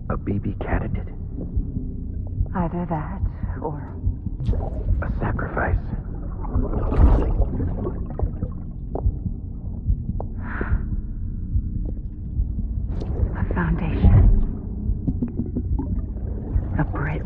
A BB candidate? Either that, or... a sacrifice. A foundation. A bridge.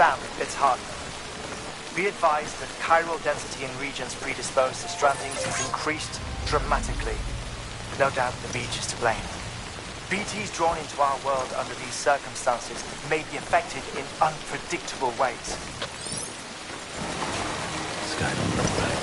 Sam, it's Hart. Be advised that chiral density in regions predisposed to strandings has increased dramatically. No doubt the beach is to blame. BTs drawn into our world under these circumstances may be affected in unpredictable ways. Sky don't look right.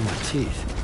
my teeth.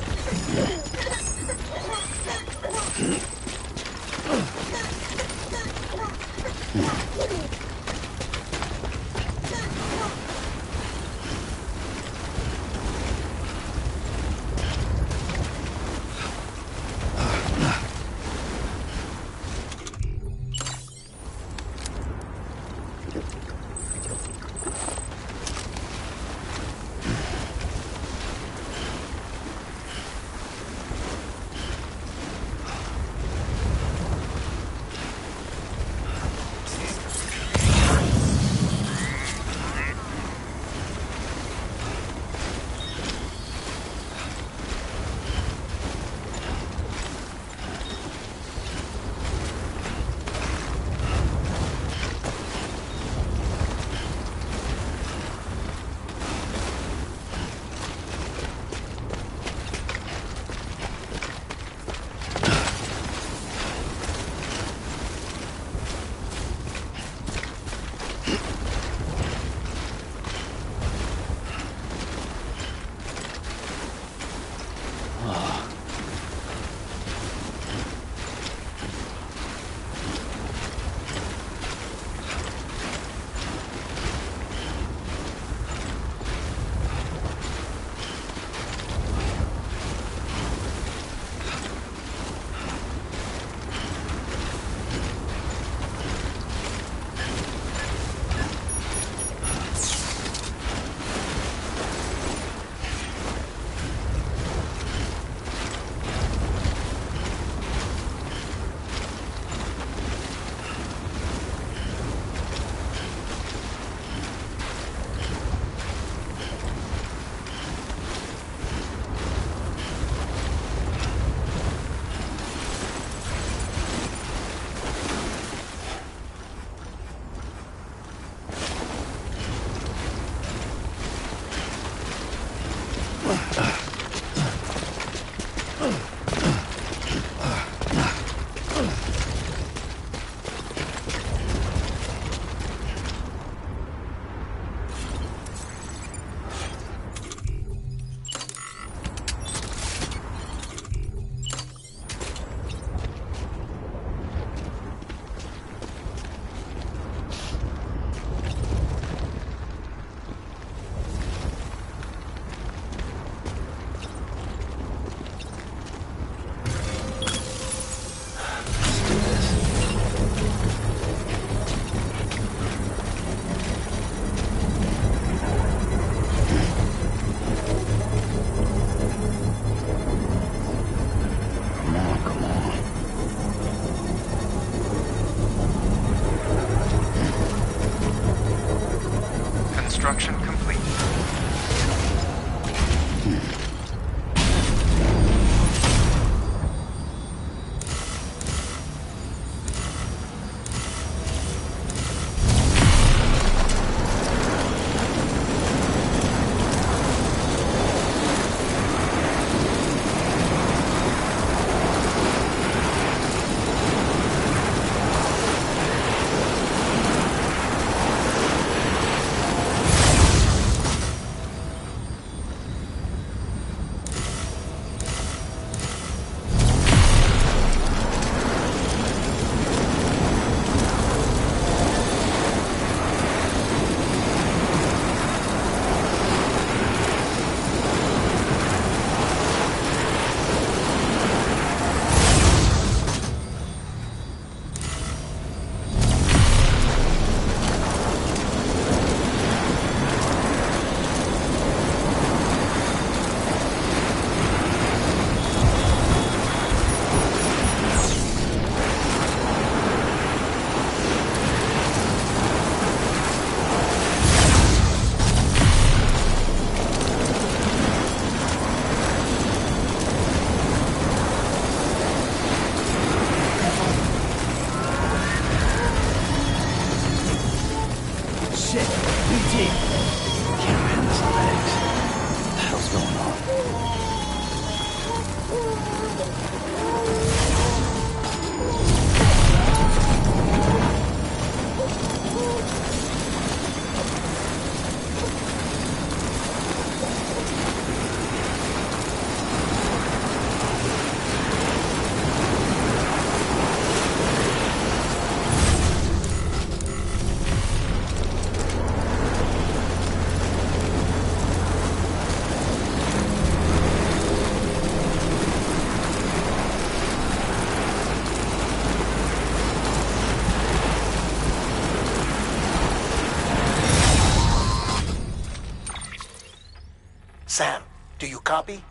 Sam, do you copy?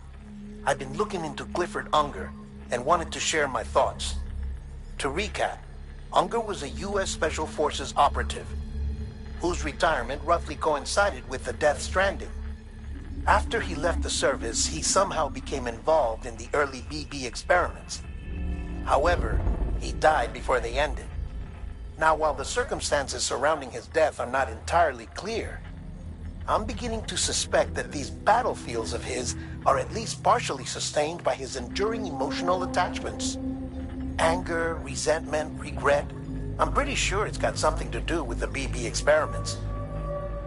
I've been looking into Clifford Unger and wanted to share my thoughts. To recap, Unger was a U.S. Special Forces operative whose retirement roughly coincided with the death Stranding. After he left the service, he somehow became involved in the early BB experiments. However, he died before they ended. Now, while the circumstances surrounding his death are not entirely clear, I'm beginning to suspect that these battlefields of his are at least partially sustained by his enduring emotional attachments. Anger, resentment, regret. I'm pretty sure it's got something to do with the BB experiments.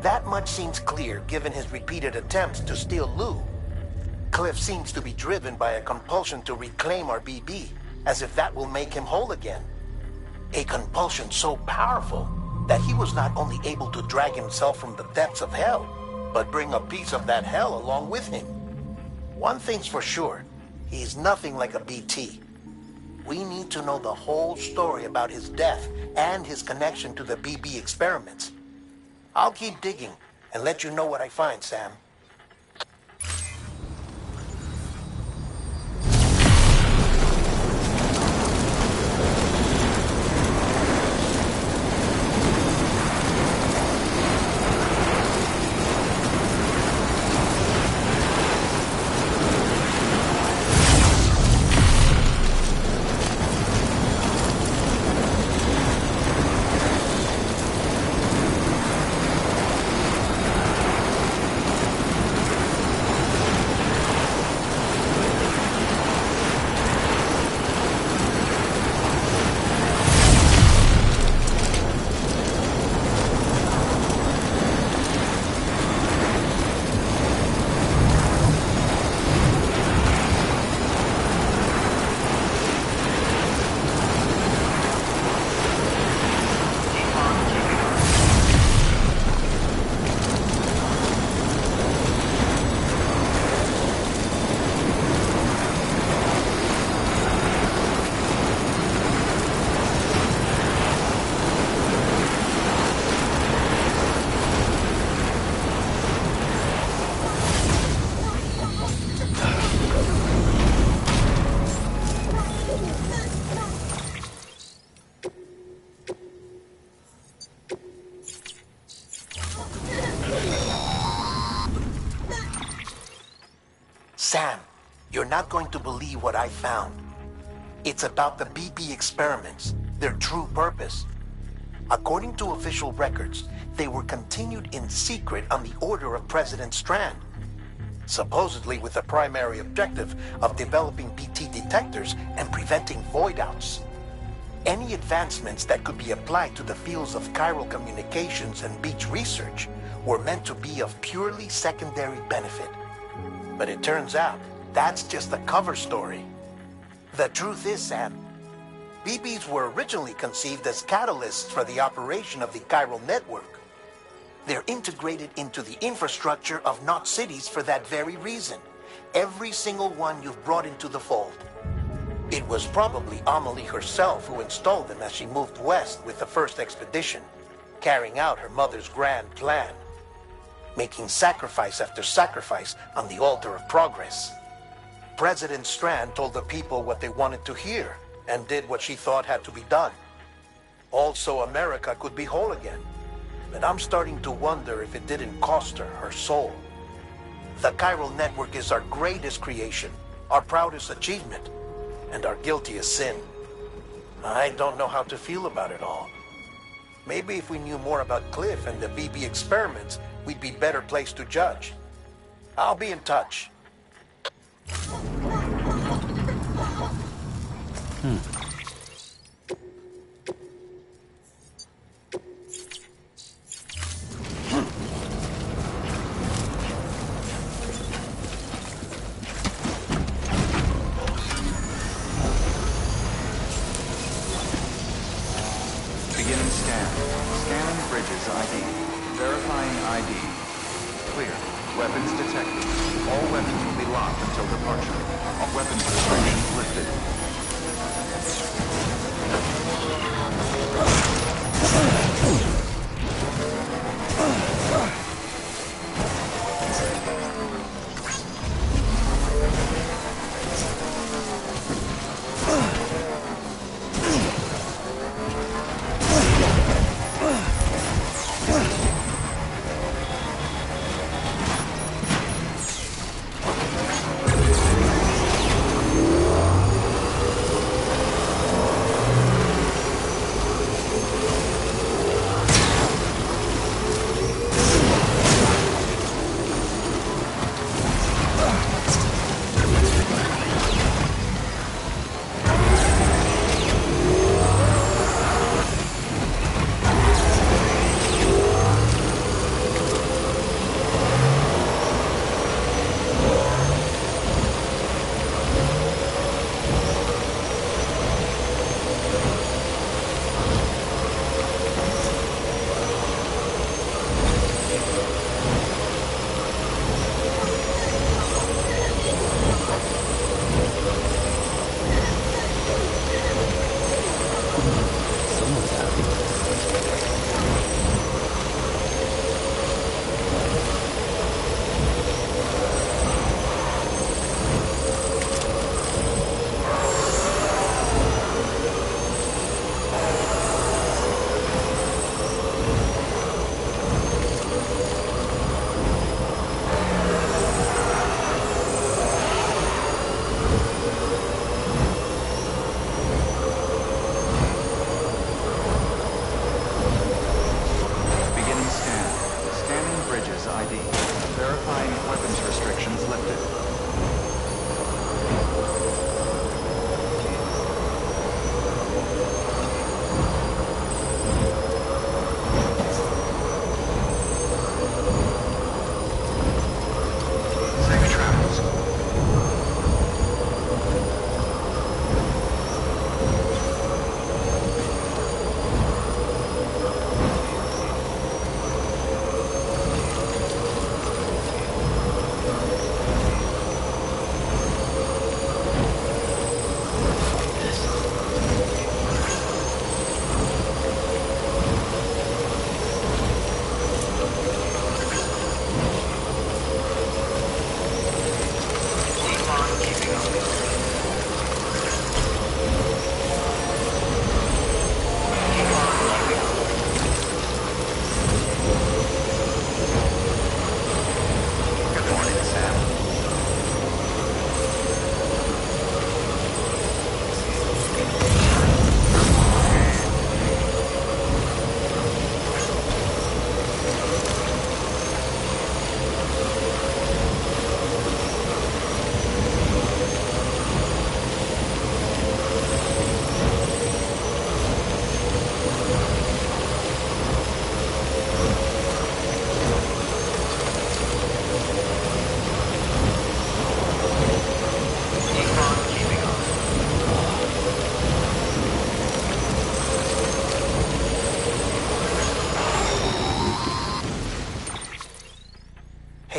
That much seems clear given his repeated attempts to steal Lou. Cliff seems to be driven by a compulsion to reclaim our BB, as if that will make him whole again. A compulsion so powerful that he was not only able to drag himself from the depths of hell, but bring a piece of that hell along with him. One thing's for sure, he's nothing like a BT. We need to know the whole story about his death and his connection to the BB experiments. I'll keep digging and let you know what I find, Sam. Sam, you're not going to believe what I found. It's about the BB experiments, their true purpose. According to official records, they were continued in secret on the order of President Strand, supposedly with the primary objective of developing BT detectors and preventing void-outs. Any advancements that could be applied to the fields of chiral communications and beach research were meant to be of purely secondary benefit. But it turns out, that's just a cover story. The truth is, Sam, BBs were originally conceived as catalysts for the operation of the chiral network. They're integrated into the infrastructure of Knot cities for that very reason. Every single one you've brought into the fold. It was probably Amelie herself who installed them as she moved west with the first expedition, carrying out her mother's grand plan, making sacrifice after sacrifice on the altar of progress. President Strand told the people what they wanted to hear and did what she thought had to be done. Also, America could be whole again. But I'm starting to wonder if it didn't cost her her soul. The chiral network is our greatest creation, our proudest achievement, and our guiltiest sin. I don't know how to feel about it all. Maybe if we knew more about Cliff and the BB experiments, we'd be better placed to judge. I'll be in touch. Beginning scan. Scanning bridges ID. Verifying ID. Clear. Weapons detected. All weapons will be locked until departure. Weapons restrictions lifted.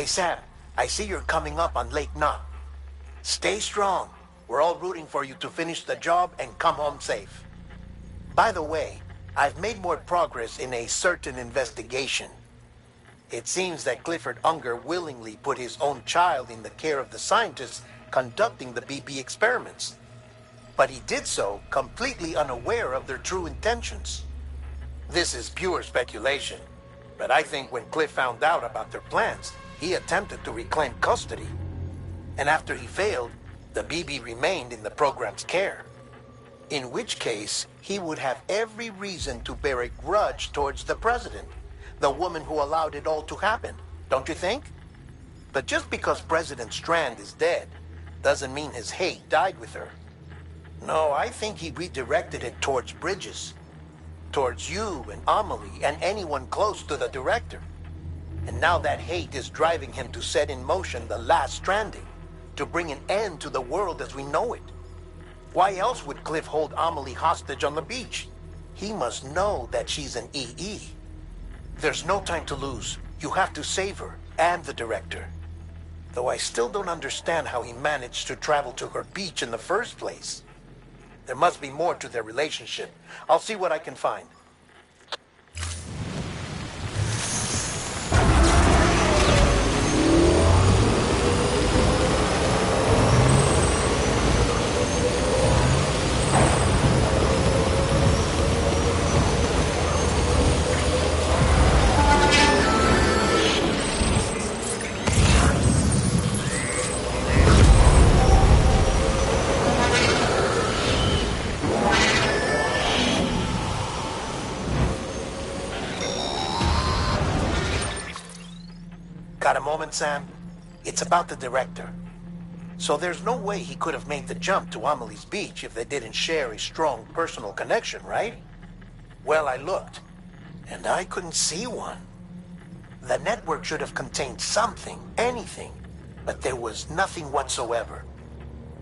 Hey, Sam, I see you're coming up on Lake Knot. Stay strong. We're all rooting for you to finish the job and come home safe. By the way, I've made more progress in a certain investigation. It seems that Clifford Unger willingly put his own child in the care of the scientists conducting the BP experiments. But he did so completely unaware of their true intentions. This is pure speculation, but I think when Cliff found out about their plans, he attempted to reclaim custody. And after he failed, the BB remained in the program's care. In which case, he would have every reason to bear a grudge towards the president, the woman who allowed it all to happen, don't you think? But just because President Strand is dead, doesn't mean his hate died with her. No, I think he redirected it towards Bridges. Towards you and Amelie and anyone close to the director. And now that hate is driving him to set in motion the last Stranding, to bring an end to the world as we know it. Why else would Cliff hold Amelie hostage on the beach? He must know that she's an EE. There's no time to lose. You have to save her and the director. Though I still don't understand how he managed to travel to her beach in the first place. There must be more to their relationship. I'll see what I can find. Got a moment, Sam? It's about the director. So there's no way he could have made the jump to Amelie's beach if they didn't share a strong personal connection, right? Well, I looked, and I couldn't see one. The network should have contained something, anything, but there was nothing whatsoever.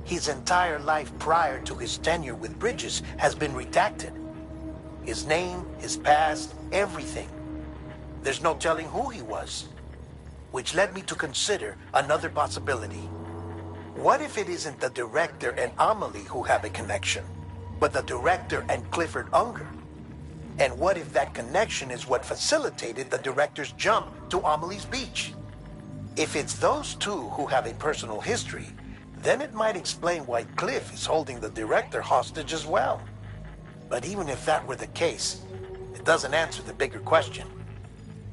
His entire life prior to his tenure with Bridges has been redacted. His name, his past, everything. There's no telling who he was. Which led me to consider another possibility. What if it isn't the director and Amelie who have a connection, but the director and Clifford Unger? And what if that connection is what facilitated the director's jump to Amelie's beach? If it's those two who have a personal history, then it might explain why Cliff is holding the director hostage as well. But even if that were the case, it doesn't answer the bigger question.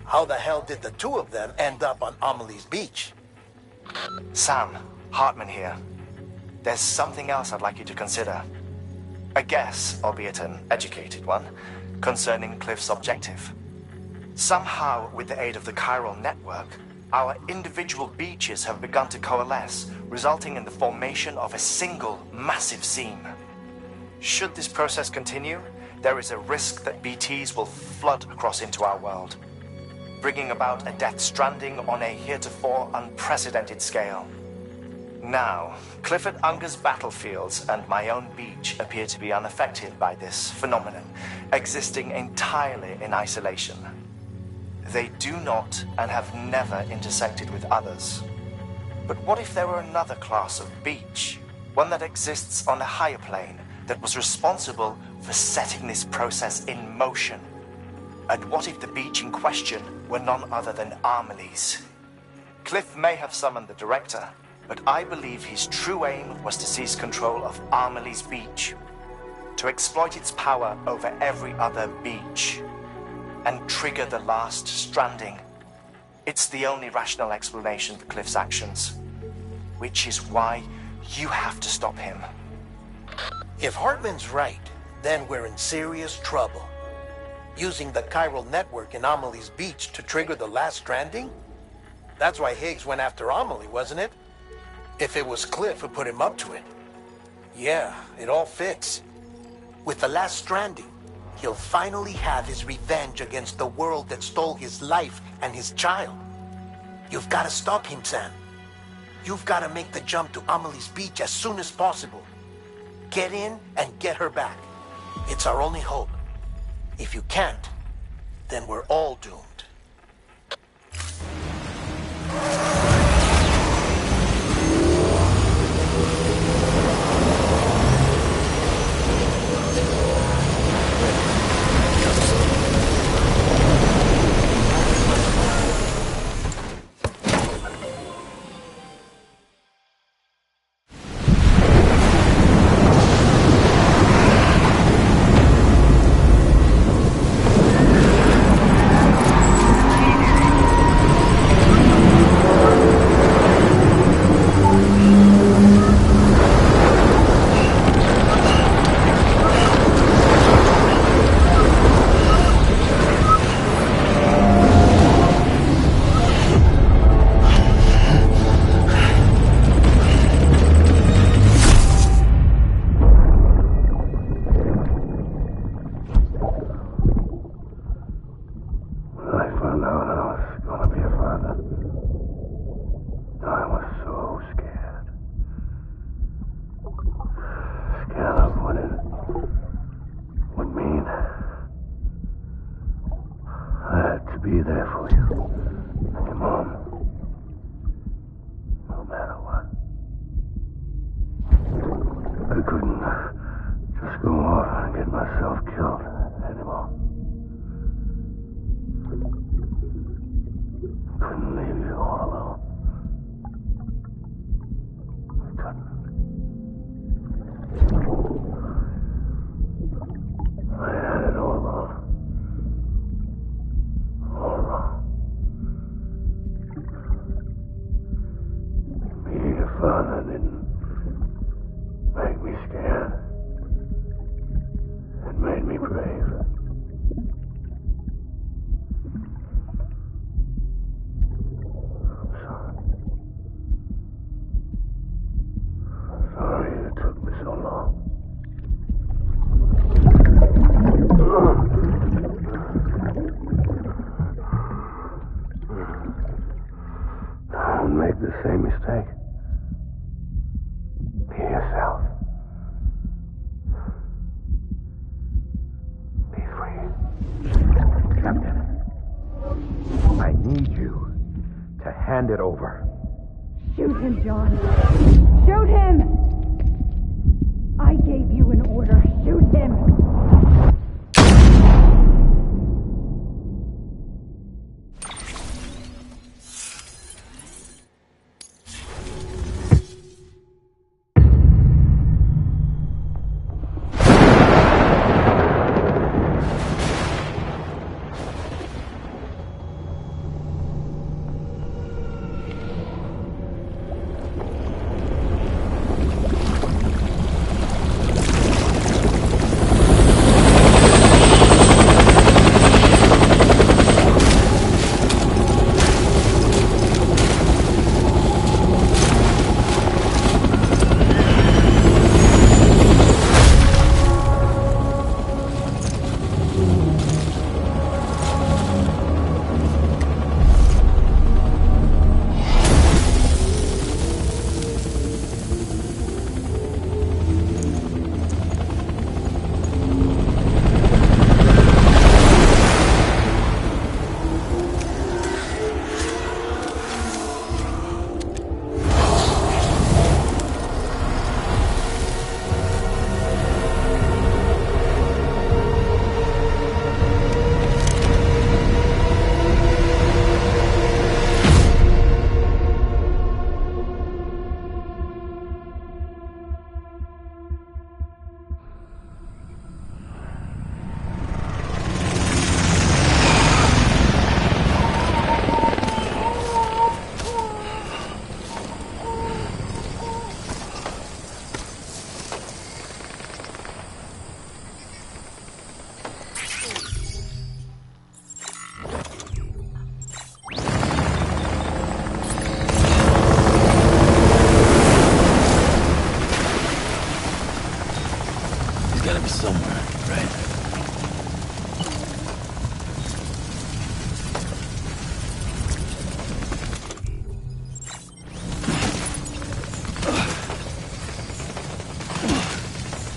How the hell did the two of them end up on Amelie's beach? Sam, Hartman here. There's something else I'd like you to consider. A guess, albeit an educated one, concerning Cliff's objective. Somehow, with the aid of the chiral network, our individual beaches have begun to coalesce, resulting in the formation of a single massive seam. Should this process continue, there is a risk that BTs will flood across into our world, bringing about a death stranding on a heretofore unprecedented scale. Now, Clifford Unger's battlefields and my own beach appear to be unaffected by this phenomenon, existing entirely in isolation. They do not and have never intersected with others. But what if there were another class of beach, one that exists on a higher plane, that was responsible for setting this process in motion? And what if the beach in question were none other than Amelie's? Cliff may have summoned the director, but I believe his true aim was to seize control of Amelie's beach, to exploit its power over every other beach, and trigger the last stranding. It's the only rational explanation for Cliff's actions, which is why you have to stop him. If Hartman's right, then we're in serious trouble. Using the chiral network in Amelie's beach to trigger the last stranding? That's why Higgs went after Amelie, wasn't it? If it was Cliff who put him up to it. Yeah, it all fits. With the last stranding, he'll finally have his revenge against the world that stole his life and his child. You've got to stop him, Sam. You've got to make the jump to Amelie's beach as soon as possible. Get in and get her back. It's our only hope. If you can't, then we're all doomed. I couldn't just go off and get myself killed anymore. Couldn't leave you all alone. I couldn't. I had it all wrong. All wrong. Being a father didn't make me scared. It made me brave. I'm sorry. I'm sorry it took me so long. Don't make the same mistake. Be yourself. Be free. Captain, I need you to hand it over. Shoot him, John. Shoot him! I gave you an order. Shoot him! Gotta be somewhere, right?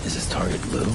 Is this target blue?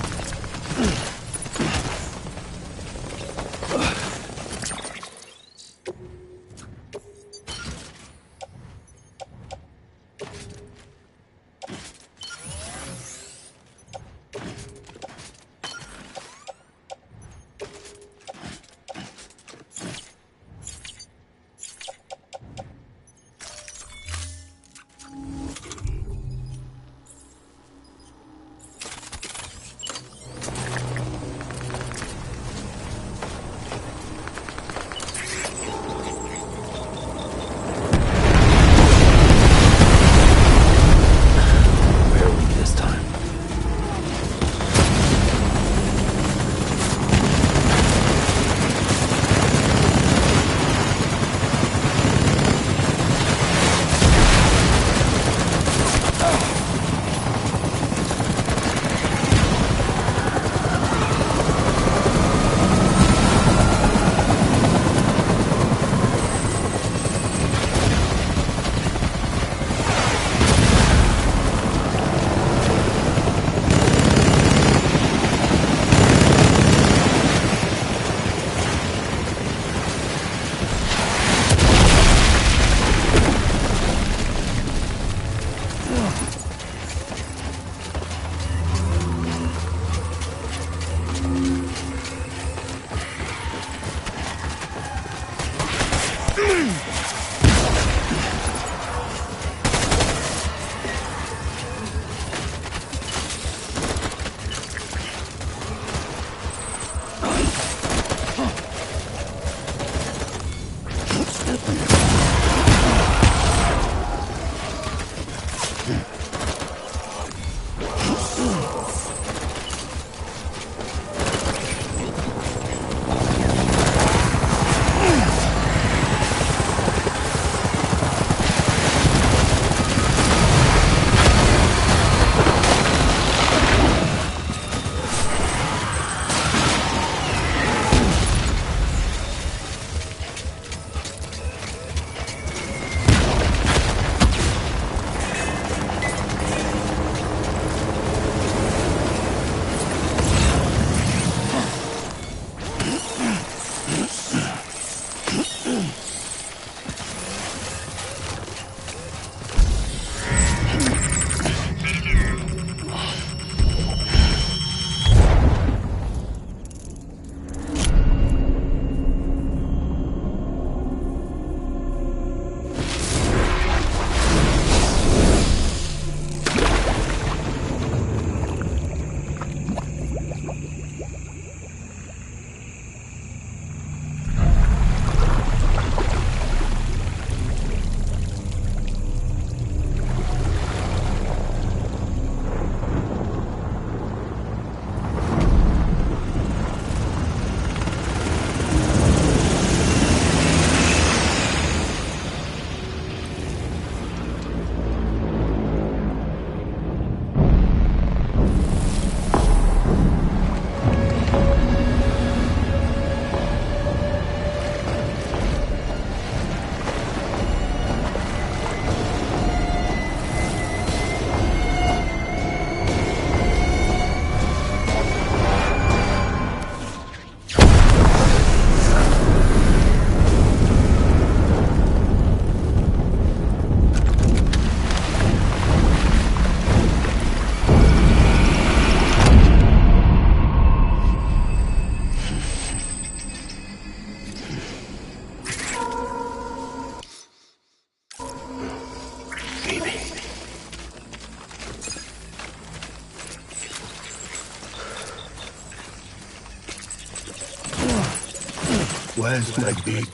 Where's my baby?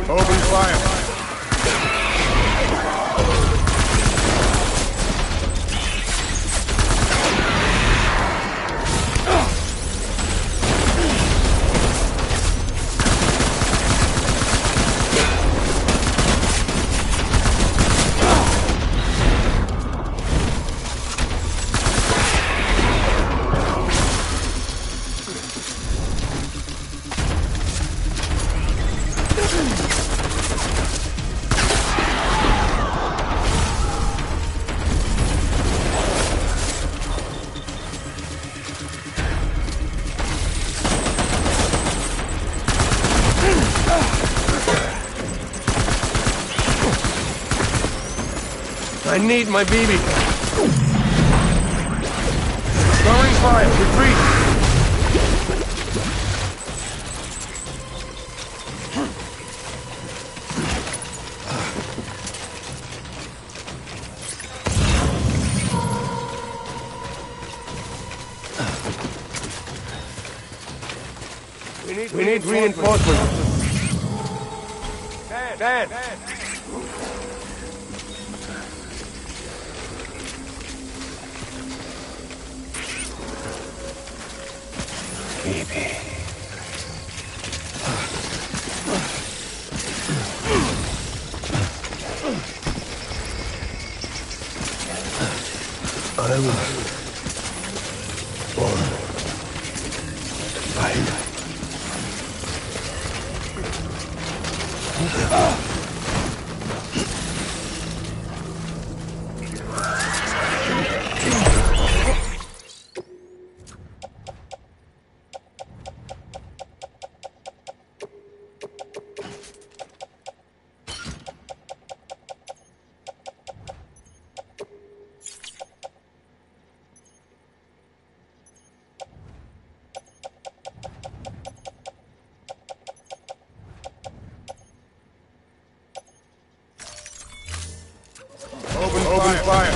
Open fire. I need my BB. Throwing fire. Retreat. We need reinforcements. Dan. Baby. I was born to fight. Open fire.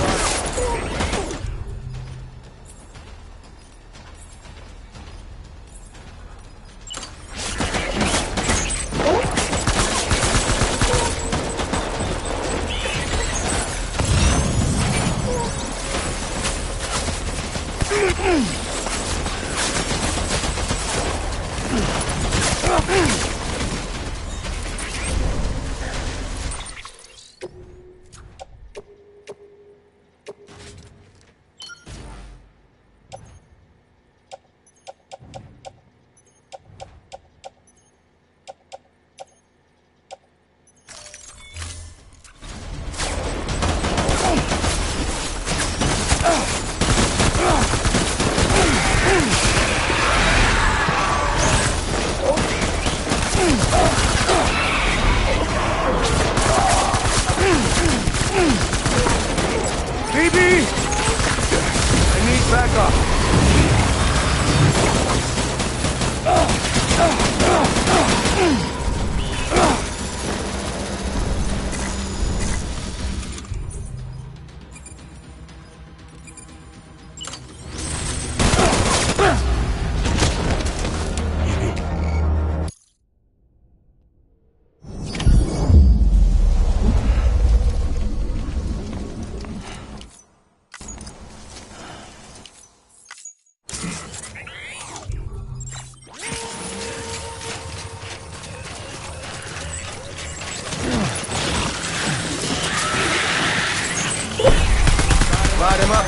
BB! I need backup. Light him up.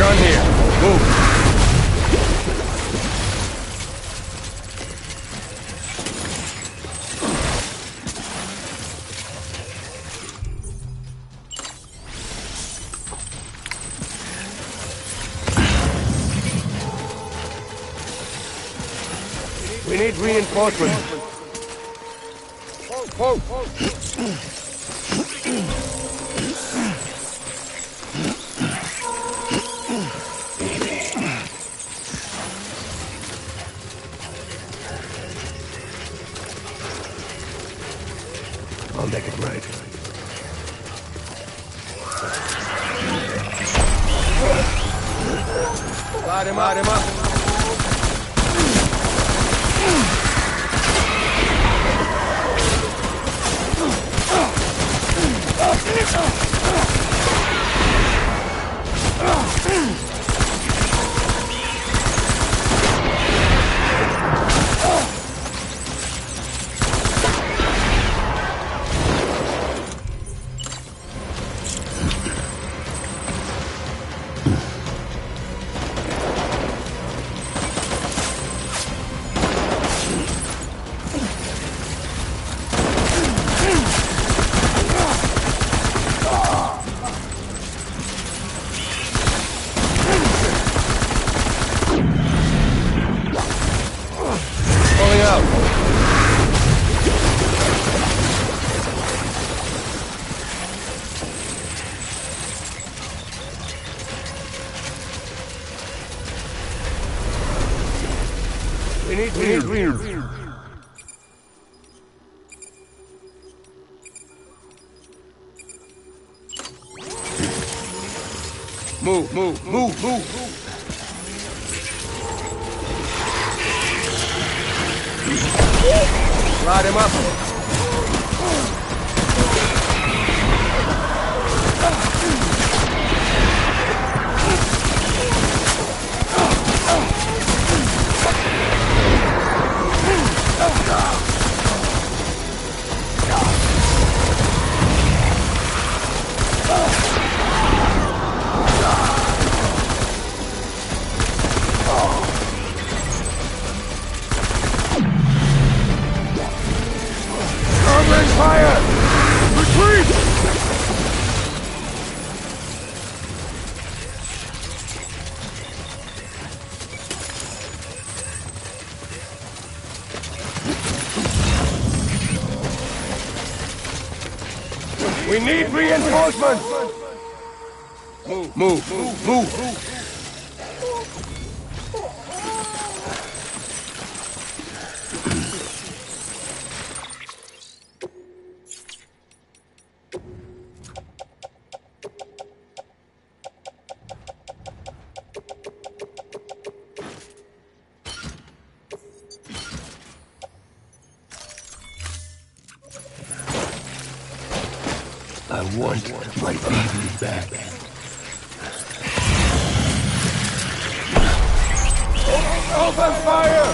Gun here. Move. We need reinforcements. Whoa. I'll make it right. Light him up. Pulling out. We need Move. Light him up. Covering fire! Retreat! We need reinforcements! Move. I want my baby back. Open fire!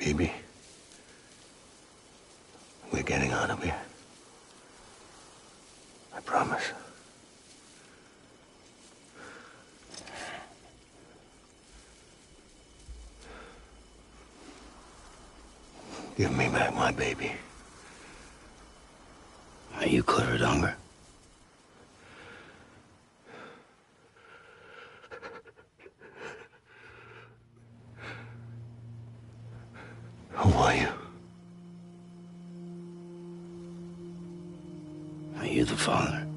Baby, we're getting out of here. I promise. Give me back my baby. Are you clear, Donger? Who are you? Are you the father?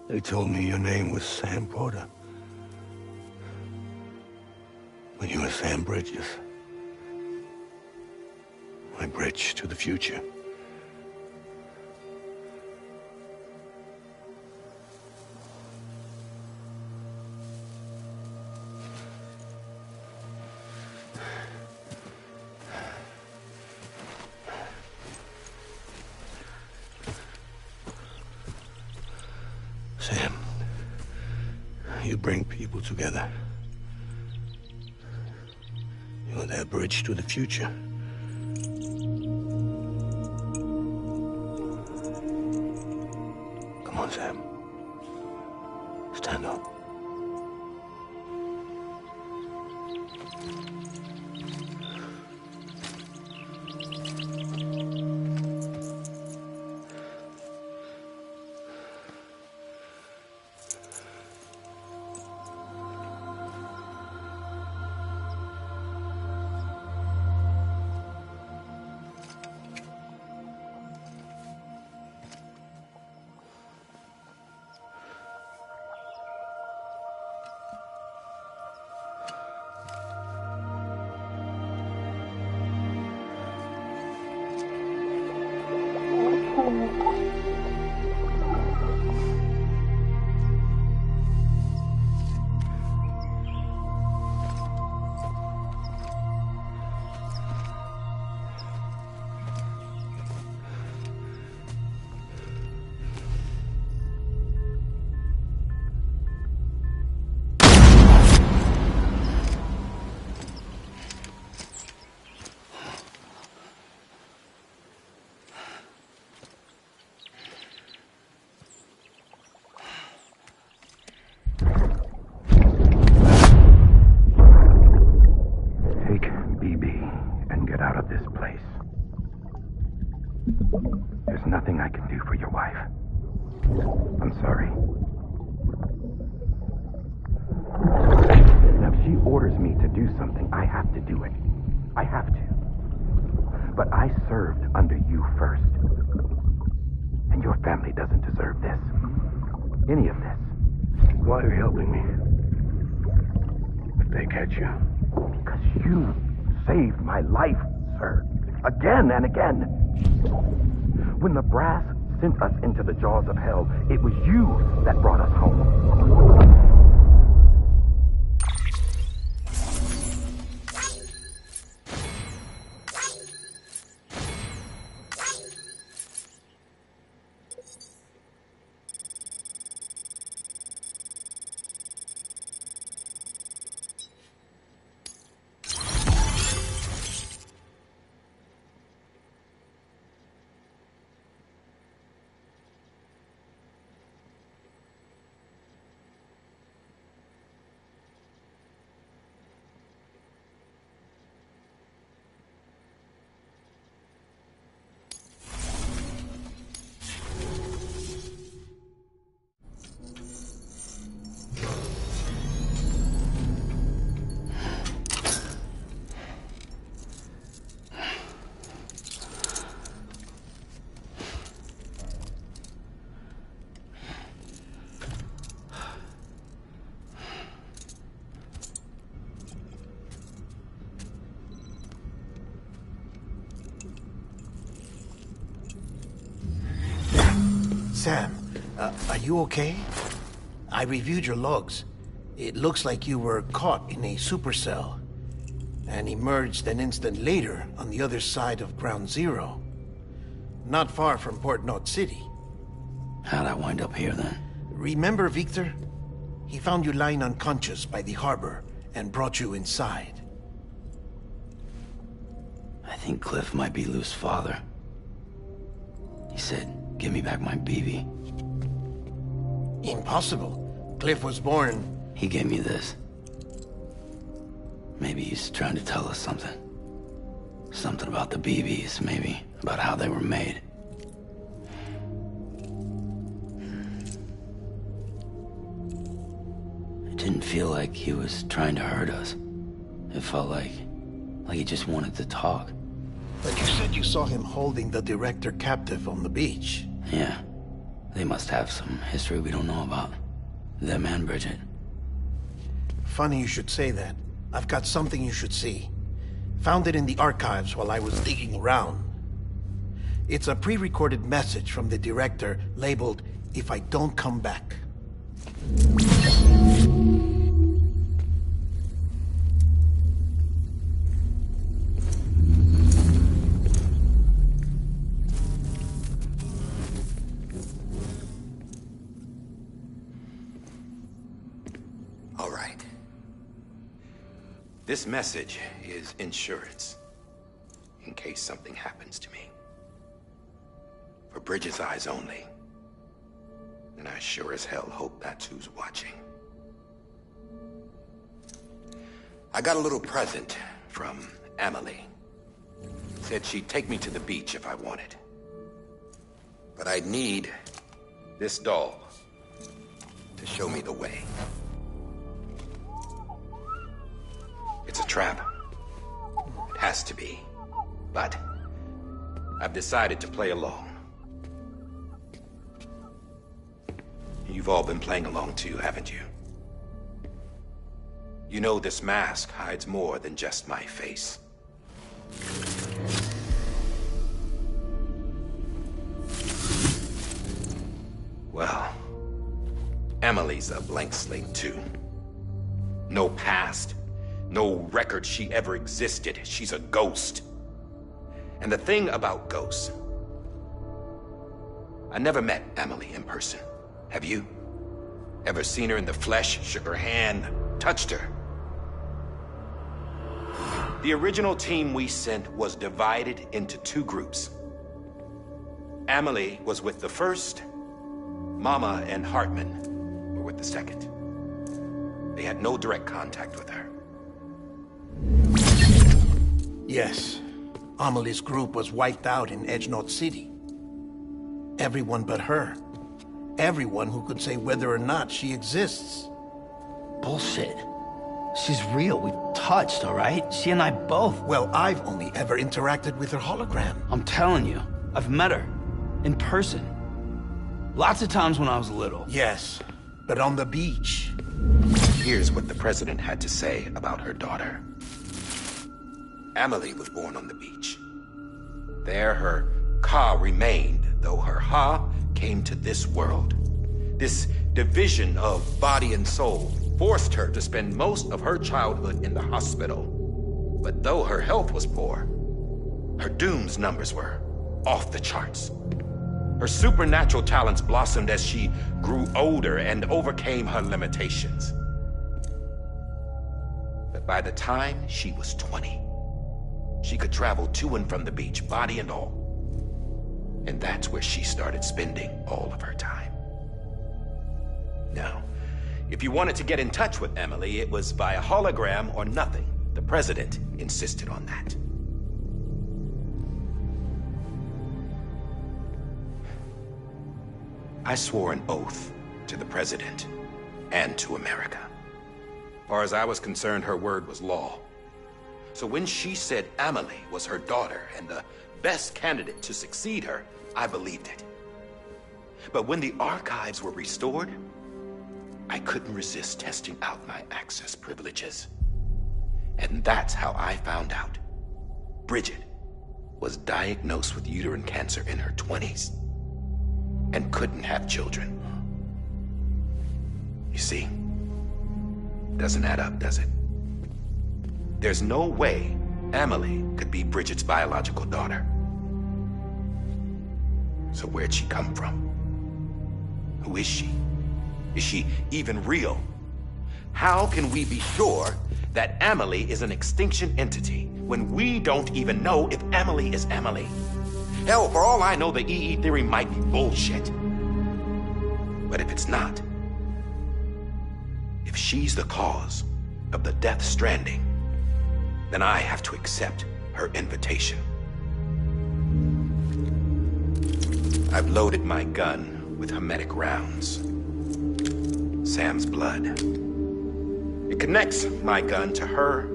They told me your name was Sam Porter. But you were Sam Bridges. My bridge to the future. Sam, you bring people together. You're their bridge to the future. Come on, Sam. Stand up. There's nothing I can do for your wife. I'm sorry. Now, if she orders me to do something, I have to do it. I have to. But I served under you first. And your family doesn't deserve this. Any of this. Why are you helping me? If they catch you. Because you saved my life, sir. Again and again. When the brass sent us into the jaws of hell, it was you that brought us home. Sam, are you okay? I reviewed your logs. It looks like you were caught in a supercell and emerged an instant later on the other side of Ground Zero. Not far from Port Knot City. How'd I wind up here then? Remember Victor? He found you lying unconscious by the harbor and brought you inside. I think Cliff might be Lou's father. He said, give me back my BB. Impossible. Cliff was born... He gave me this. Maybe he's trying to tell us something. Something about the BBs, maybe. About how they were made. It didn't feel like he was trying to hurt us. It felt like he just wanted to talk. But you said you saw him holding the director captive on the beach. Yeah. They must have some history we don't know about. Them and Bridget. Funny you should say that. I've got something you should see. Found it in the archives while I was digging around. It's a pre-recorded message from the director labeled, "If I don't come back." All right. This message is insurance, in case something happens to me. For Bridget's eyes only. And I sure as hell hope that's who's watching. I got a little present from Emily. Said she'd take me to the beach if I wanted. But I'd need this doll to show me the way. It's a trap. It has to be. But I've decided to play along. You've all been playing along too, haven't you? You know this mask hides more than just my face. Well, Emily's a blank slate too. No past. No record she ever existed. She's a ghost. And the thing about ghosts... I never met Emily in person. Have you? Ever seen her in the flesh, shook her hand, touched her? The original team we sent was divided into two groups. Emily was with the first. Mama and Hartman were with the second. They had no direct contact with her. Yes. Amelie's group was wiped out in Edge Knot City. Everyone but her. Everyone who could say whether or not she exists. Bullshit. She's real. We've touched, all right? She and I both. Well, I've only ever interacted with her hologram. I'm telling you, I've met her. In person. Lots of times when I was little. Yes, but on the beach. Here's what the president had to say about her daughter. Emily was born on the beach. There her Ka remained, though her Ha came to this world. This division of body and soul forced her to spend most of her childhood in the hospital. But though her health was poor, her Doom's numbers were off the charts. Her supernatural talents blossomed as she grew older and overcame her limitations. But by the time she was 20, she could travel to and from the beach, body and all. And that's where she started spending all of her time. Now, if you wanted to get in touch with Emily, it was via hologram or nothing. The president insisted on that. I swore an oath to the president and to America. As far as I was concerned, her word was law. So when she said Emily was her daughter and the best candidate to succeed her, I believed it. But when the archives were restored, I couldn't resist testing out my access privileges. And that's how I found out Bridget was diagnosed with uterine cancer in her 20s. and couldn't have children. You see? Doesn't add up, does it? There's no way Amelie could be Bridget's biological daughter. So where'd she come from? Who is she? Is she even real? How can we be sure that Amelie is an extinction entity when we don't even know if Amelie is Amelie? Hell, for all I know, the EE theory might be bullshit. But if it's not, if she's the cause of the death stranding, then I have to accept her invitation. I've loaded my gun with hermetic rounds. Sam's blood. It connects my gun to her,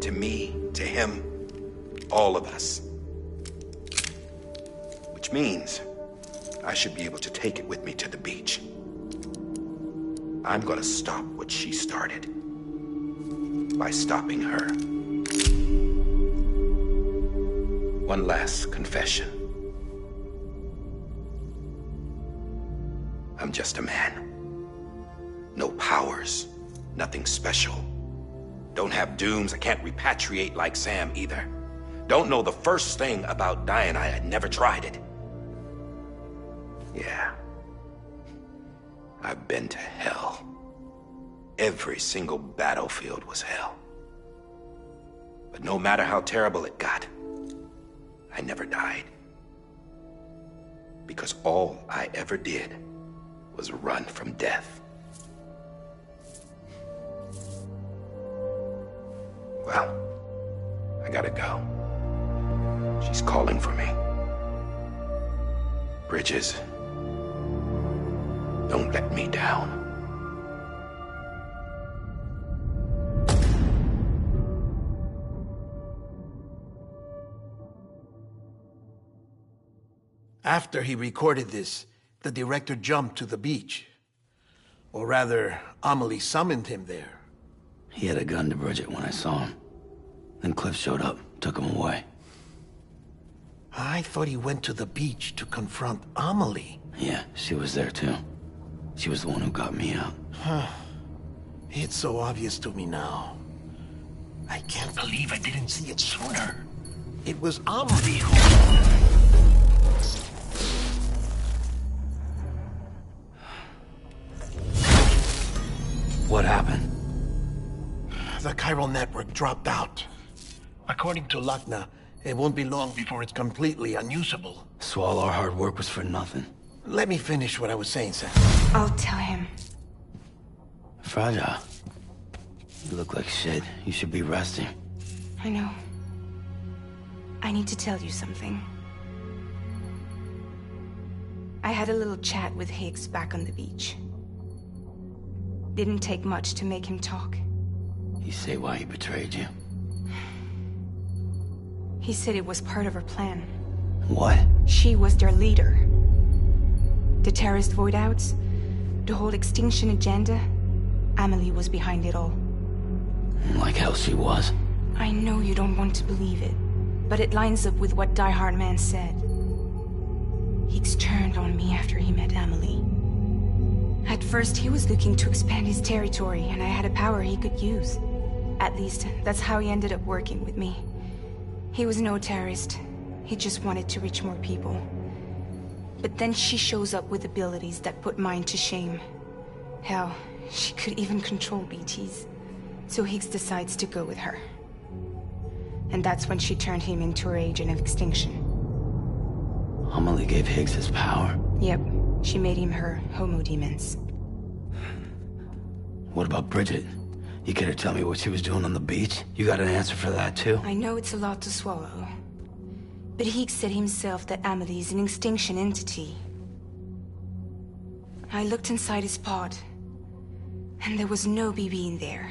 to me, to him, all of us. Which means I should be able to take it with me to the beach. I'm gonna stop what she started by stopping her. One last confession. I'm just a man. No powers, nothing special. Don't have dooms, I can't repatriate like Sam either. Don't know the first thing about dying, I had never tried it. Yeah. I've been to hell. Every single battlefield was hell. But no matter how terrible it got, I never died. Because all I ever did was run from death. Well, I gotta go. She's calling for me. Bridges, don't let me down. After he recorded this, the director jumped to the beach. Or rather, Amelie summoned him there. He had a gun to Bridget when I saw him. Then Cliff showed up, took him away. I thought he went to the beach to confront Amelie. Yeah, she was there too. She was the one who got me out. It's so obvious to me now. I can't believe I didn't see it sooner. It was Amelie who... What happened? The chiral network dropped out. According to Luckna, it won't be long before it's completely unusable. So all our hard work was for nothing. Let me finish what I was saying, Sam. I'll tell him. Fragile. You look like shit. You should be resting. I know. I need to tell you something. I had a little chat with Higgs back on the beach. Didn't take much to make him talk. You say why he betrayed you? He said it was part of her plan. What? She was their leader. The terrorist voidouts, the whole extinction agenda, Amelie was behind it all. Like hell she was. I know you don't want to believe it, but it lines up with what Die Hard Man said. Higgs turned on me after he met Amelie. At first, he was looking to expand his territory, and I had a power he could use. At least, that's how he ended up working with me. He was no terrorist. He just wanted to reach more people. But then she shows up with abilities that put mine to shame. Hell, she could even control BTs. So Higgs decides to go with her. And that's when she turned him into her agent of extinction. Amelie gave Higgs his power? Yep. She made him her homo demons. What about Bridget? You care to tell me what she was doing on the beach? You got an answer for that too? I know it's a lot to swallow. But Higgs said himself that Amelie is an extinction entity. I looked inside his pod, and there was no BB in there.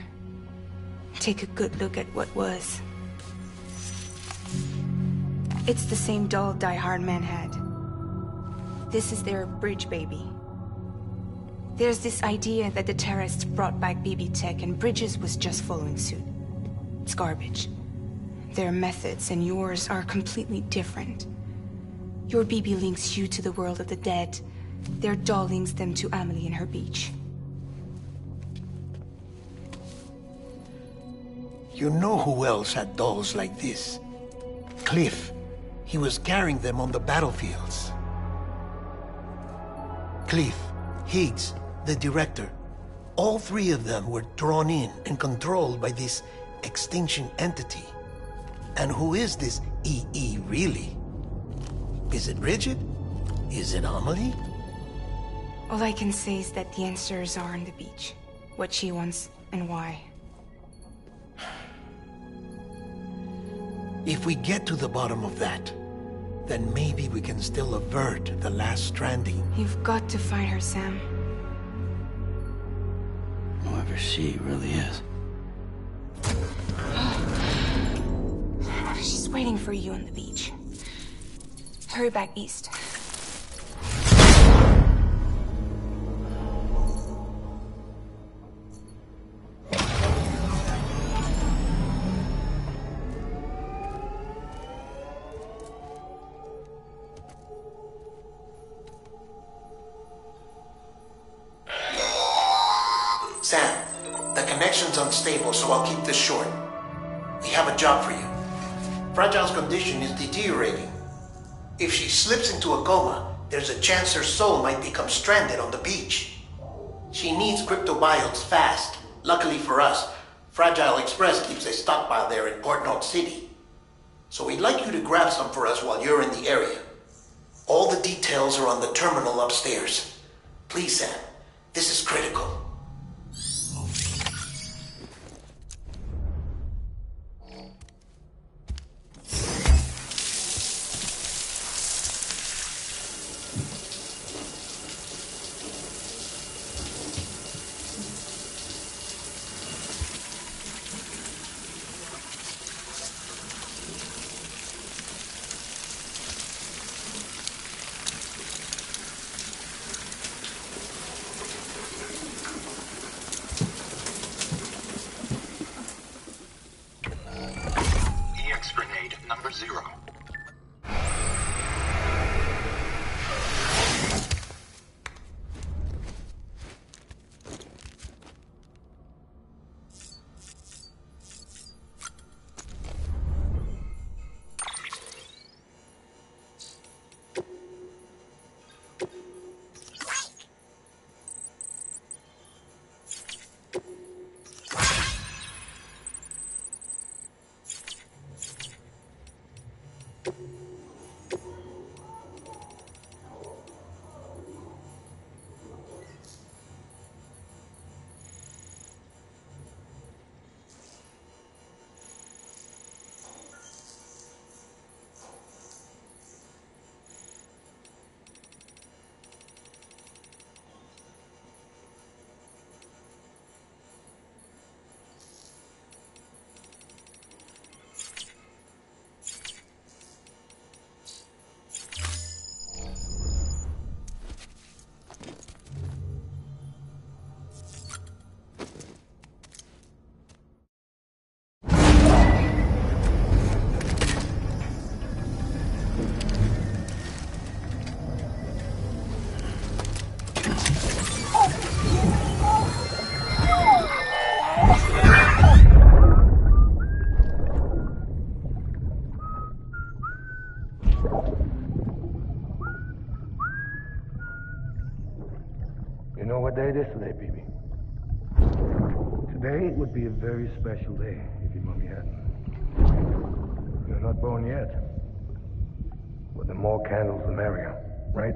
Take a good look at what was. It's the same doll Die Hard Man had. This is their bridge baby. There's this idea that the terrorists brought back BB tech and Bridges was just following suit. It's garbage. Their methods and yours are completely different. Your BB links you to the world of the dead, Their doll links them to Amelie and her beach. You know who else had dolls like this? Cliff. He was carrying them on the battlefields. Cliff, Higgs, the director. All three of them were drawn in and controlled by this extinction entity. And who is this EE really? Is it Bridget? Is it Amelie? All I can say is that the answers are on the beach. What she wants and why. If we get to the bottom of that, then maybe we can still avert the last stranding. You've got to find her, Sam. Whoever she really is. She's waiting for you on the beach. Hurry back east. Sam, the connection's unstable, so I'll keep this short. We have a job for you. Fragile's condition is deteriorating. If she slips into a coma, there's a chance her soul might become stranded on the beach. She needs cryptobiotes fast. Luckily for us, Fragile Express keeps a stockpile there in Port North City. So we'd like you to grab some for us while you're in the area. All the details are on the terminal upstairs. Please, Sam, this is critical. Grenade number 0. You know what day it is today, BB? Today would be a very special day if your mommy hadn't. You're not born yet. But the more candles, the merrier, right?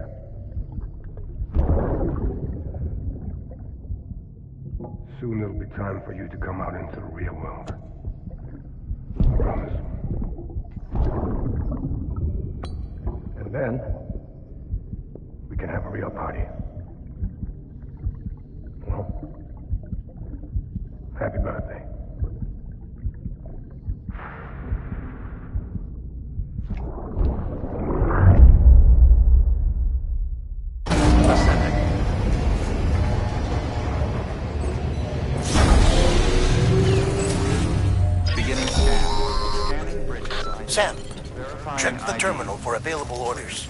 Soon it'll be time for you to come out into the real world. I promise. And then, we can have a real party. Well, happy birthday. Beginning scan. Scanning bridges. Sam, Verifying check the ID. terminal for available orders.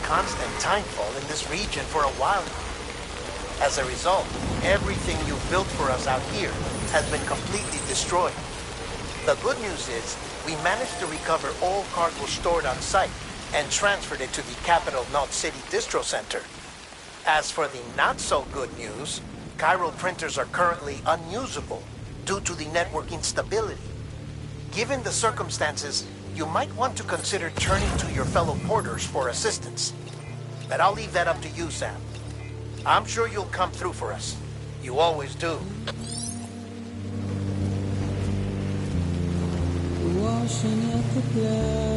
constant timefall in this region for a while now. As a result, everything you built for us out here has been completely destroyed. The good news is, we managed to recover all cargo stored on site and transferred it to the Capital Knot City Distro Center. As for the not-so-good news, chiral printers are currently unusable due to the network instability. Given the circumstances, you might want to consider turning to your fellow porters for assistance. But I'll leave that up to you, Sam. I'm sure you'll come through for us. You always do. Washing up the blood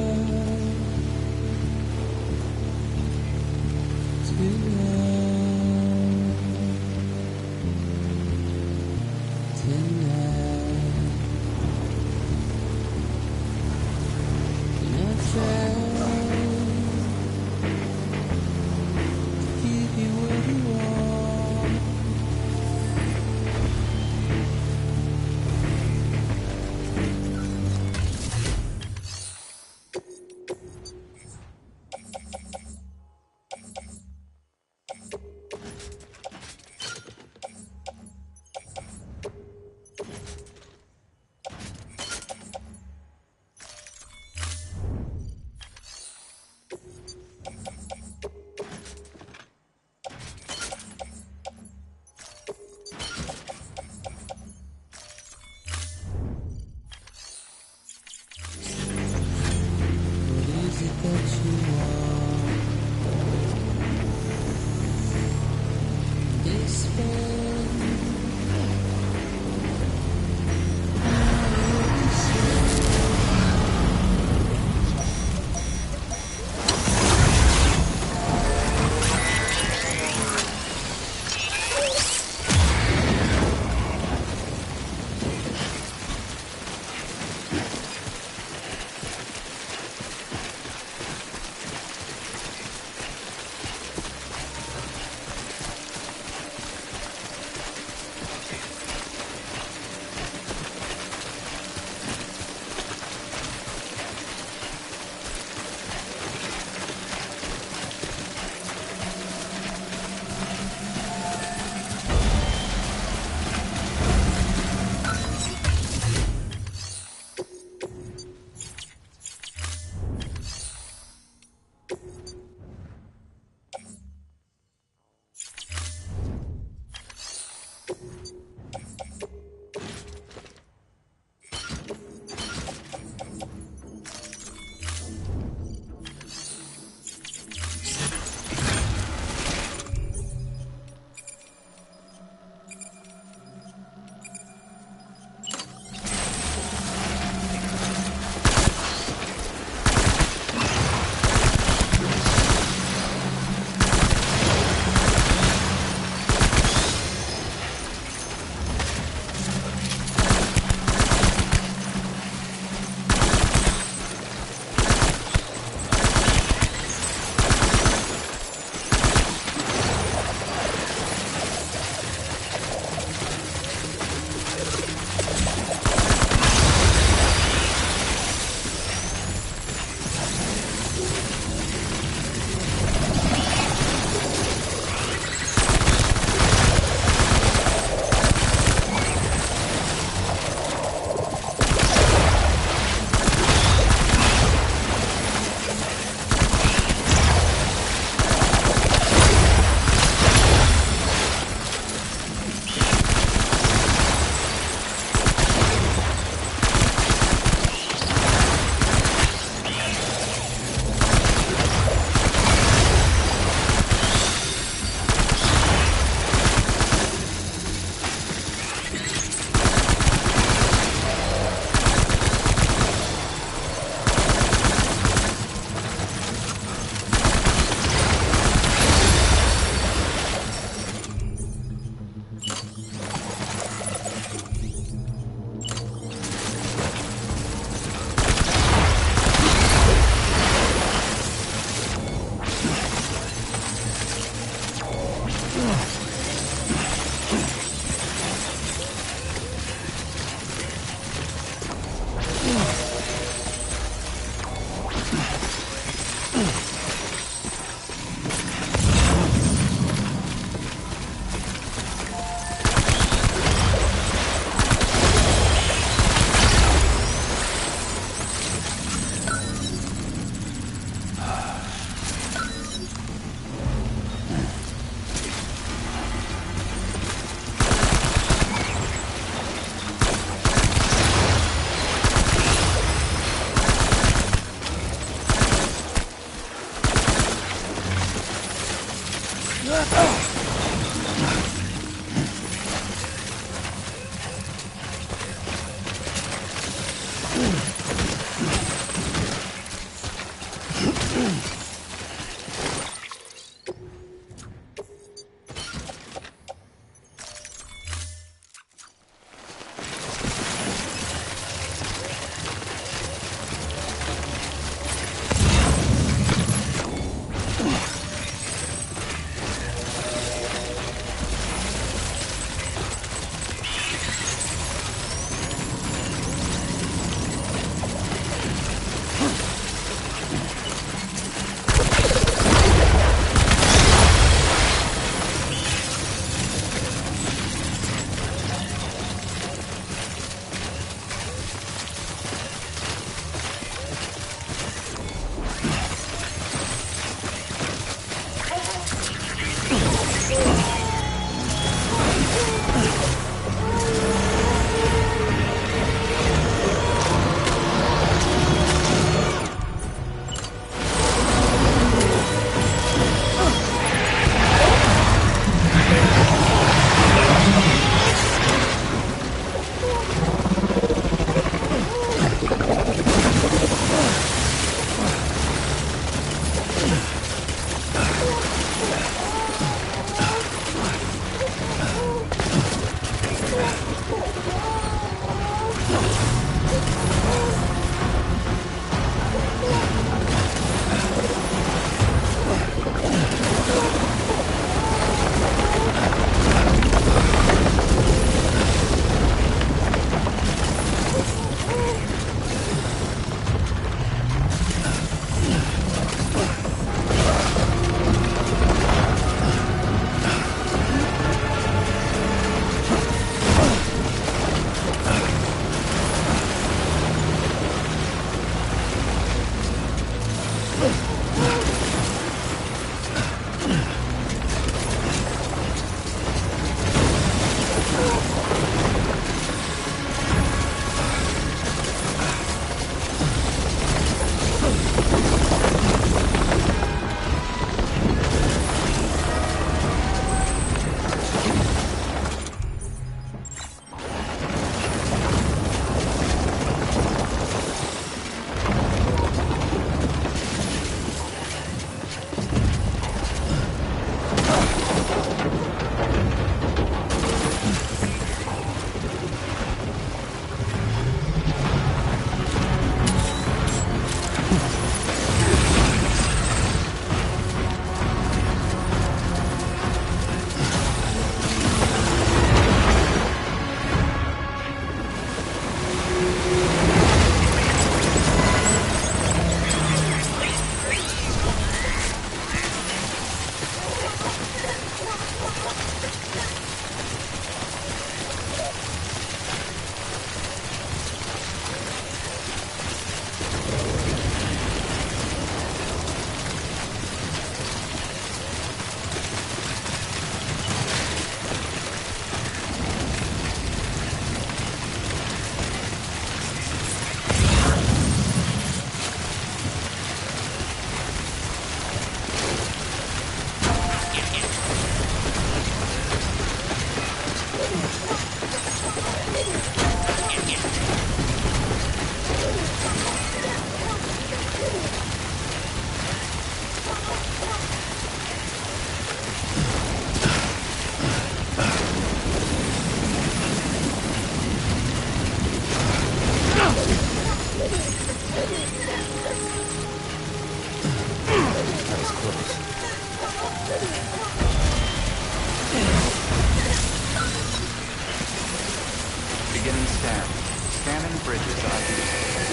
Beginning scan. Scanning bridges ID.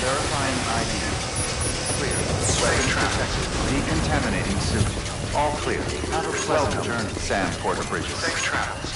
Verifying ID. Clear. Weapons detected. Decontaminating suit. All clear. Have a pleasant journey, Sam Porter Bridges. Safe travels.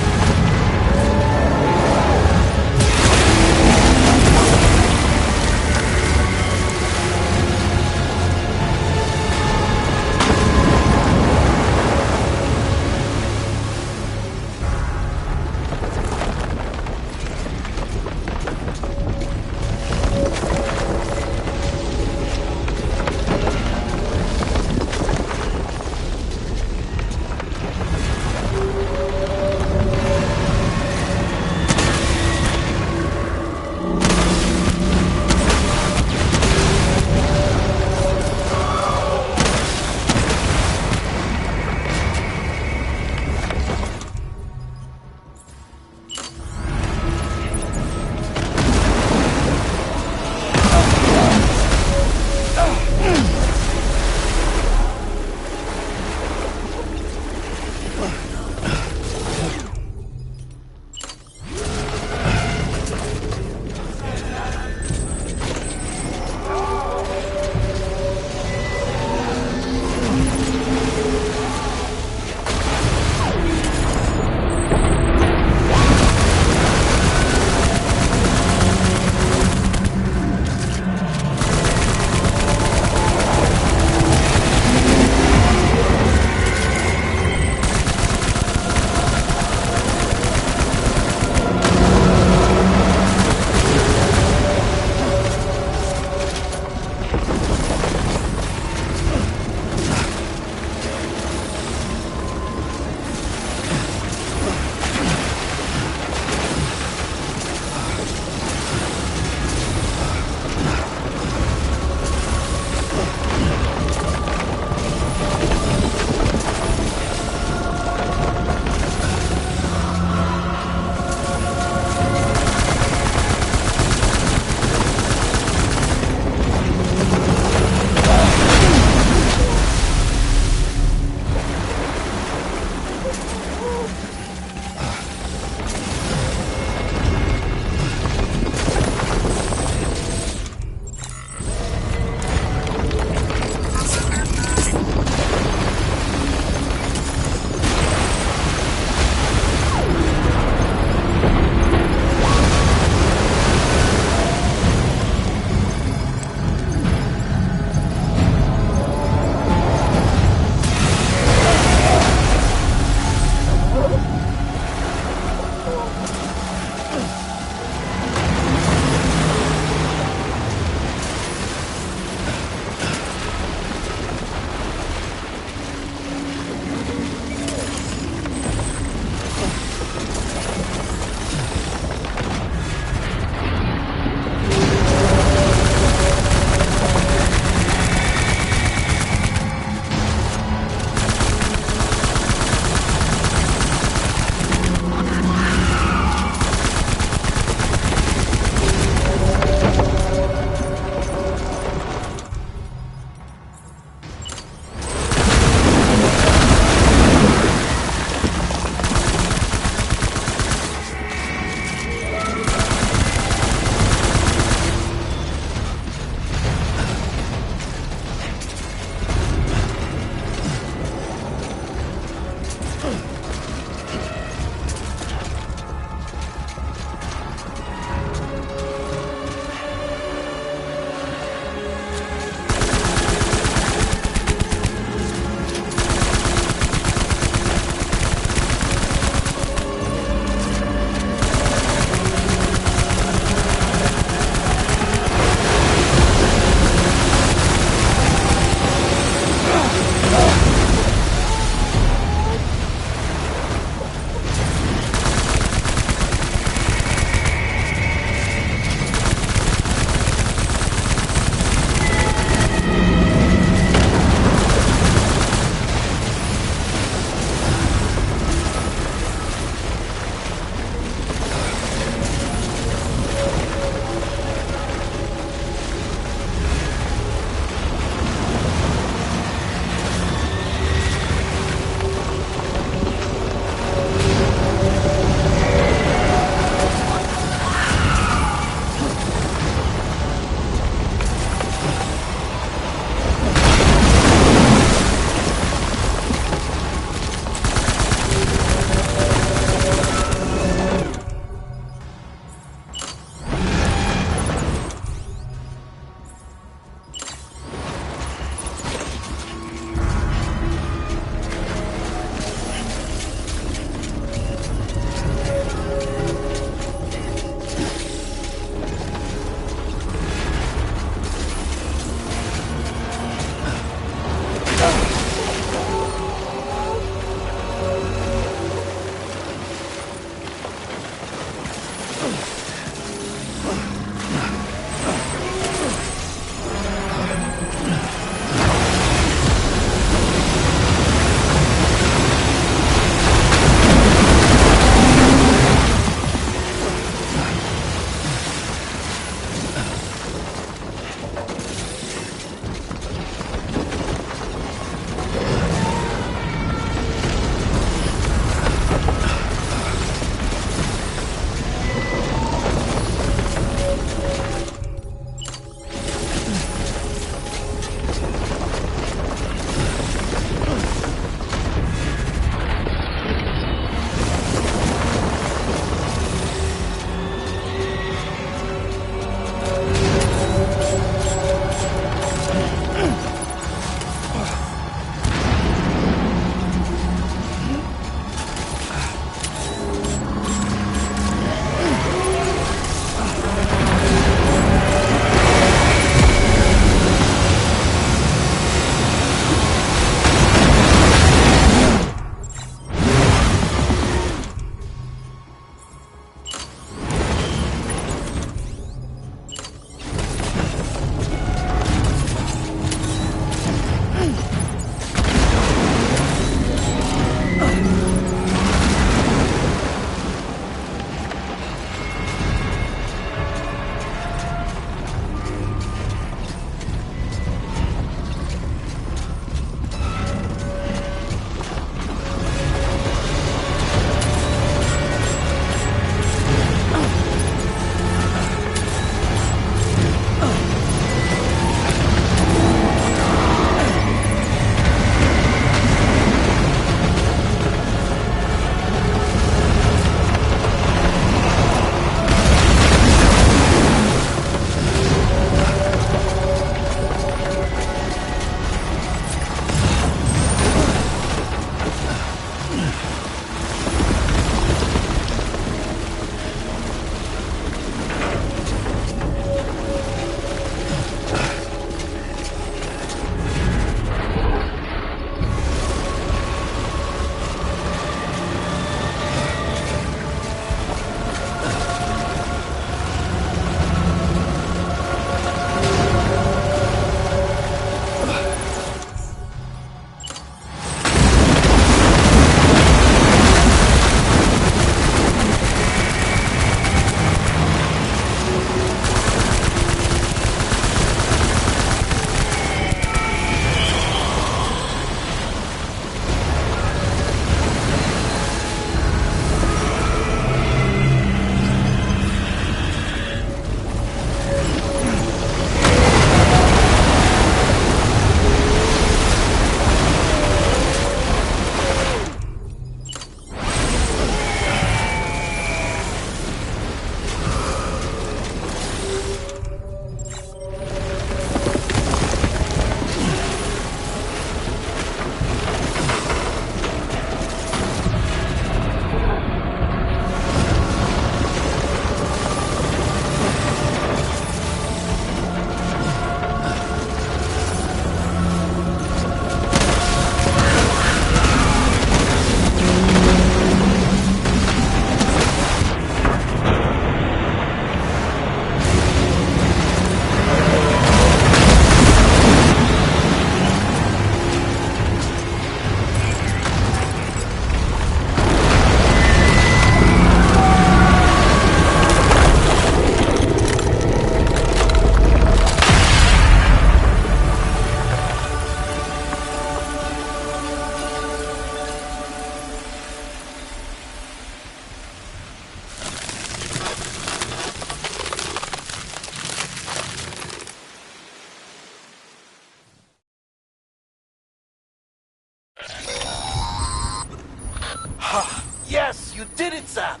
You did it, Sam!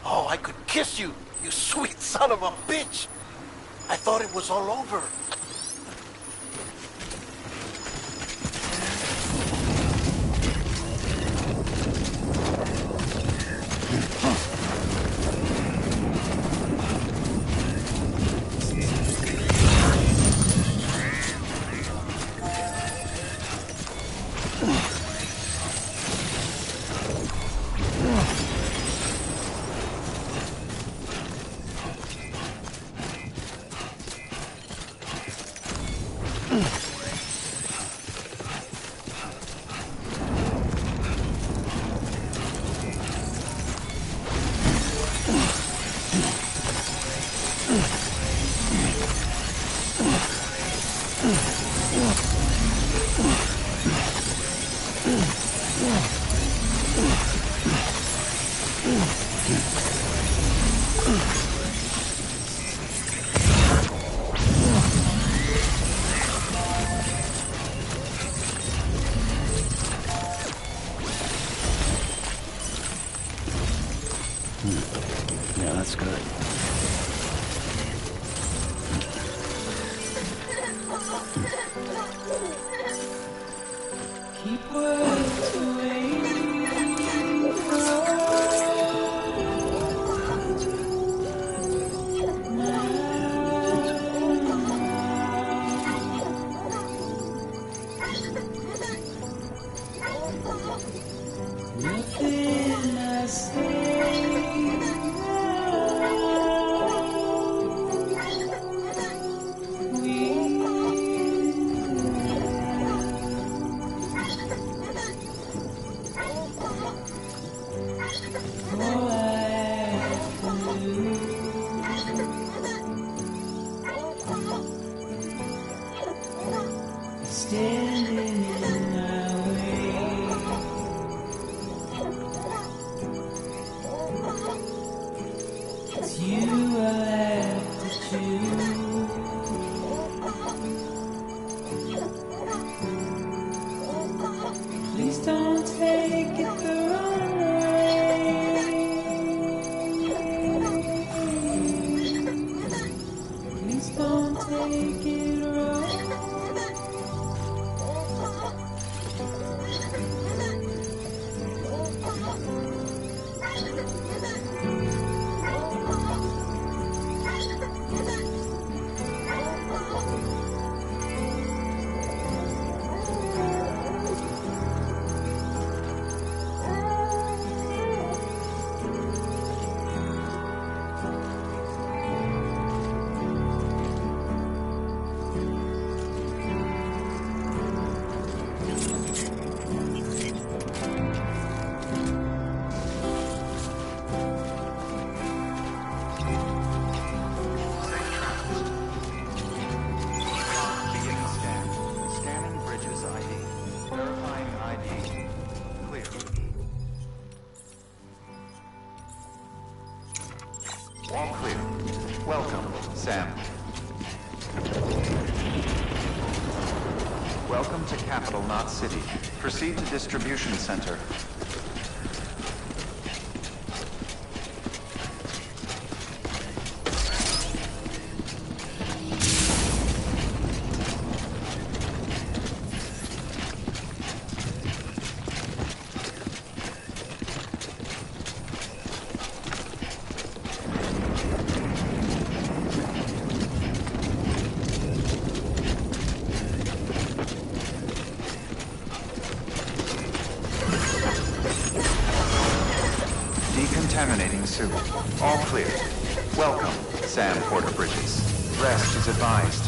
Oh, I could kiss you, you sweet son of a bitch! I thought it was all over. Yeah, that's good. Keep words away. Nothing I standing in my way. It's you I have to choose. Please don't take it the wrong way. Please don't take it wrong. Scanning Bridges ID. Verifying ID. Clear. All clear. Welcome, Sam. Welcome to Capital Knot City. Proceed to Distribution Center. Decontaminating suit. All clear. Welcome, Sam Porter Bridges. Rest is advised.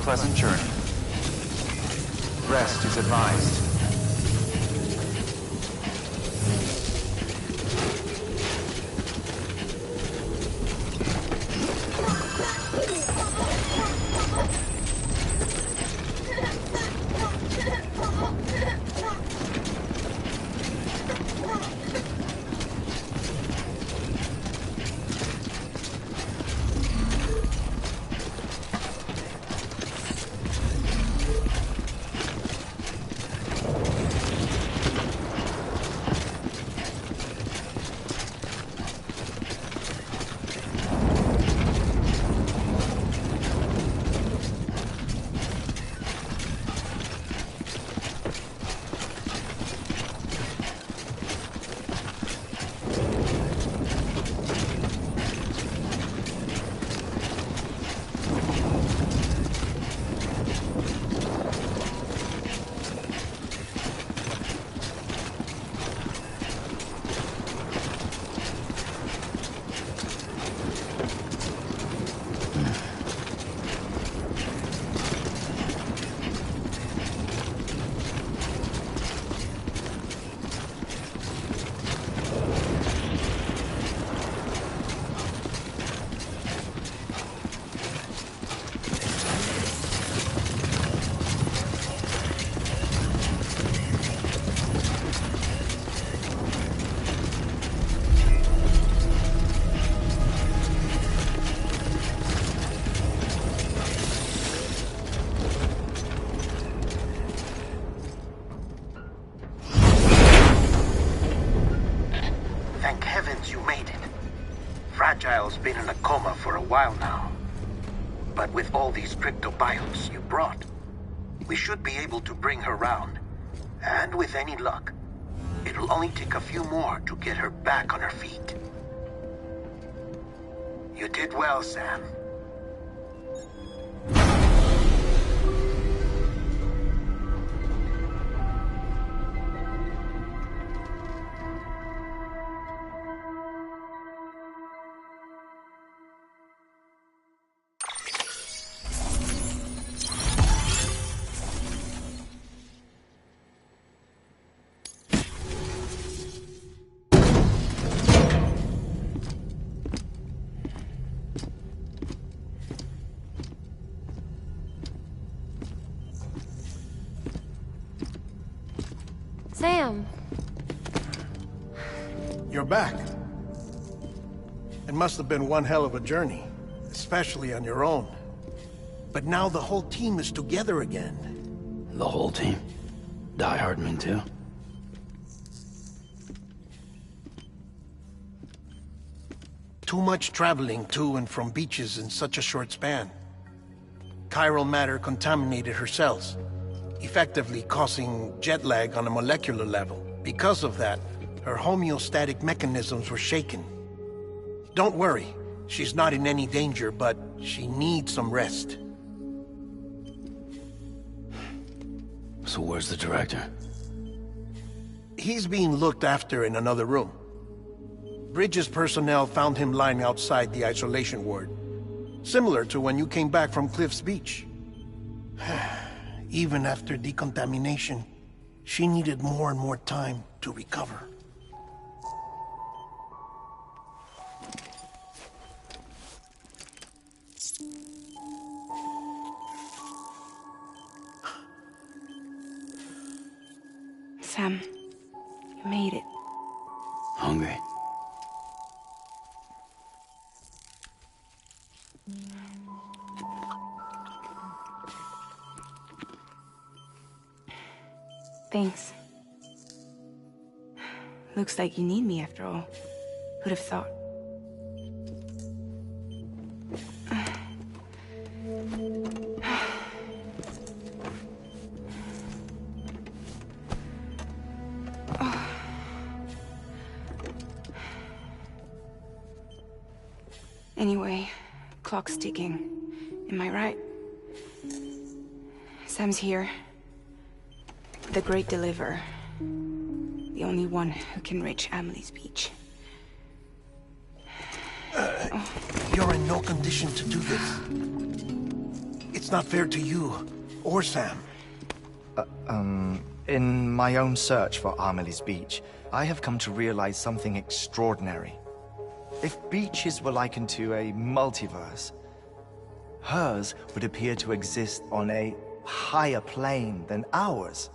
pleasant journey. Rest is advised. Thank heavens you made it. Fragile's been in a coma for a while now. But with all these cryptobiotes you brought, we should be able to bring her round. And with any luck, it'll only take a few more to get her back on her feet. You did well, Sam. Sam. You're back. It must have been one hell of a journey, especially on your own. But now the whole team is together again. The whole team? Die Hardman too? Too much traveling to and from beaches in such a short span. Chiral matter contaminated her cells, effectively causing jet lag on a molecular level. Because of that, her homeostatic mechanisms were shaken. Don't worry, she's not in any danger, but she needs some rest. So where's the director? He's being looked after in another room. Bridges personnel found him lying outside the isolation ward, similar to when you came back from Cliff's Beach. Even after decontamination, she needed more and more time to recover. Sam, you made it. Hungry? Thanks. Looks like you need me after all. Who'd have thought? Anyway, clock's ticking. Am I right? Sam's here. The Great Deliverer. The only one who can reach Amelie's Beach. You're in no condition to do this. It's not fair to you, or Sam. In my own search for Amelie's Beach, I have come to realize something extraordinary. If beaches were likened to a multiverse, hers would appear to exist on a higher plane than ours.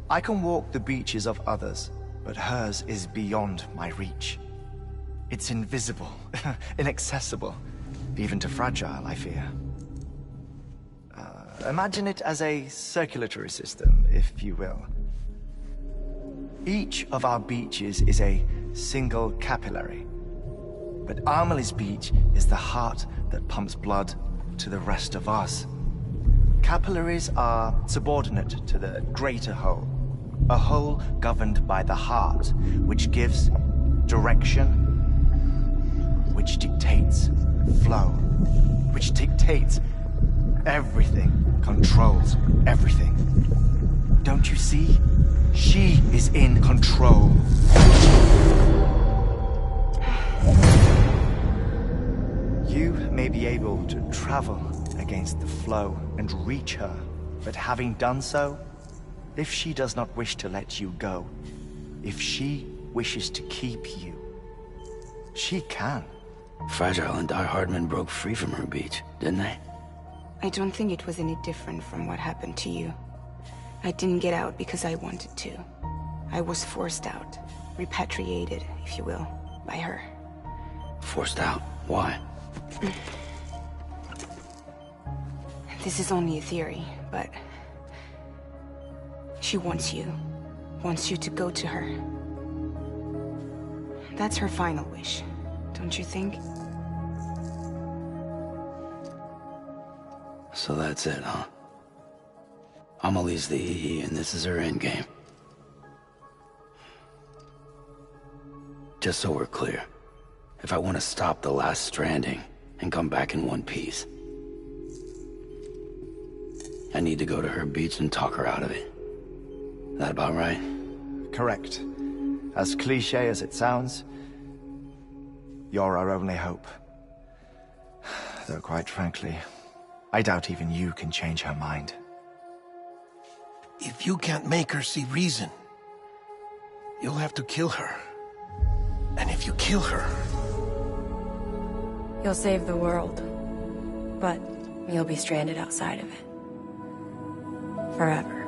I can walk the beaches of others, but hers is beyond my reach. It's invisible, inaccessible, even to fragile, I fear. Imagine it as a circulatory system, if you will. Each of our beaches is a single capillary, but Amelie's Beach is the heart that pumps blood to the rest of us. Capillaries are subordinate to the greater whole, a whole governed by the heart, which gives direction, which dictates flow, which dictates everything, controls everything. Don't you see? She is in control. You may be able to travel against the flow and reach her, but having done so, if she does not wish to let you go, if she wishes to keep you, she can. Fragile and Die Hardman broke free from her beach, didn't they? I don't think it was any different from what happened to you. I didn't get out because I wanted to. I was forced out. Repatriated, if you will, by her. Forced out? Why? This is only a theory, but... she wants you. Wants you to go to her. That's her final wish, don't you think? So that's it, huh? Amelie's the EE, and this is her endgame. Just so we're clear, if I want to stop the last Stranding and come back in one piece, I need to go to her beach and talk her out of it. That about right? Correct. As cliché as it sounds, you're our only hope. Though quite frankly, I doubt even you can change her mind. If you can't make her see reason, you'll have to kill her. And if you kill her... You'll save the world, but you'll be stranded outside of it. Forever.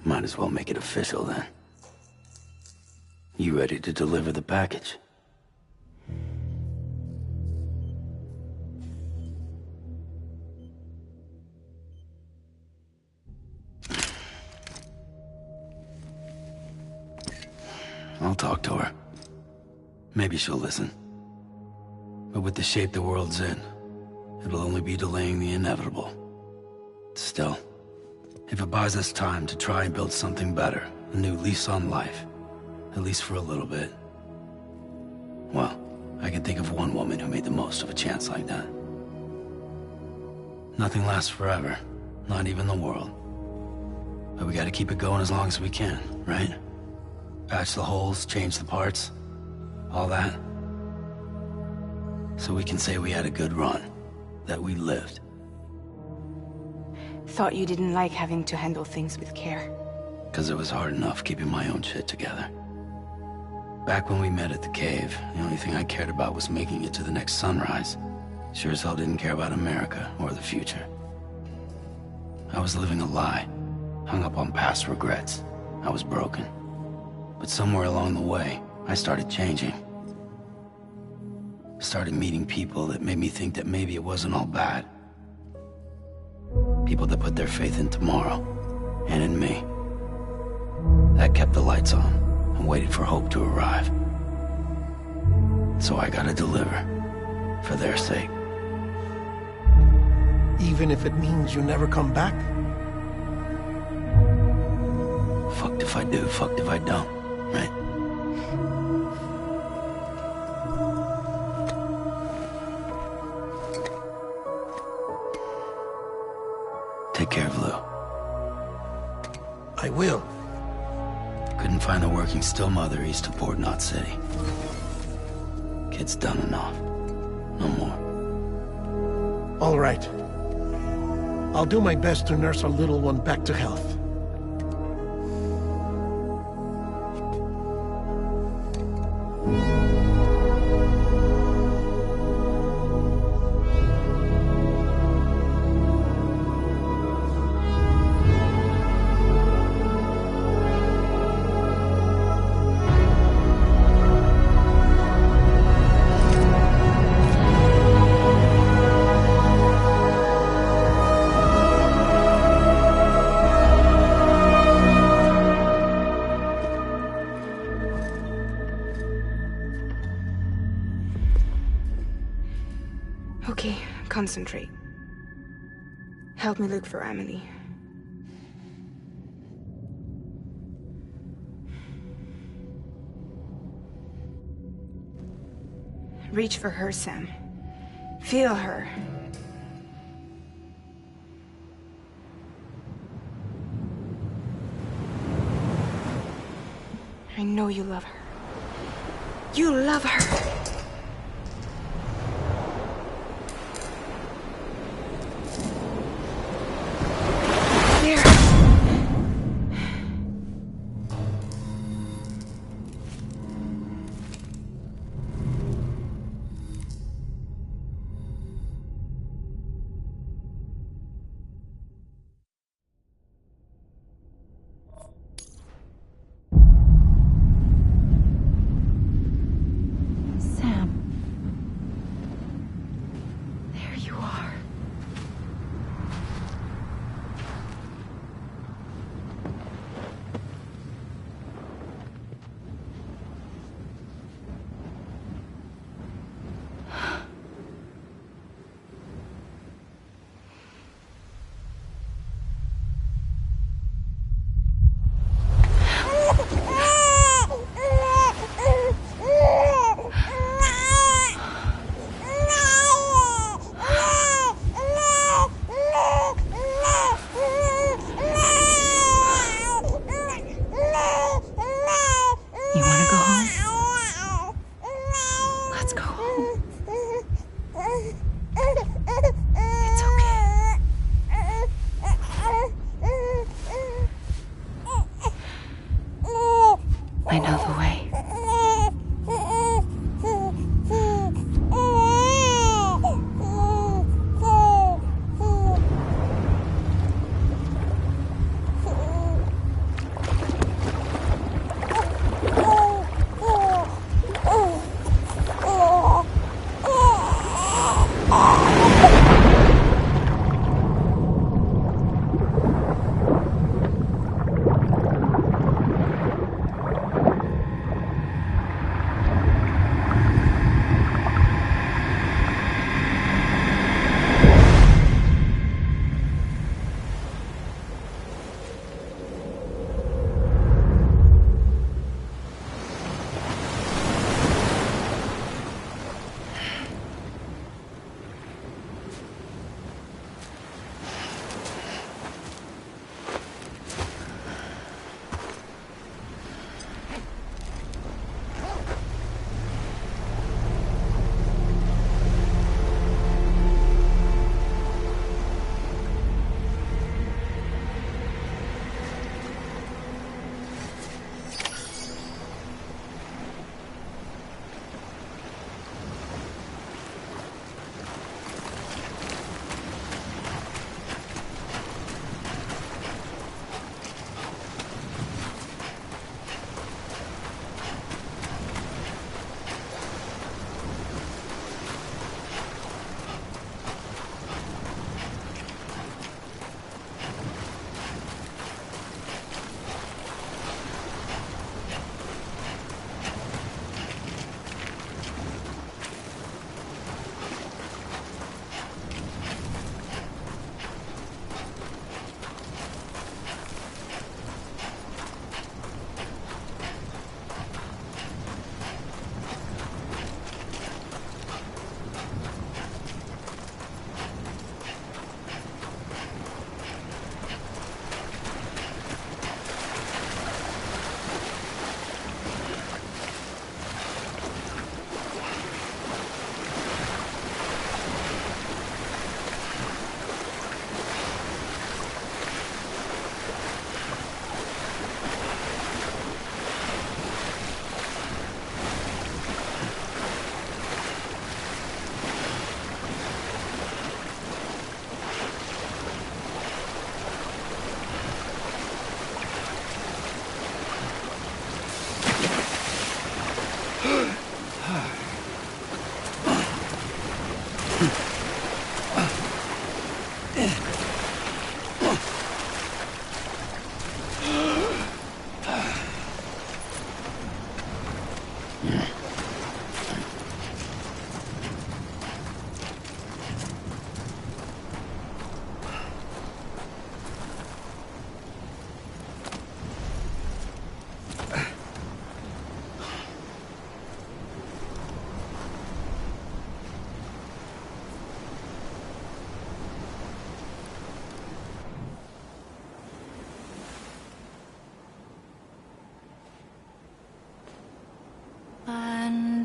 Might as well make it official then. You ready to deliver the package? I'll talk to her. Maybe she'll listen. But with the shape the world's in, it'll only be delaying the inevitable. Still, if it buys us time to try and build something better, a new lease on life, at least for a little bit, well, I can think of one woman who made the most of a chance like that. Nothing lasts forever, not even the world. But we gotta keep it going as long as we can, right? Patch the holes, change the parts, all that. So we can say we had a good run, that we lived. Thought you didn't like having to handle things with care. 'Cause it was hard enough keeping my own shit together. Back when we met at the cave, the only thing I cared about was making it to the next sunrise. Sure as hell didn't care about America or the future. I was living a lie, hung up on past regrets. I was broken. But somewhere along the way, I started changing. Started meeting people that made me think that maybe it wasn't all bad. People that put their faith in tomorrow, and in me. That kept the lights on, and waited for hope to arrive. So I gotta deliver, for their sake. Even if it means you never come back? Fucked if I do, fucked if I don't, right? Take care of Lou. I will. Couldn't find a working still mother east of Port Knot City. Kid's done enough. No more. All right. I'll do my best to nurse our little one back to health. Okay, concentrate. Help me look for Emily. Reach for her, Sam. Feel her. I know you love her. You love her!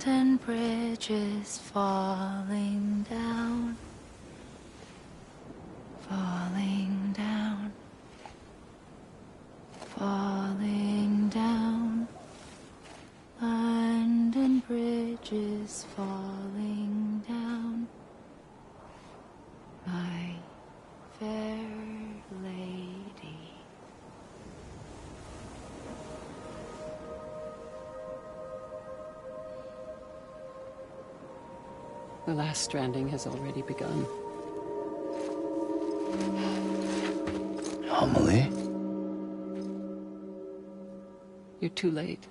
Abandoned bridges falling down. Falling down. Falling down. London Bridge is falling down. My fair lady. The last stranding has already begun. Amelie? You're too late.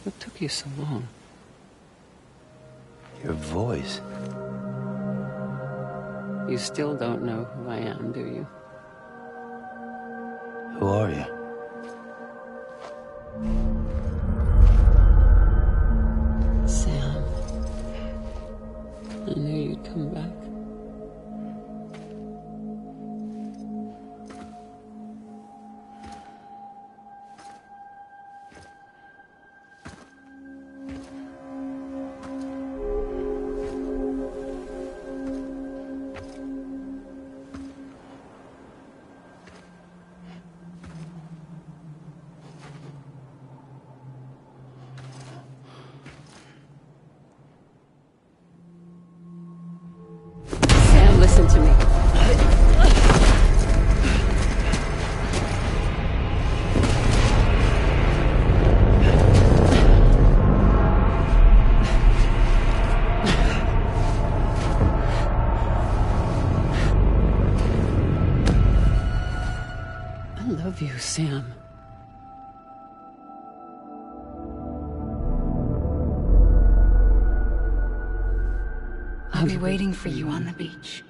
What took you so long? Your voice. You still don't know who I am, do you? Who are you? Sam. I knew you'd come back. Sam, listen to me. I love you, Sam. I'll be waiting for you on the beach.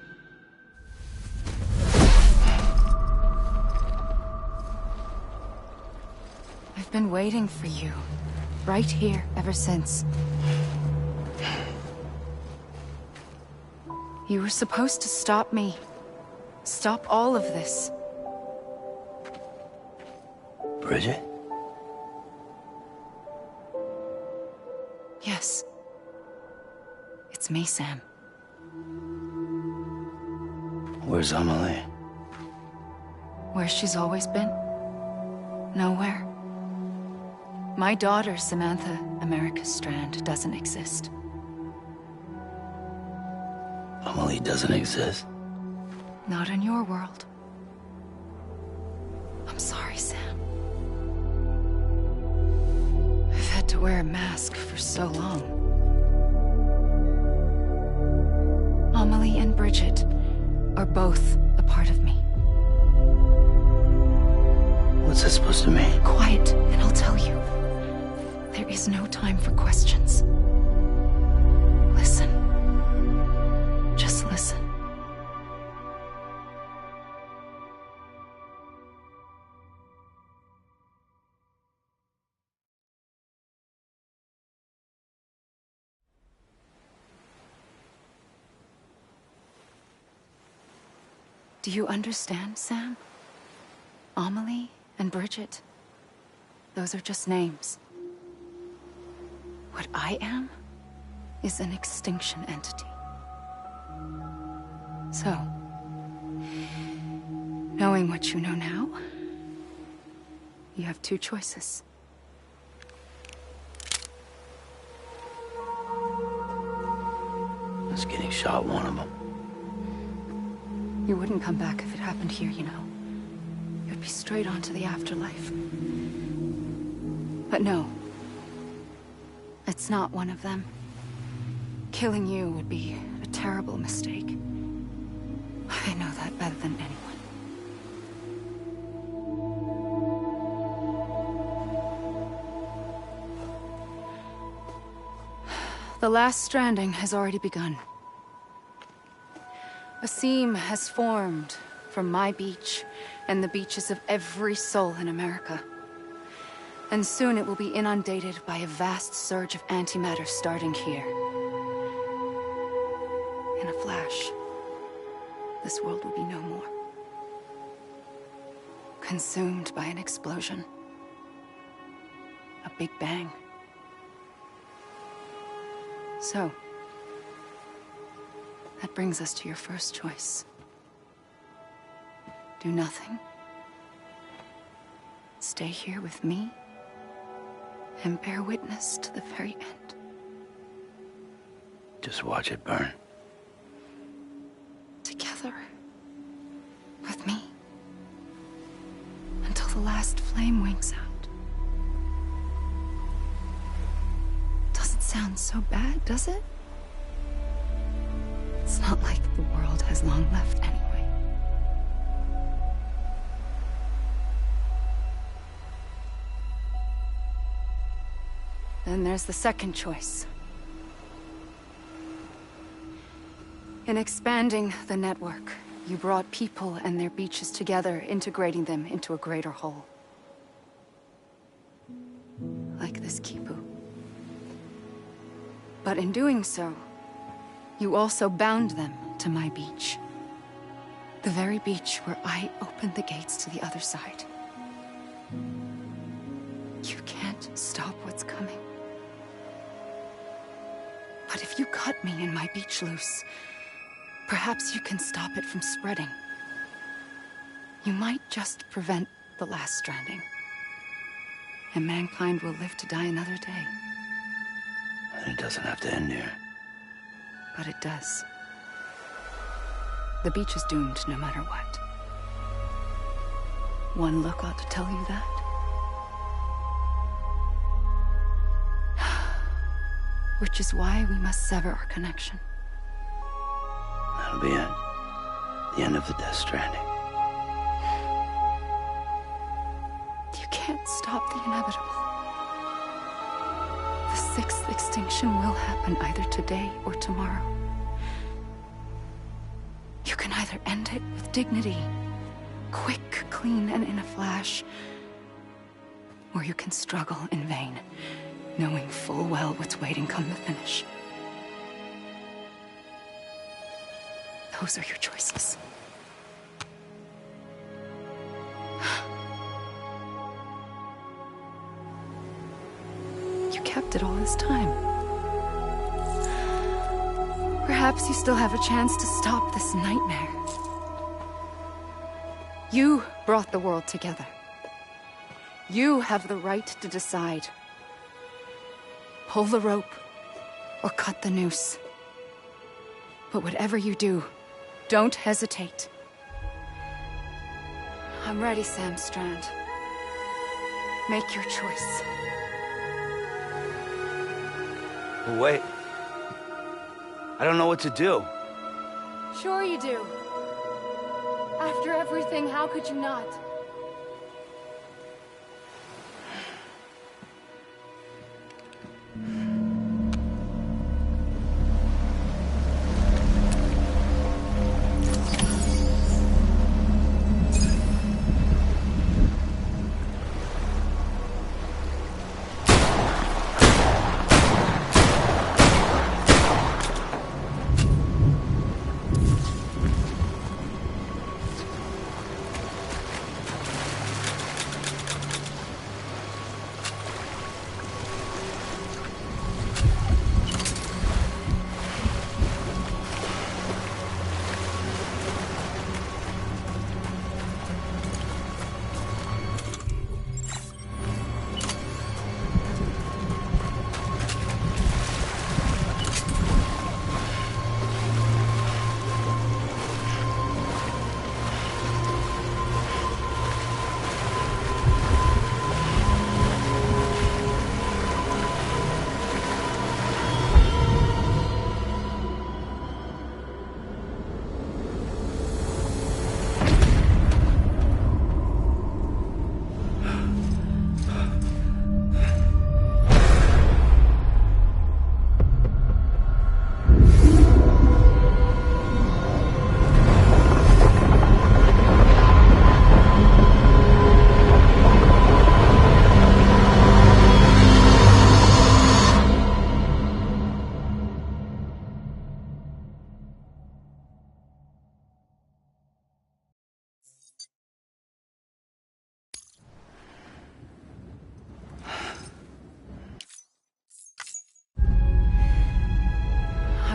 I've been waiting for you, right here, ever since. You were supposed to stop me. Stop all of this. Bridget? Yes. It's me, Sam. Where's Amelie? Where she's always been. Nowhere. My daughter, Samantha America Strand, doesn't exist. Amelie doesn't exist? Not in your world. I'm sorry, Sam. I've had to wear a mask for so long. Amelie and Bridget are both a part of me. What's that supposed to mean? Quiet, and I'll tell you. There is no time for questions. Listen. Just listen. Do you understand, Sam? Amelie and Bridget, those are just names. What I am is an extinction entity. So, knowing what you know now, you have two choices. Is getting shot one of them? You wouldn't come back if it happened here, you know. You'd be straight on to the afterlife. But no. It's not one of them. Killing you would be a terrible mistake. I know that better than anyone. The last stranding has already begun. A seam has formed from my beach and the beaches of every soul in America. And soon it will be inundated by a vast surge of antimatter starting here. In a flash, this world will be no more. Consumed by an explosion. A big bang. So, that brings us to your first choice. Do nothing. Stay here with me and bear witness to the very end. Just watch it burn. Together. With me. Until the last flame winks out. Doesn't sound so bad, does it? It's not like the world has long left anyway. Then there's the second choice. In expanding the network, you brought people and their beaches together, integrating them into a greater whole. Like this Kipu. But in doing so, you also bound them to my beach. The very beach where I opened the gates to the other side. You can't stop what's coming. But if you cut me and my beach loose, perhaps you can stop it from spreading. You might just prevent the last stranding. And mankind will live to die another day. And it doesn't have to end here. But it does. The beach is doomed no matter what. One look ought to tell you that. Which is why we must sever our connection. That'll be it. The end of the Death Stranding. You can't stop the inevitable. The sixth extinction will happen either today or tomorrow. You can either end it with dignity, quick, clean, and in a flash, or you can struggle in vain, knowing full well what's waiting come the finish. Those are your choices. You kept it all this time. Perhaps you still have a chance to stop this nightmare. You brought the world together. You have the right to decide. Pull the rope, or cut the noose. But whatever you do, don't hesitate. I'm ready, Sam Strand. Make your choice. Wait. I don't know what to do. Sure you do. After everything, how could you not?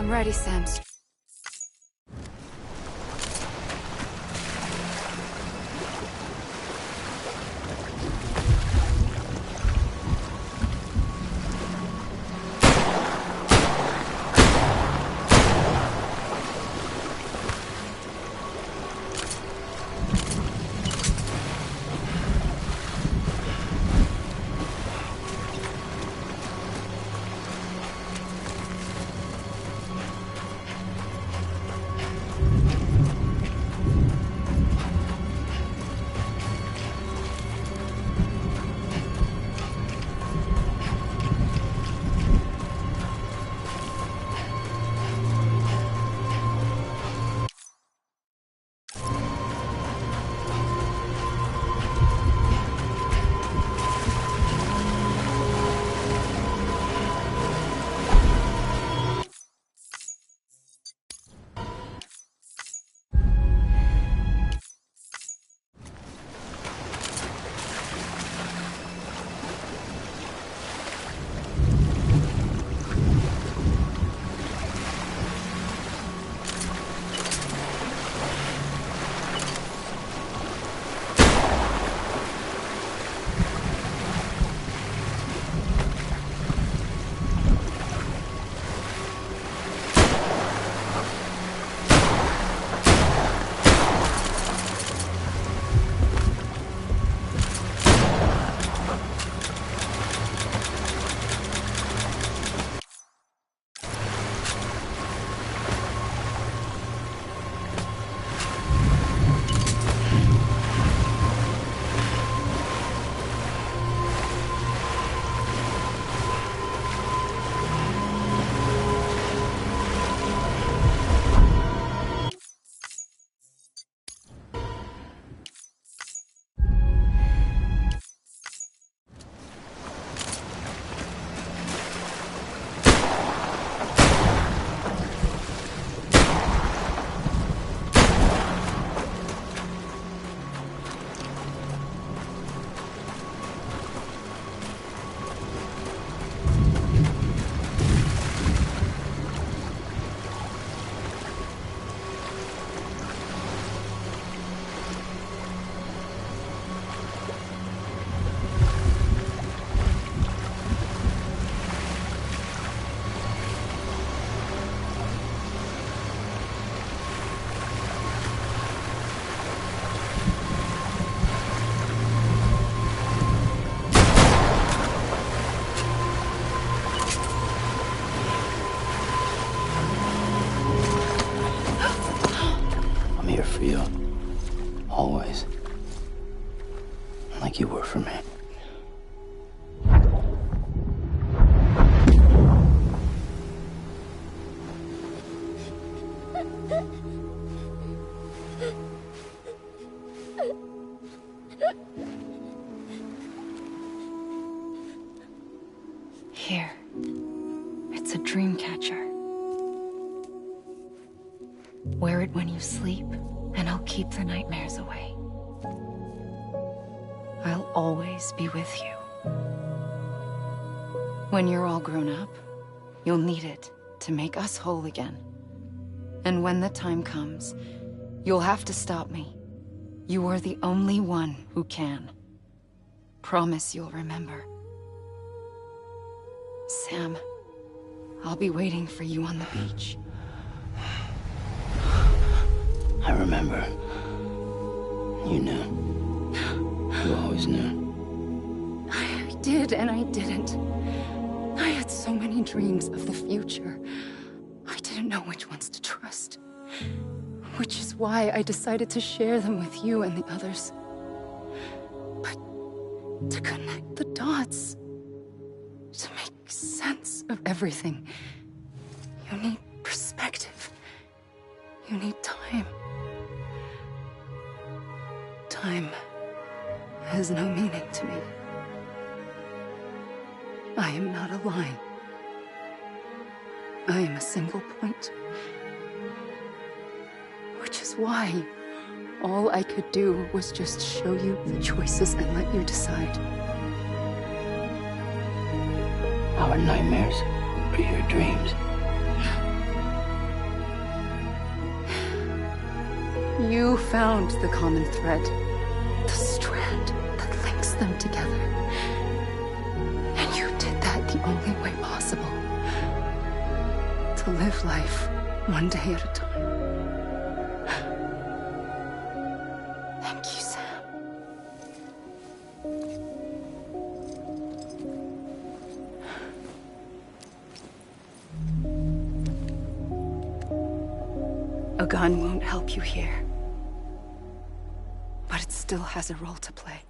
I'm ready, Sam. For you. Always. Like you were for me. Here. It's a dream catcher. Wear it when you sleep, and I'll keep the nightmares away. I'll always be with you. When you're all grown up, you'll need it to make us whole again. And when the time comes, you'll have to stop me. You are the only one who can. Promise you'll remember. Sam, I'll be waiting for you on the beach. I remember. You knew. You always knew. I did and I didn't. I had so many dreams of the future. I didn't know which ones to trust. Which is why I decided to share them with you and the others. But to connect the dots, to make sense of everything, you need perspective. You need time. Time has no meaning to me. I am not a line. I am a single point. Which is why all I could do was just show you the choices and let you decide. Our nightmares are your dreams. You found the common thread, the strand that links them together. And you did that the only way possible. To live life one day at a time. Thank you, Sam. A gun won't help you here. But it still has a role to play.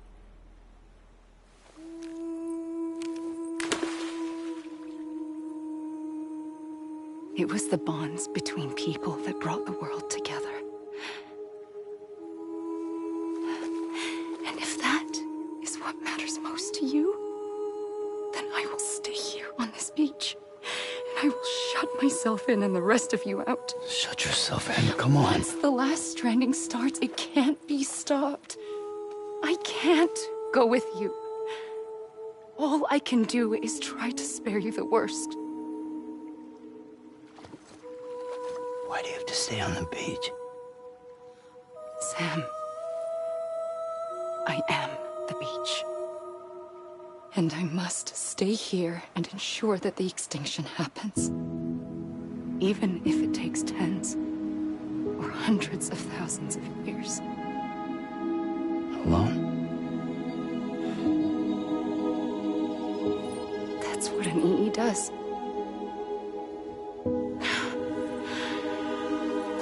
It was the bonds between people that brought the world together. And if that is what matters most to you, then I will stay here on this beach. And I will shut myself in and the rest of you out. Shut yourself in, come on. Once the last stranding starts, it can't be stopped. I can't go with you. All I can do is try to spare you the worst. Why do you have to stay on the beach? Sam, I am the beach. And I must stay here and ensure that the extinction happens. Even if it takes tens or hundreds of thousands of years. Alone? That's what an EE does.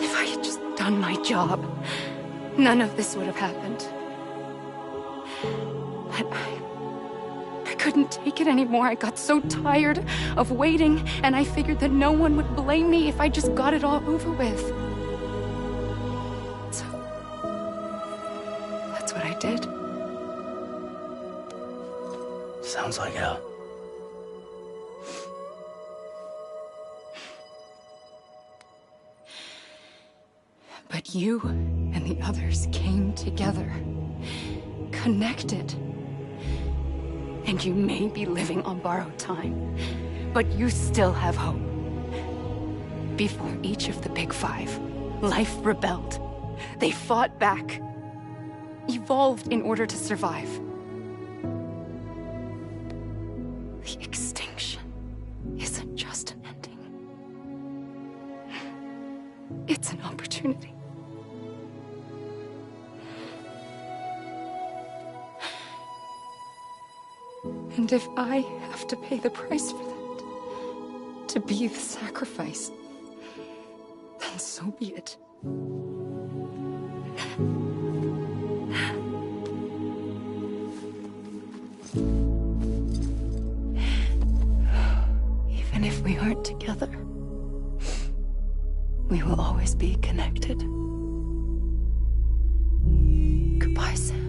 If I had just done my job, none of this would have happened. But I couldn't take it anymore. I got so tired of waiting, and I figured that no one would blame me if I just got it all over with. So, that's what I did. Sounds like hell. But you and the others came together, connected. And you may be living on borrowed time, but you still have hope. Before each of the Big Five, life rebelled. They fought back, evolved in order to survive. The extinction isn't just an ending. It's an opportunity. And if I have to pay the price for that, to be the sacrifice, then so be it. Even if we aren't together, we will always be connected. Goodbye, Sam.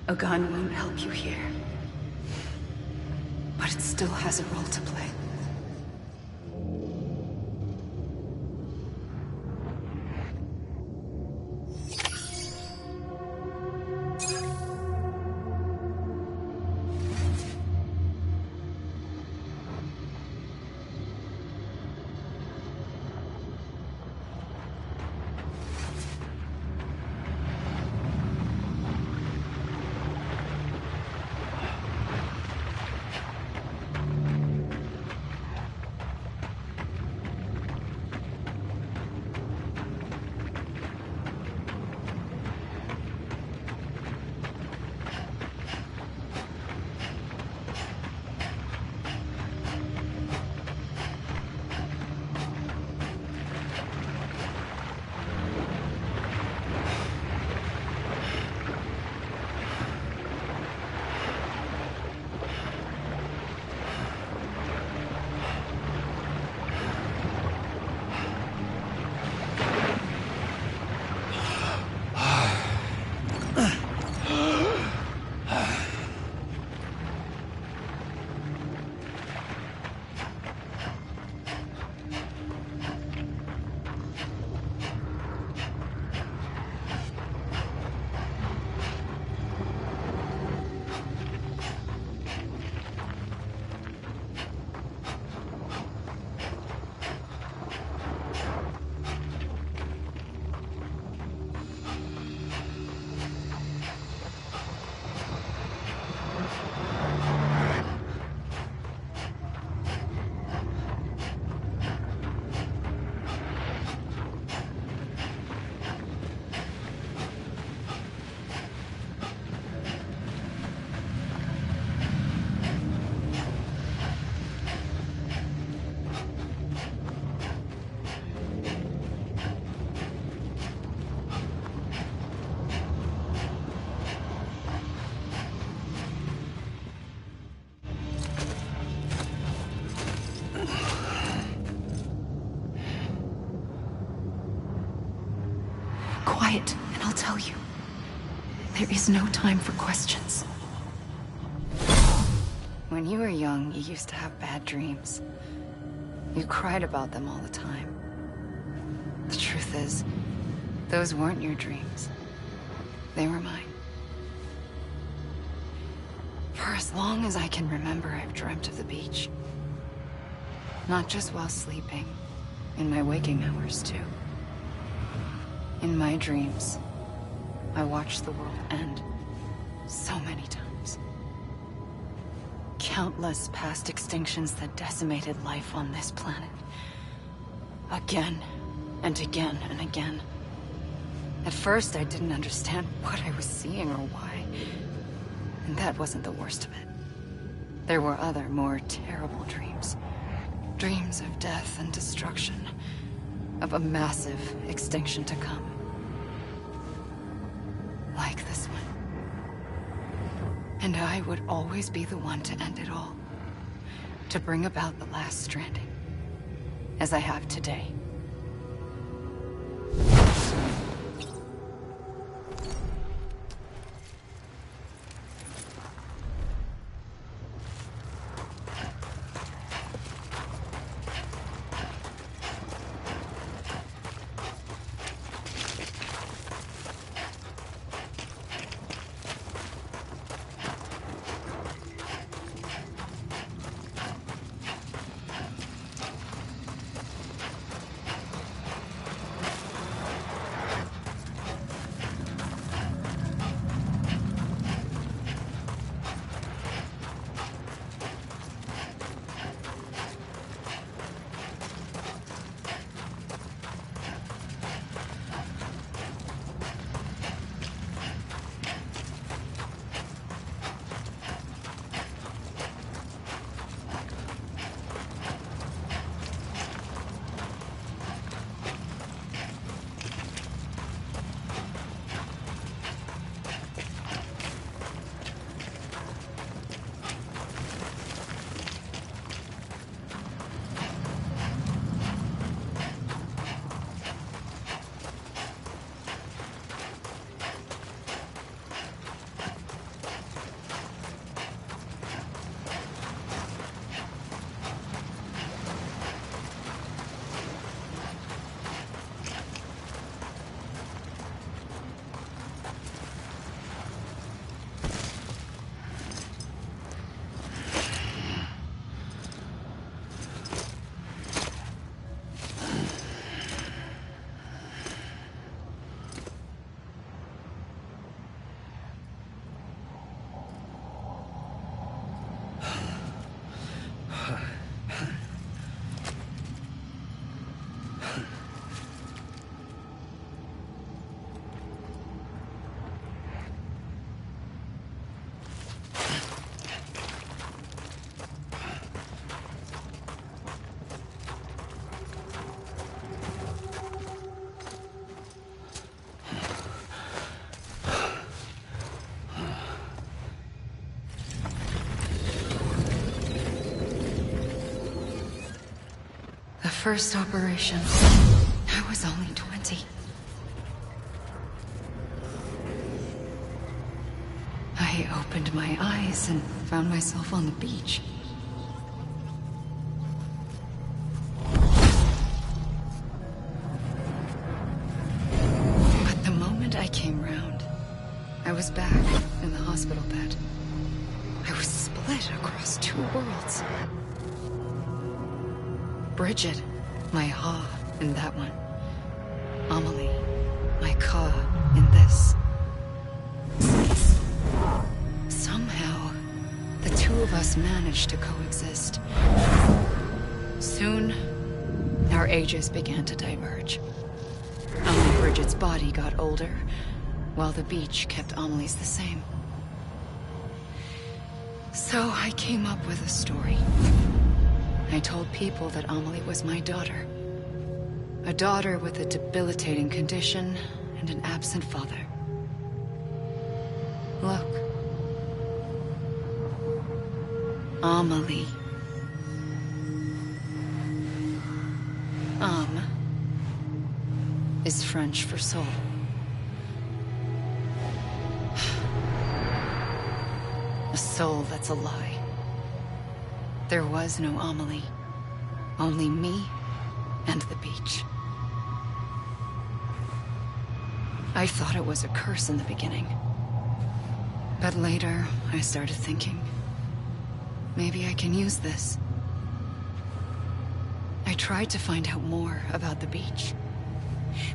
A gun won't help you here. But it still has a role to play. quiet, and I'll tell you. There is no time for questions. When you were young, you used to have bad dreams. You cried about them all the time. The truth is, those weren't your dreams. They were mine. For as long as I can remember, I've dreamt of the beach. Not just while sleeping, in my waking hours too. In my dreams, I watched the world end so many times. Countless past extinctions that decimated life on this planet. Again, and again, and again. At first, I didn't understand what I was seeing or why. And that wasn't the worst of it. There were other, more terrible dreams. Dreams of death and destruction. Of a massive extinction to come. Like this one. And I would always be the one to end it all. To bring about the last stranding. As I have today. First operation, I was only 20. I opened my eyes and found myself on the beach. But the moment I came round, I was back in the hospital bed. I was split across two worlds. Bridget, my Ha in that one. Amelie, my Ka in this. Somehow, the two of us managed to coexist. Soon, our ages began to diverge. Only Bridget's body got older, while the beach kept Amelie's the same. So I came up with a story. I told people that Amelie was my daughter. A daughter with a debilitating condition and an absent father. Look. Amelie. Am is French for soul. A soul that's a lie. There was no Amelie. Only me and the beach. I thought it was a curse in the beginning. But later, I started thinking, maybe I can use this. I tried to find out more about the beach.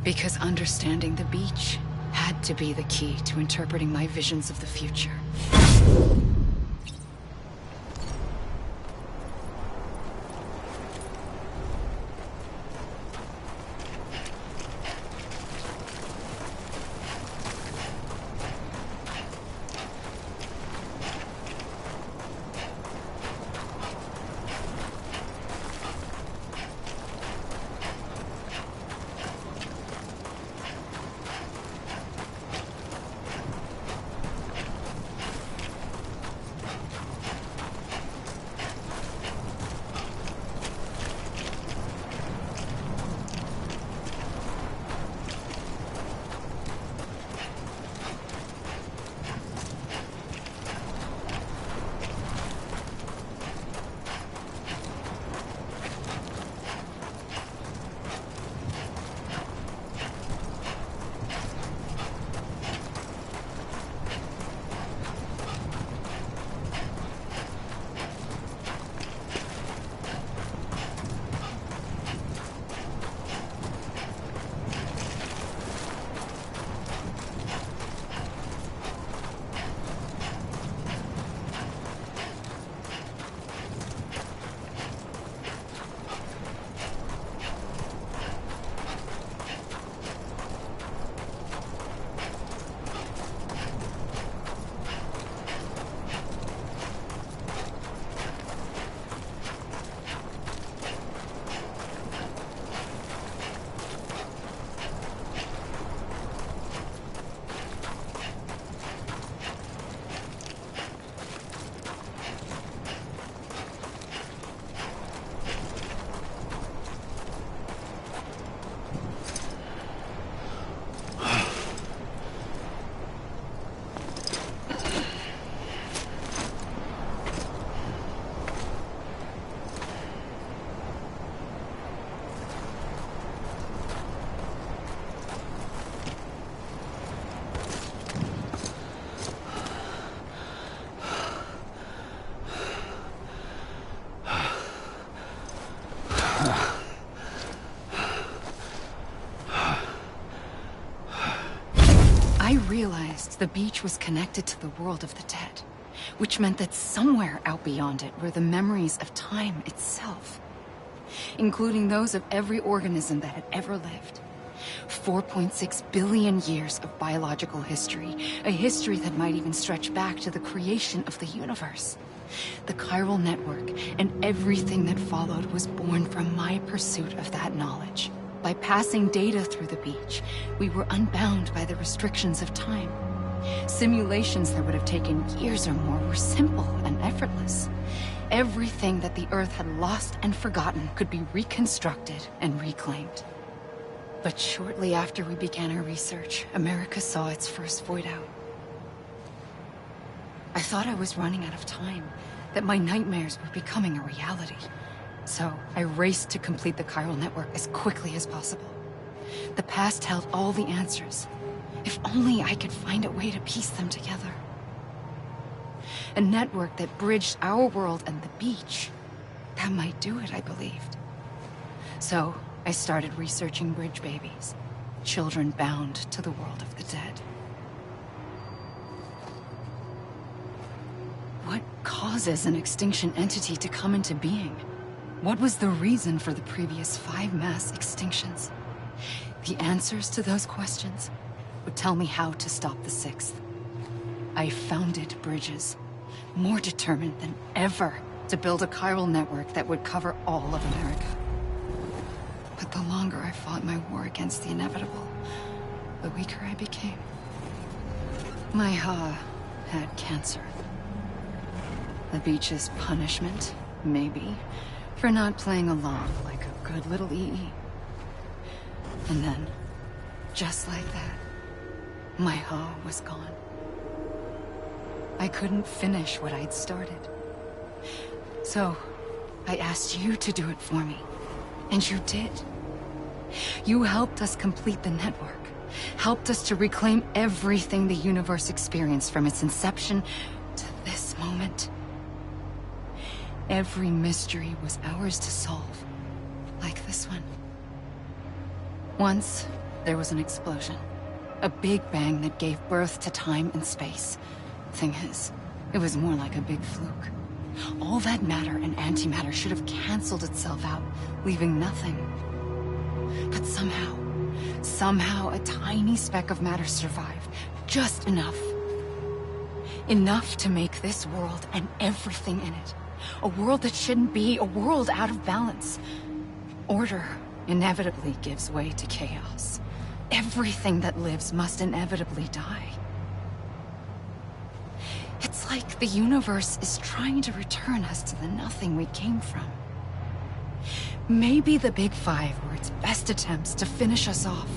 Because understanding the beach had to be the key to interpreting my visions of the future. I realized the beach was connected to the world of the dead, which meant that somewhere out beyond it were the memories of time itself, including those of every organism that had ever lived. 4.6 billion years of biological history, a history that might even stretch back to the creation of the universe. The chiral network and everything that followed was born from my pursuit of that knowledge. By passing data through the beach, we were unbound by the restrictions of time. Simulations that would have taken years or more were simple and effortless. Everything that the Earth had lost and forgotten could be reconstructed and reclaimed. But shortly after we began our research, America saw its first void out. I thought I was running out of time, that my nightmares were becoming a reality. So I raced to complete the chiral network as quickly as possible. The past held all the answers. If only I could find a way to piece them together. A network that bridged our world and the beach. That might do it, I believed. So I started researching bridge babies, children bound to the world of the dead. What causes an extinction entity to come into being? What was the reason for the previous 5 mass extinctions? The answers to those questions would tell me how to stop the 6th. I founded bridges, more determined than ever to build a chiral network that would cover all of America. But the longer I fought my war against the inevitable, the weaker I became. My Ha had cancer. The beach's punishment, maybe, for not playing along like a good little EE. And then, just like that, my Ha was gone. I couldn't finish what I'd started. So, I asked you to do it for me. And you did. You helped us complete the network. Helped us to reclaim everything the universe experienced from its inception to this moment. Every mystery was ours to solve. Like this one. Once, there was an explosion. A big bang that gave birth to time and space. Thing is, it was more like a big fluke. All that matter and antimatter should have canceled itself out, leaving nothing. But somehow a tiny speck of matter survived. Just enough. Enough to make this world and everything in it. A world that shouldn't be, a world out of balance. Order inevitably gives way to chaos. Everything that lives must inevitably die. It's like the universe is trying to return us to the nothing we came from. Maybe the Big Five were its best attempts to finish us off.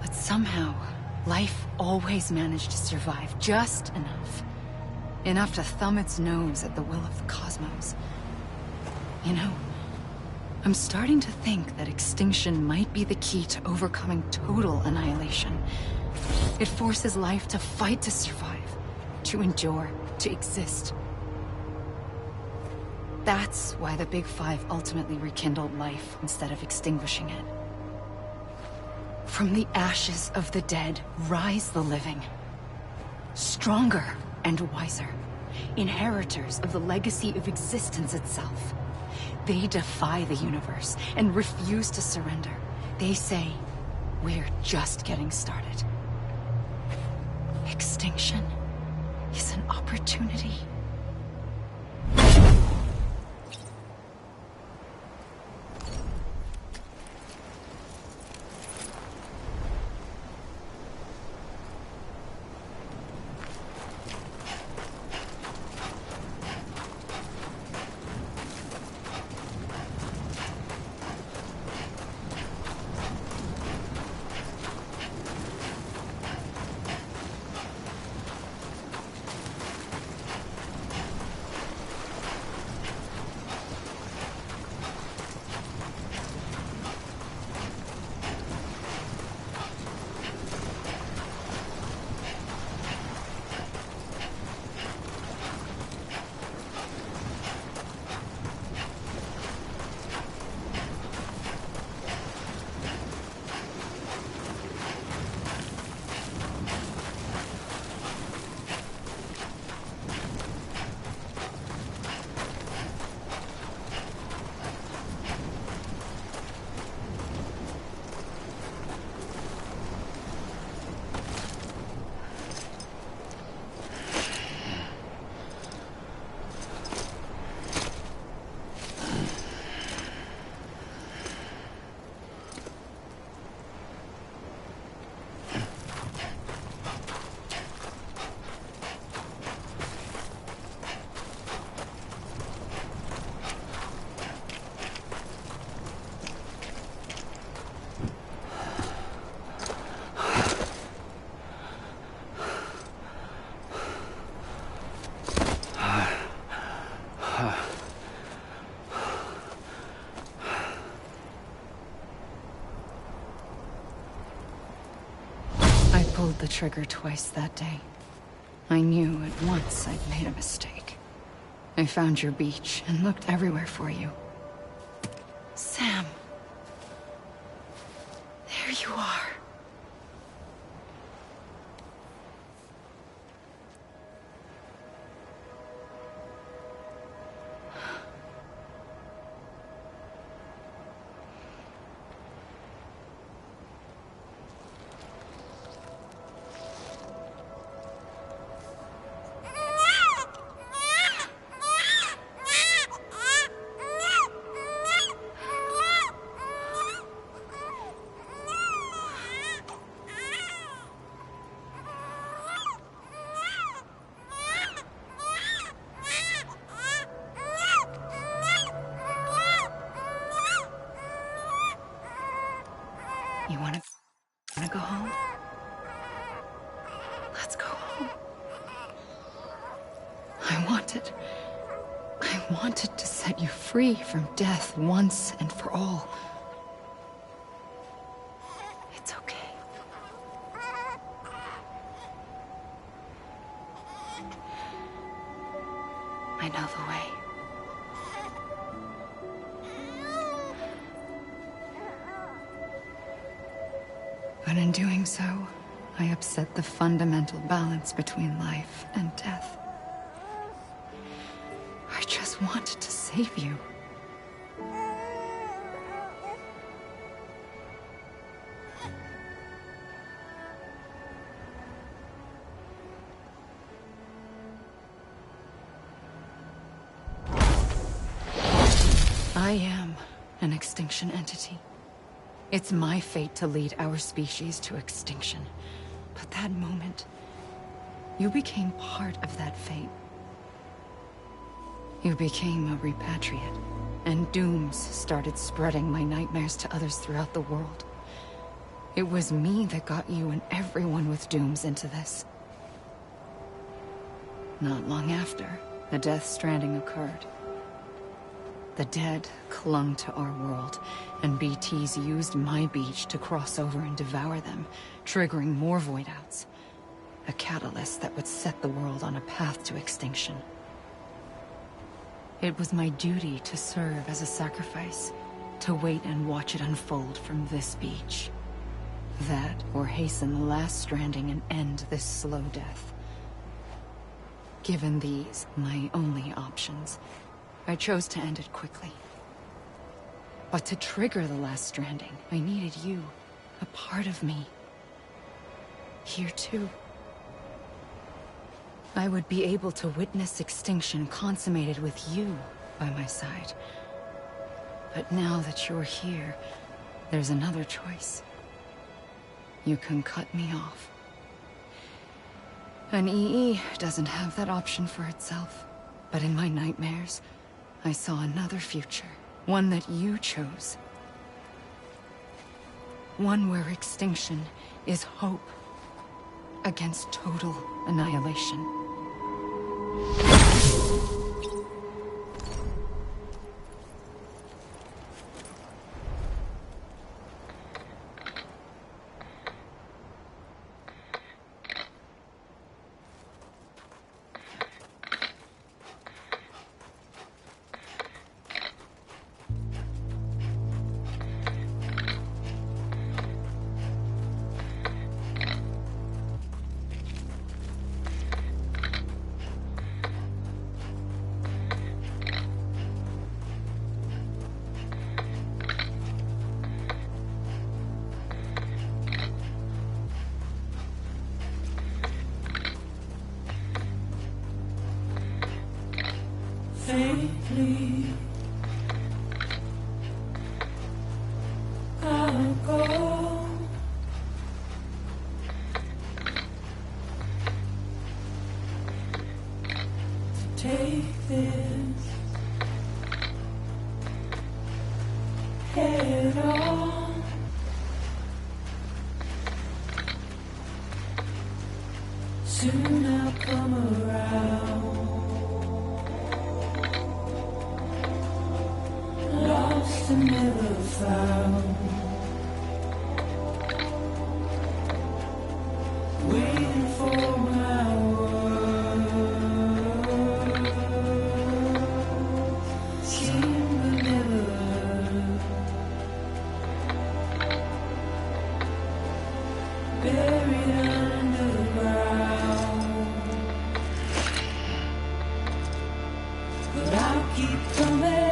But somehow, life always managed to survive just enough. Enough to thumb its nose at the will of the cosmos. You know, I'm starting to think that extinction might be the key to overcoming total annihilation. It forces life to fight to survive, to endure, to exist. That's why the Big Five ultimately rekindled life instead of extinguishing it. From the ashes of the dead rise the living. Stronger and wiser. Inheritors of the legacy of existence itself. They defy the universe and refuse to surrender. They say, we're just getting started. Extinction is an opportunity. Pulled the trigger twice that day. I knew at once I'd made a mistake. I found your beach and looked everywhere for you. Sam. There you are. wanted. I wanted to set you free from death once and for all. It's okay. I know the way. But in doing so, I upset the fundamental balance between life and death. I just wanted to save you. I am an extinction entity. It's my fate to lead our species to extinction. But that moment, you became part of that fate. You became a repatriate, and dooms started spreading my nightmares to others throughout the world. It was me that got you and everyone with dooms into this. Not long after, the Death Stranding occurred. The dead clung to our world, and BTs used my beach to cross over and devour them, triggering more void-outs. A catalyst that would set the world on a path to extinction. It was my duty to serve as a sacrifice, to wait and watch it unfold from this beach. That, or hasten the last stranding and end this slow death. Given these, my only options, I chose to end it quickly. But to trigger the last stranding, I needed you, a part of me. Here too. I would be able to witness extinction consummated with you by my side. But now that you're here, there's another choice. You can cut me off. An EE doesn't have that option for itself. But in my nightmares, I saw another future. One that you chose. One where extinction is hope against total annihilation. Faintly, I'll go. To take this head on. Soon I'll come around. Lost and never found. Waiting for my words. Seen but never heard. Buried under the ground. But I'll keep coming.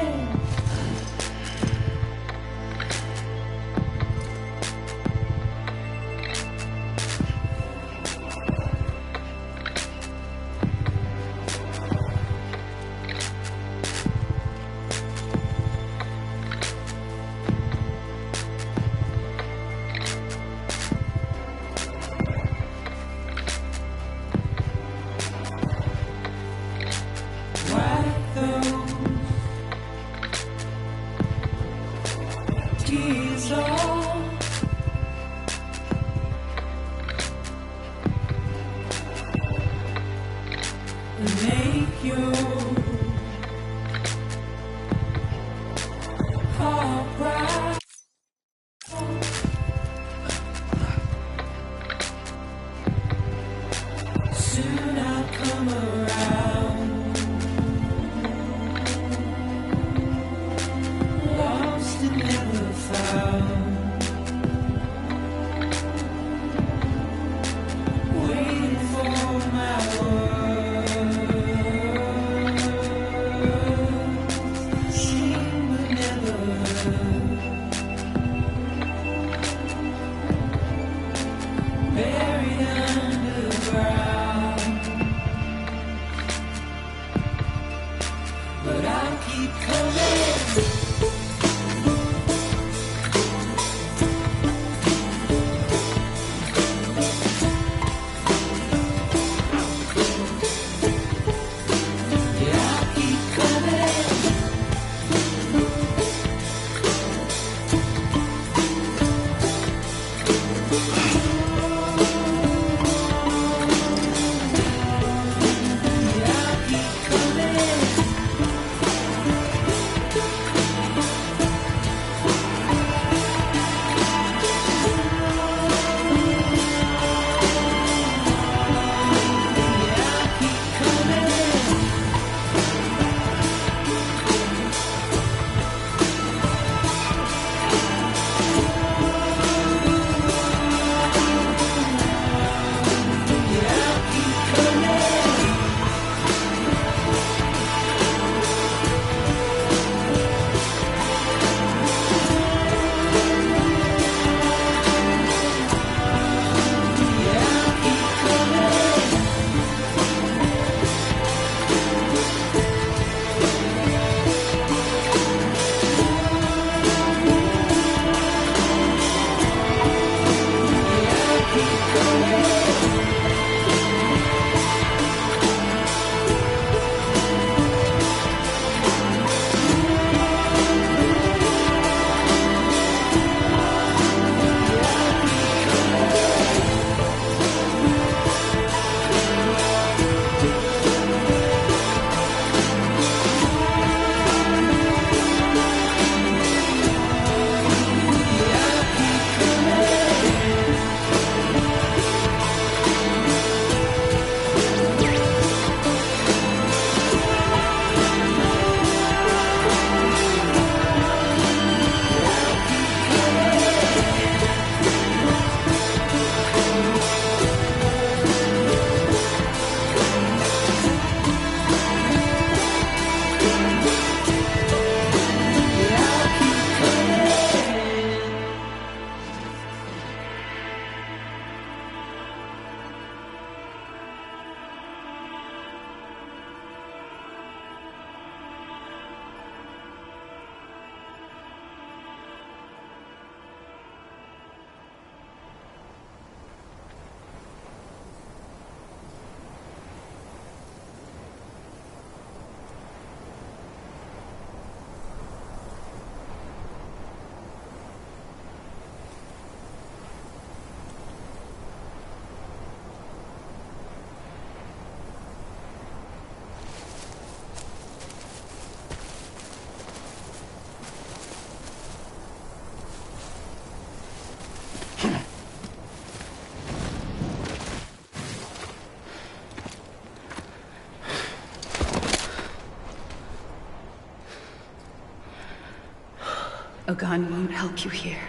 A gun won't help you here.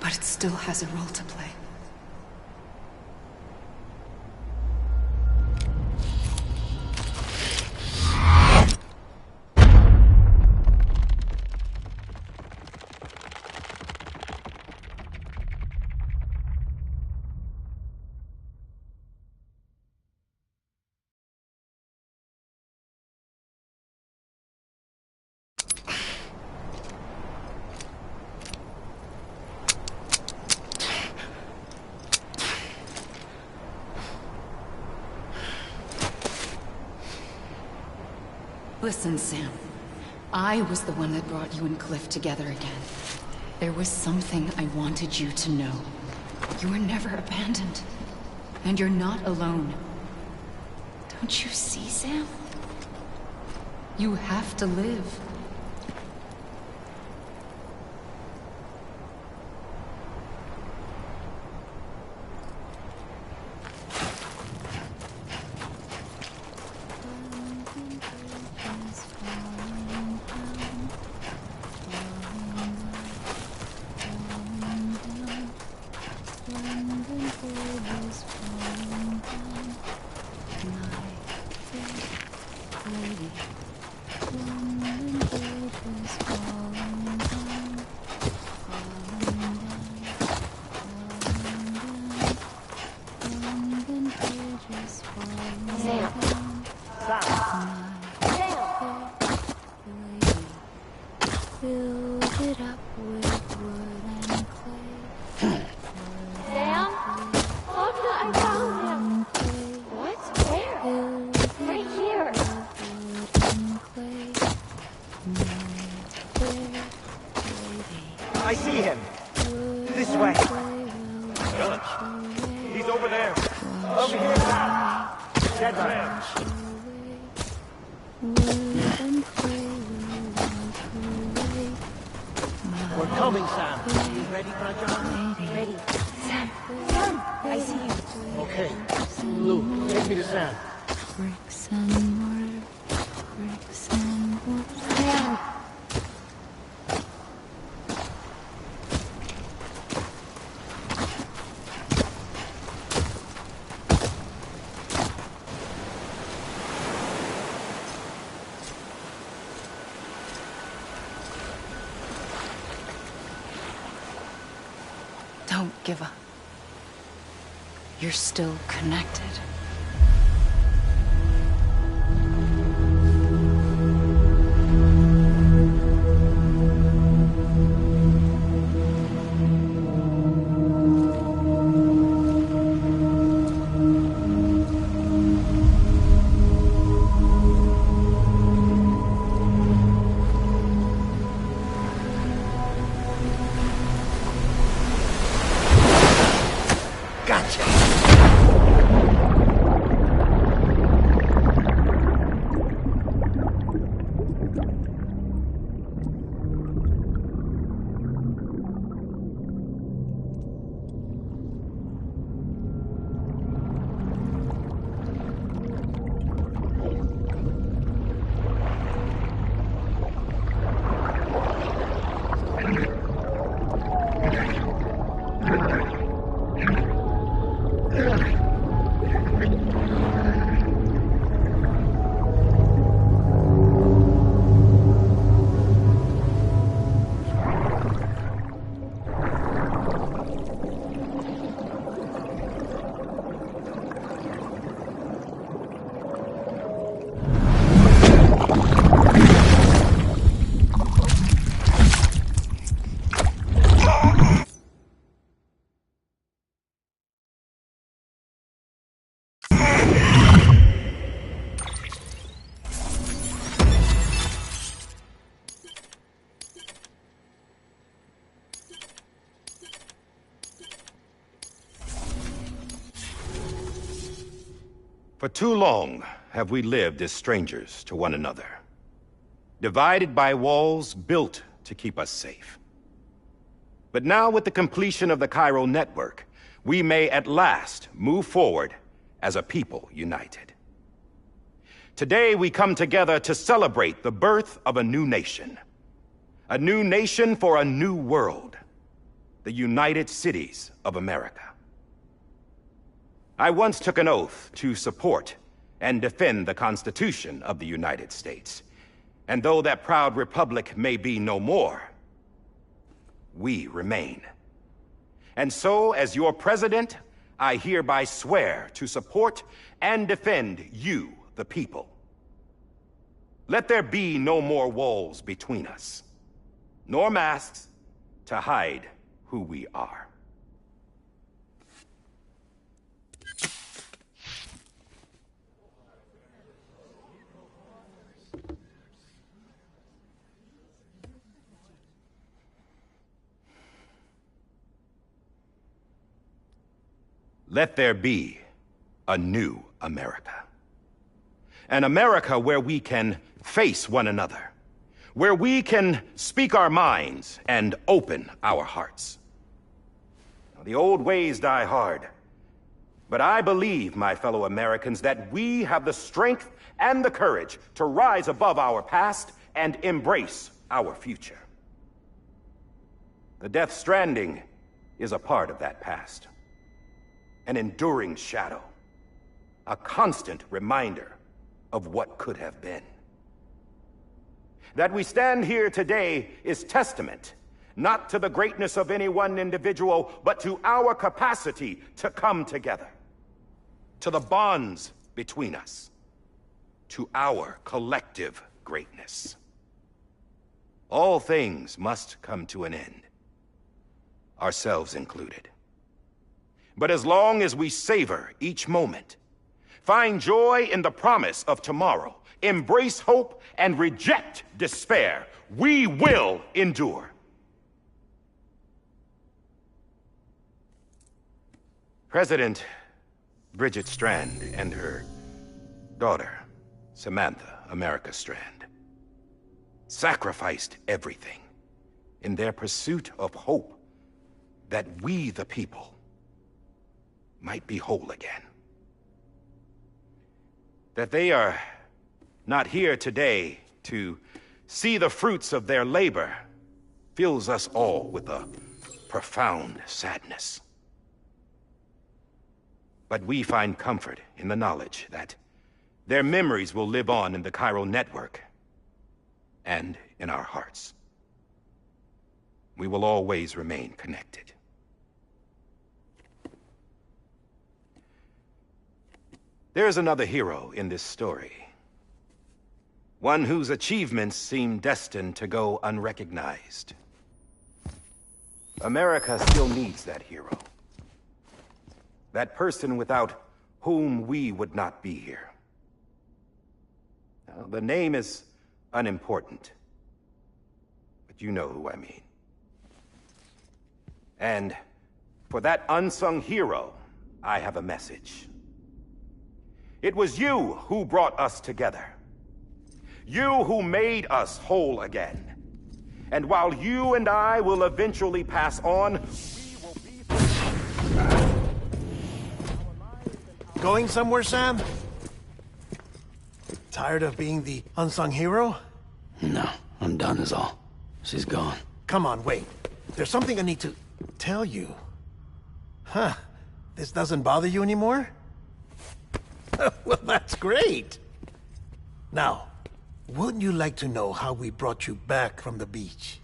But it still has a role to play. Listen, Sam. I was the one that brought you and Cliff together again. There was something I wanted you to know. You were never abandoned. And you're not alone. Don't you see, Sam? You have to live. I see him. This way. He's over there. Over here now. Dead man. We're coming, Sam. You ready, Rajan? Ready. Sam! Sam! I see you. Okay. Blue, take me to Sam. Bricks and mortar, bricks and mortar. Sam! Don't give up. You're still connected. For too long have we lived as strangers to one another, divided by walls built to keep us safe. But now, with the completion of the Chiral network, we may at last move forward as a people united. Today we come together to celebrate the birth of a new nation, A new nation for a new world. The United Cities of America. I once took an oath to support and defend the Constitution of the United States. And though that proud republic may be no more, we remain. And so, as your president, I hereby swear to support and defend you, the people. Let there be no more walls between us, nor masks to hide who we are. Let there be a new America. An America where we can face one another, where we can speak our minds and open our hearts. Now, the old ways die hard, but I believe, my fellow Americans, that we have the strength and the courage to rise above our past and embrace our future. The Death Stranding is a part of that past. An enduring shadow, a constant reminder of what could have been. That we stand here today is testament, not to the greatness of any one individual, but to our capacity to come together, to the bonds between us, to our collective greatness. All things must come to an end, ourselves included. But as long as we savor each moment, find joy in the promise of tomorrow, embrace hope, and reject despair, we will endure. President Bridget Strand and her daughter, Samantha America Strand, sacrificed everything in their pursuit of hope that we, the people, might be whole again. That they are not here today to see the fruits of their labor fills us all with a profound sadness. But we find comfort in the knowledge that their memories will live on in the chiral network and in our hearts. We will always remain connected. There's another hero in this story. One whose achievements seem destined to go unrecognized. America still needs that hero. That person without whom we would not be here. Now, the name is unimportant, but you know who I mean. And for that unsung hero, I have a message. It was you who brought us together. You who made us whole again. And while you and I will eventually pass on, we will be... Going somewhere, Sam? Tired of being the unsung hero? No, I'm done is all. She's gone. Come on, wait. There's something I need to tell you. Huh. This doesn't bother you anymore? Well, that's great. Now, wouldn't you like to know how we brought you back from the beach?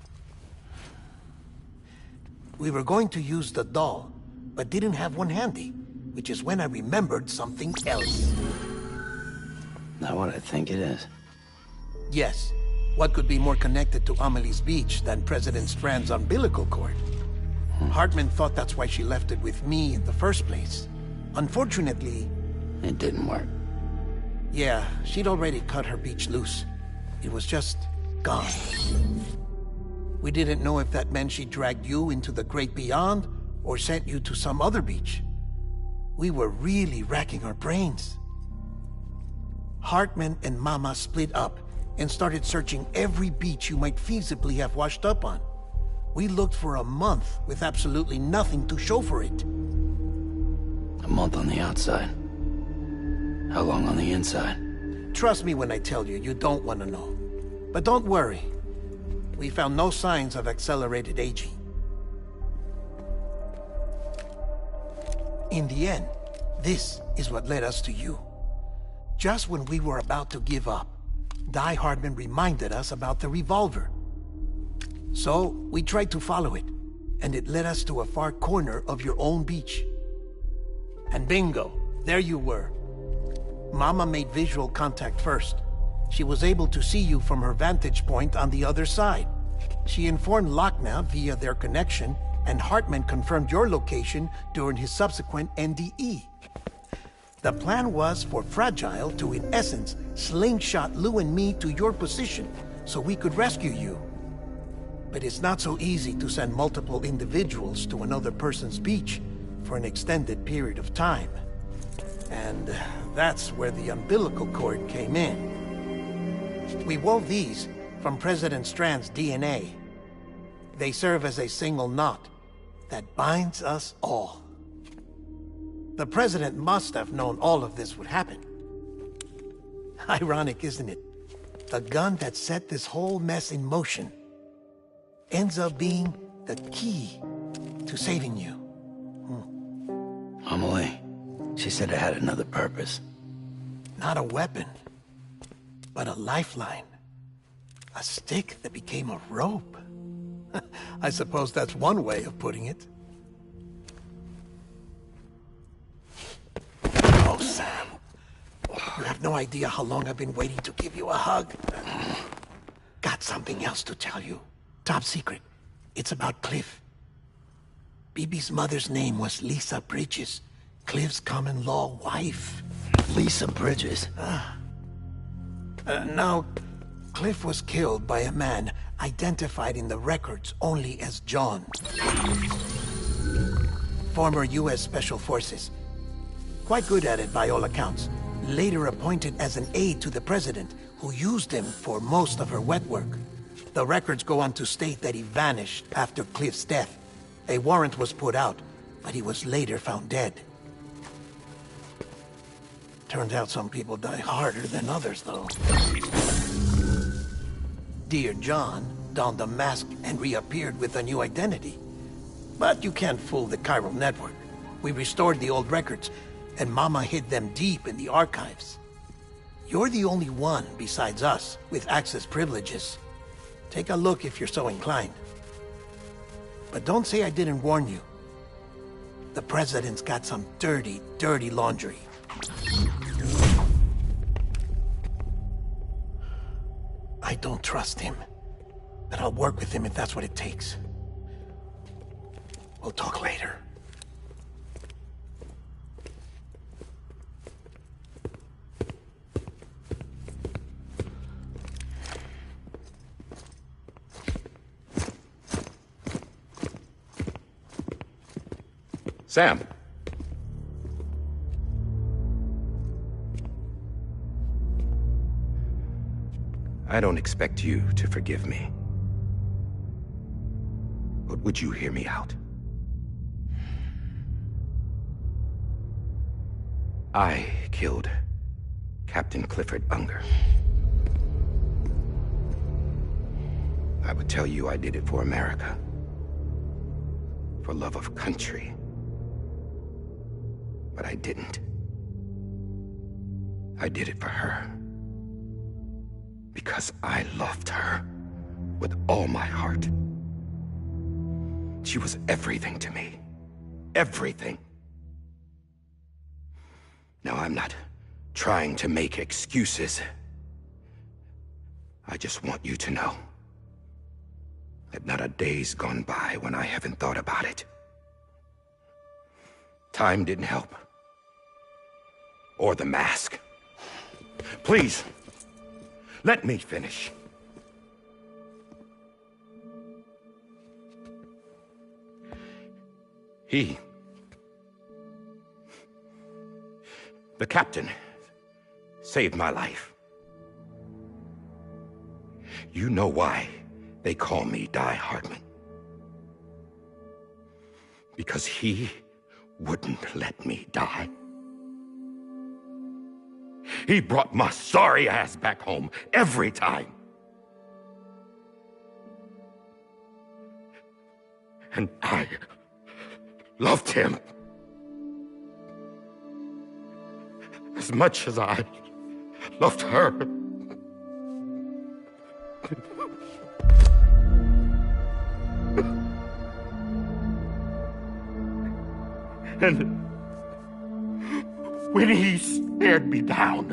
We were going to use the doll, but didn't have one handy, which is when I remembered something else. Not what I think it is. Yes. What could be more connected to Amelie's beach than President Strand's umbilical cord? Hartman thought that's why she left it with me in the first place. Unfortunately... It didn't work. Yeah, she'd already cut her beach loose. It was just gone. We didn't know if that meant she dragged you into the great beyond or sent you to some other beach. We were really racking our brains. Hartman and Mama split up and started searching every beach you might feasibly have washed up on. We looked for a month with absolutely nothing to show for it. A month on the outside. How long on the inside? Trust me when I tell you, you don't want to know. But don't worry. we found no signs of accelerated aging. In the end, this is what led us to you. Just when we were about to give up, Die Hardman reminded us about the revolver. So, we tried to follow it, and it led us to a far corner of your own beach. And bingo, there you were. Mama made visual contact first. She was able to see you from her vantage point on the other side. She informed Lochna via their connection, and Hartman confirmed your location during his subsequent NDE. The plan was for Fragile to, in essence, slingshot Lou and me to your position so we could rescue you. But it's not so easy to send multiple individuals to another person's beach for an extended period of time. And that's where the umbilical cord came in. We wove these from President Strand's DNA. They serve as a single knot that binds us all. The President must have known all of this would happen. Ironic, isn't it? The gun that set this whole mess in motion ends up being the key to saving you. Amelie, she said it had another purpose. Not a weapon, but a lifeline. A stick that became a rope. I suppose that's one way of putting it. Oh, Sam. You have no idea how long I've been waiting to give you a hug. Got something else to tell you. Top secret. It's about Cliff. BB's mother's name was Lisa Bridges, Cliff's common-law wife. Lisa Bridges? Now, Cliff was killed by a man identified in the records only as John. Former U.S. Special Forces. Quite good at it by all accounts. Later appointed as an aide to the President, who used him for most of her wet work. The records go on to state that he vanished after Cliff's death. A warrant was put out, but he was later found dead. Turns out some people die harder than others, though. Dear John donned a mask and reappeared with a new identity. But you can't fool the chiral network. We restored the old records, and Mama hid them deep in the archives. You're the only one, besides us, with access privileges. Take a look if you're so inclined. But don't say I didn't warn you. The President's got some dirty, dirty laundry. I don't trust him, but I'll work with him if that's what it takes. We'll talk later. Sam. I don't expect you to forgive me. But would you hear me out? I killed Captain Clifford Unger. I would tell you I did it for America. For love of country. But I didn't. I did it for her. Because I loved her with all my heart. She was everything to me. Everything. Now, I'm not trying to make excuses. I just want you to know that not a day's gone by when I haven't thought about it. Time didn't help. Or the mask. Please, let me finish. The captain, saved my life. You know why they call me Die Hardman. Because he wouldn't let me die. He brought my sorry ass back home every time. And I loved him as much as I loved her. And when he stared me down,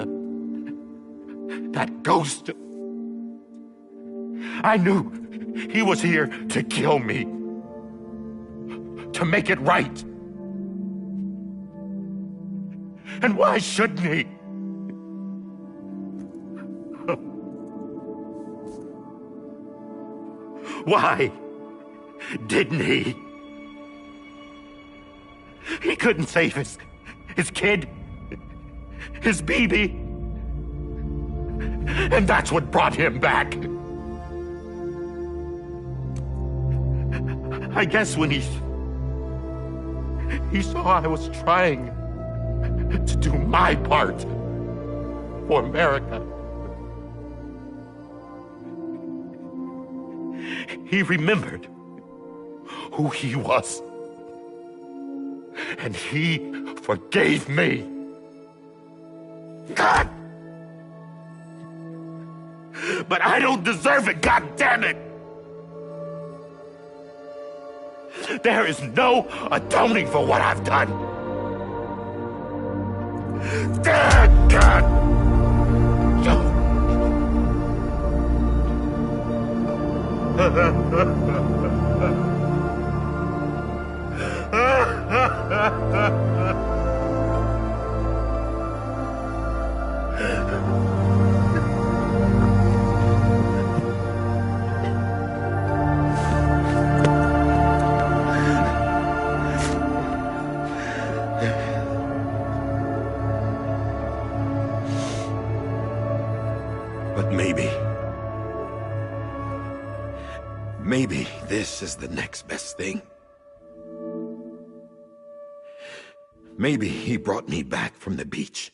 that ghost, I knew he was here to kill me, to make it right. And why shouldn't he? Why didn't he? He couldn't save his kid, his baby. And that's what brought him back. I guess when he saw I was trying to do my part for America, he remembered who he was. And he forgave me. God! But I don't deserve it, God damn it! There is no atoning for what I've done. God! But maybe this is the next best thing. Maybe he brought me back from the beach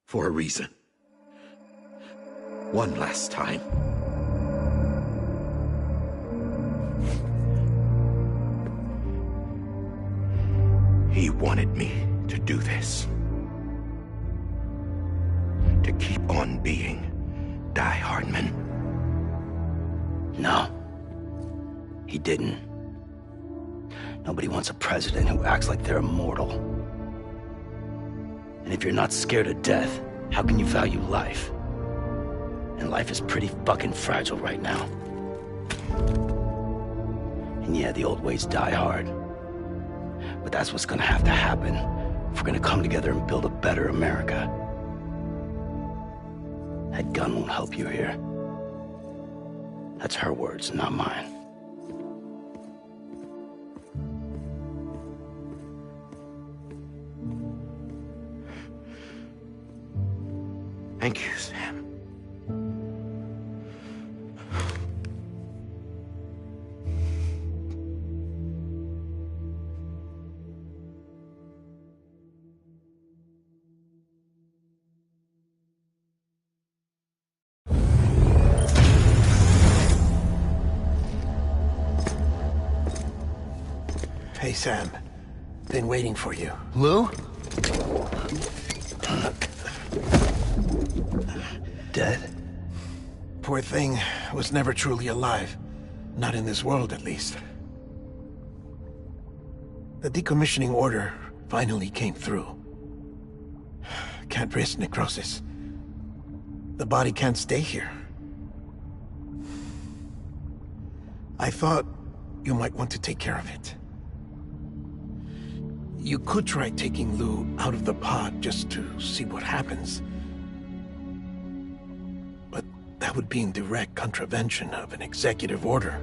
for a reason. One last time. He wanted me to do this. To keep on being Die Hardman. No. He didn't. Nobody wants a president who acts like they're immortal. And if you're not scared of death, how can you value life? And life is pretty fucking fragile right now. And yeah, the old ways die hard. But that's what's gonna have to happen if we're gonna come together and build a better America. That gun won't help you here. That's her words, not mine. Thank you, Sam. Hey, Sam. Been waiting for you. Lou? Dead? Poor thing was never truly alive. Not in this world, at least. The decommissioning order finally came through. Can't risk necrosis. The body can't stay here. I thought you might want to take care of it. You could try taking Lou out of the pod just to see what happens. But that would be in direct contravention of an executive order.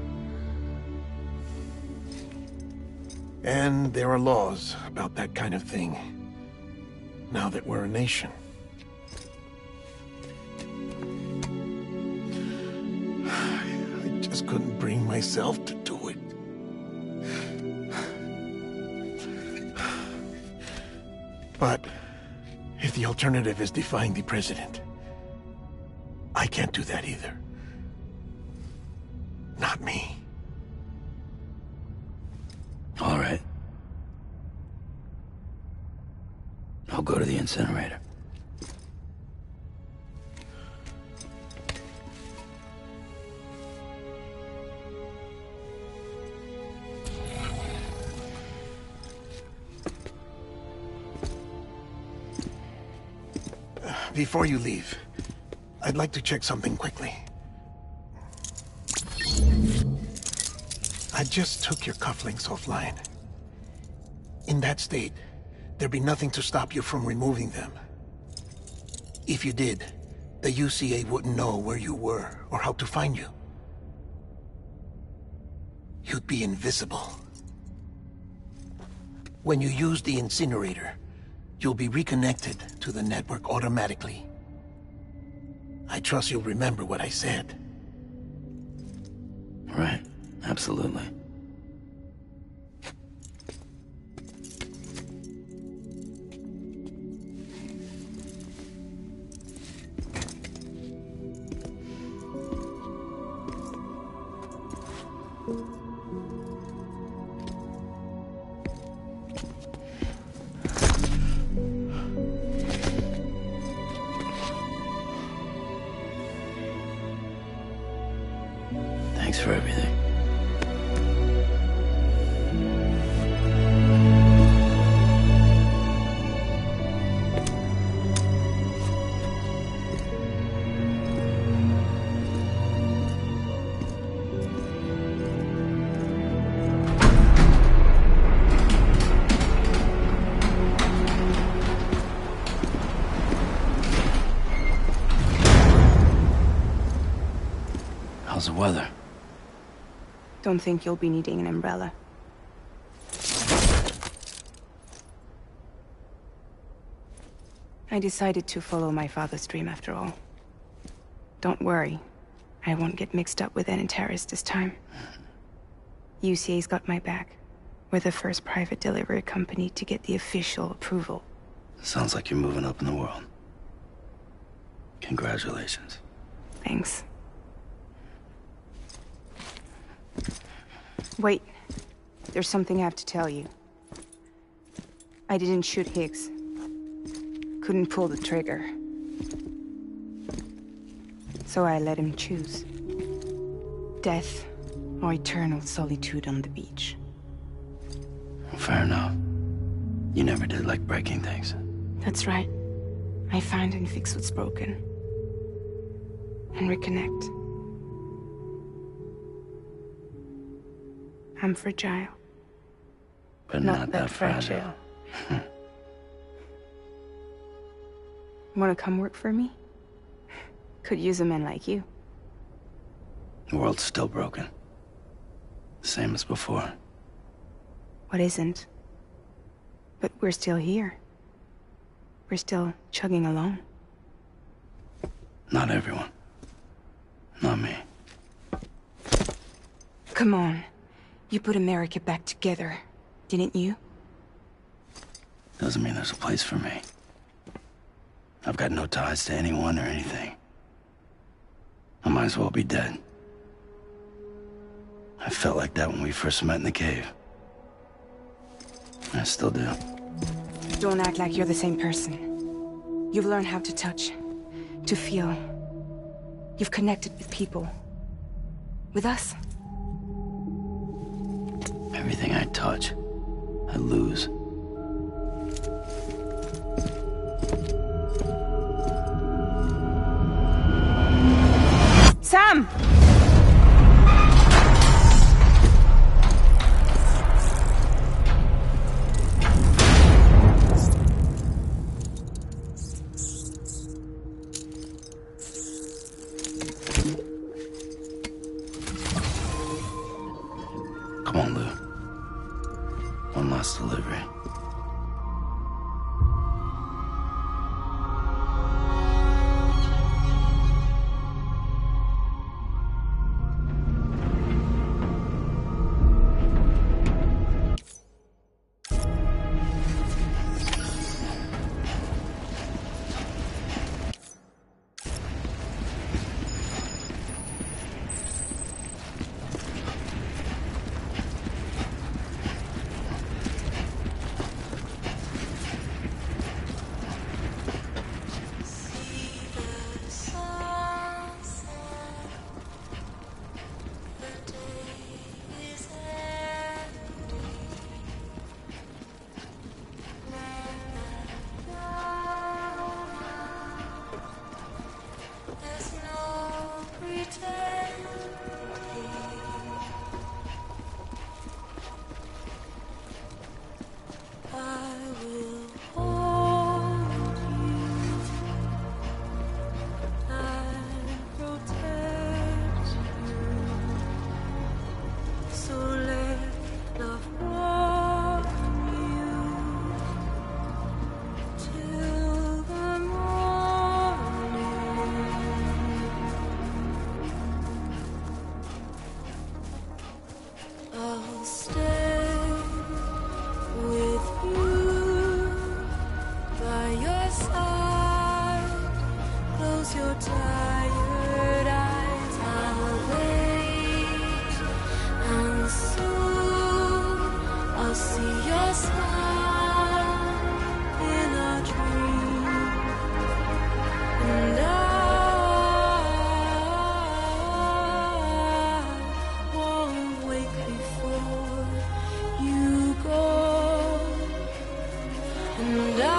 And there are laws about that kind of thing, now that we're a nation. I just couldn't bring myself to do it. But if the alternative is defying the president, I can't do that either. Not me. I'll go to the incinerator. Before you leave, I'd like to check something quickly. I just took your cufflinks offline. In that state, there'd be nothing to stop you from removing them. If you did, the UCA wouldn't know where you were or how to find you. You'd be invisible. When you use the incinerator, you'll be reconnected to the network automatically. I trust you'll remember what I said. Right, absolutely. Thanks for everything. How's the weather? Don't think you'll be needing an umbrella. I decided to follow my father's dream after all. Don't worry, I won't get mixed up with any terrorists this time. UCA's got my back. We're the first private delivery company to get the official approval. Sounds like you're moving up in the world. Congratulations. Thanks. Wait. There's something I have to tell you. I didn't shoot Higgs. Couldn't pull the trigger. So I let him choose. Death or eternal solitude on the beach. Fair enough. You never did like breaking things. That's right. I find and fix what's broken. And reconnect. I'm fragile. But not that fragile. Wanna come work for me? Could use a man like you. The world's still broken. Same as before. What isn't? But we're still here. We're still chugging along. Not everyone. Not me. Come on. You put America back together, didn't you? Doesn't mean there's a place for me. I've got no ties to anyone or anything. I might as well be dead. I felt like that when we first met in the cave. I still do. Don't act like you're the same person. You've learned how to touch, to feel. You've connected with people. With us. Everything I touch, I lose. Sam! Come on, Lou. One last delivery. your tired eyes. I'll wait, and soon I'll see your smile in a dream, and I won't wake before you go, and I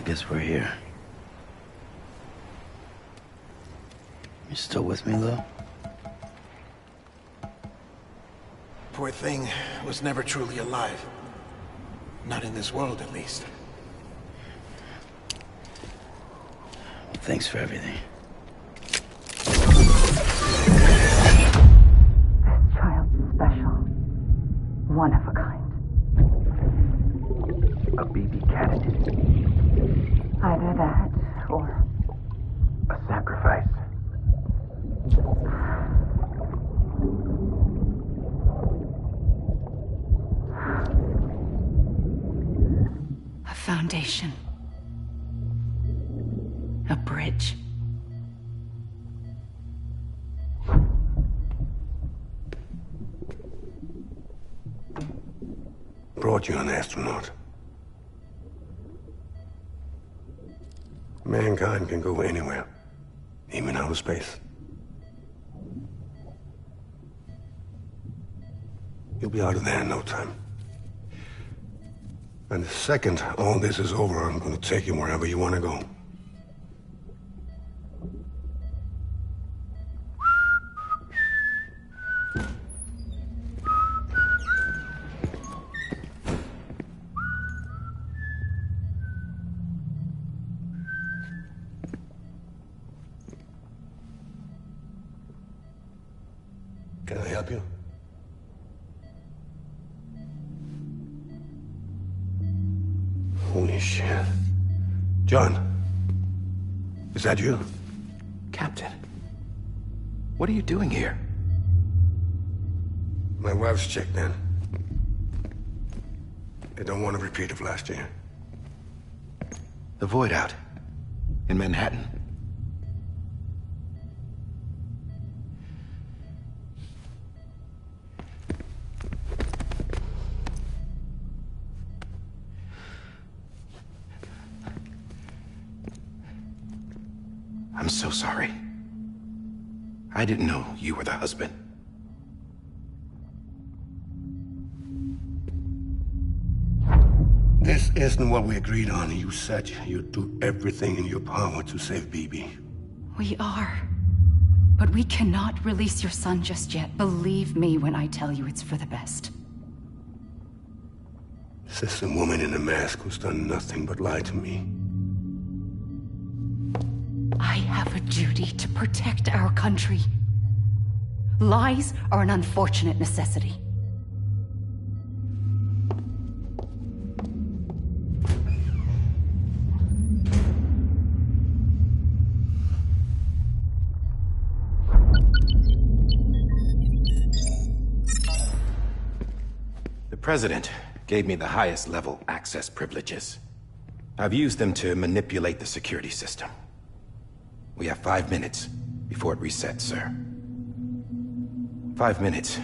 I guess we're here. You still with me, Lou? Poor thing was never truly alive. Not in this world, at least. Well, thanks for everything. This child's special. One of a kind. A BB candidate. Either that, or... a sacrifice. A foundation. A bridge. Brought you an astronaut. Mankind can go anywhere, even outer space. You'll be out of there in no time. And the second all this is over, I'm gonna take you wherever you want to go. Can I help you? Holy shit. John, is that you? Captain, what are you doing here? My wife's checked in. They don't want a repeat of last year. The Void Out in Manhattan. I'm so sorry. I didn't know you were the husband. This isn't what we agreed on. You said you'd do everything in your power to save BB. We are. But we cannot release your son just yet. Believe me when I tell you it's for the best. This is a woman in a mask who's done nothing but lie to me. I have a duty to protect our country. Lies are an unfortunate necessity. The President gave me the highest level access privileges. I've used them to manipulate the security system. We have 5 minutes before it resets, sir. 5 minutes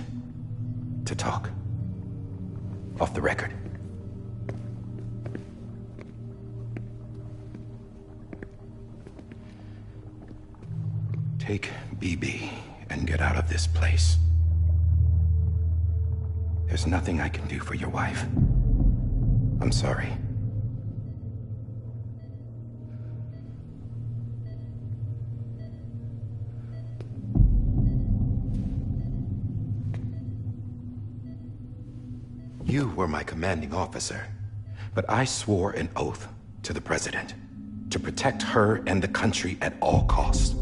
to talk. Off the record. Take BB and get out of this place. There's nothing I can do for your wife. I'm sorry. You were my commanding officer, but I swore an oath to the President to protect her and the country at all costs.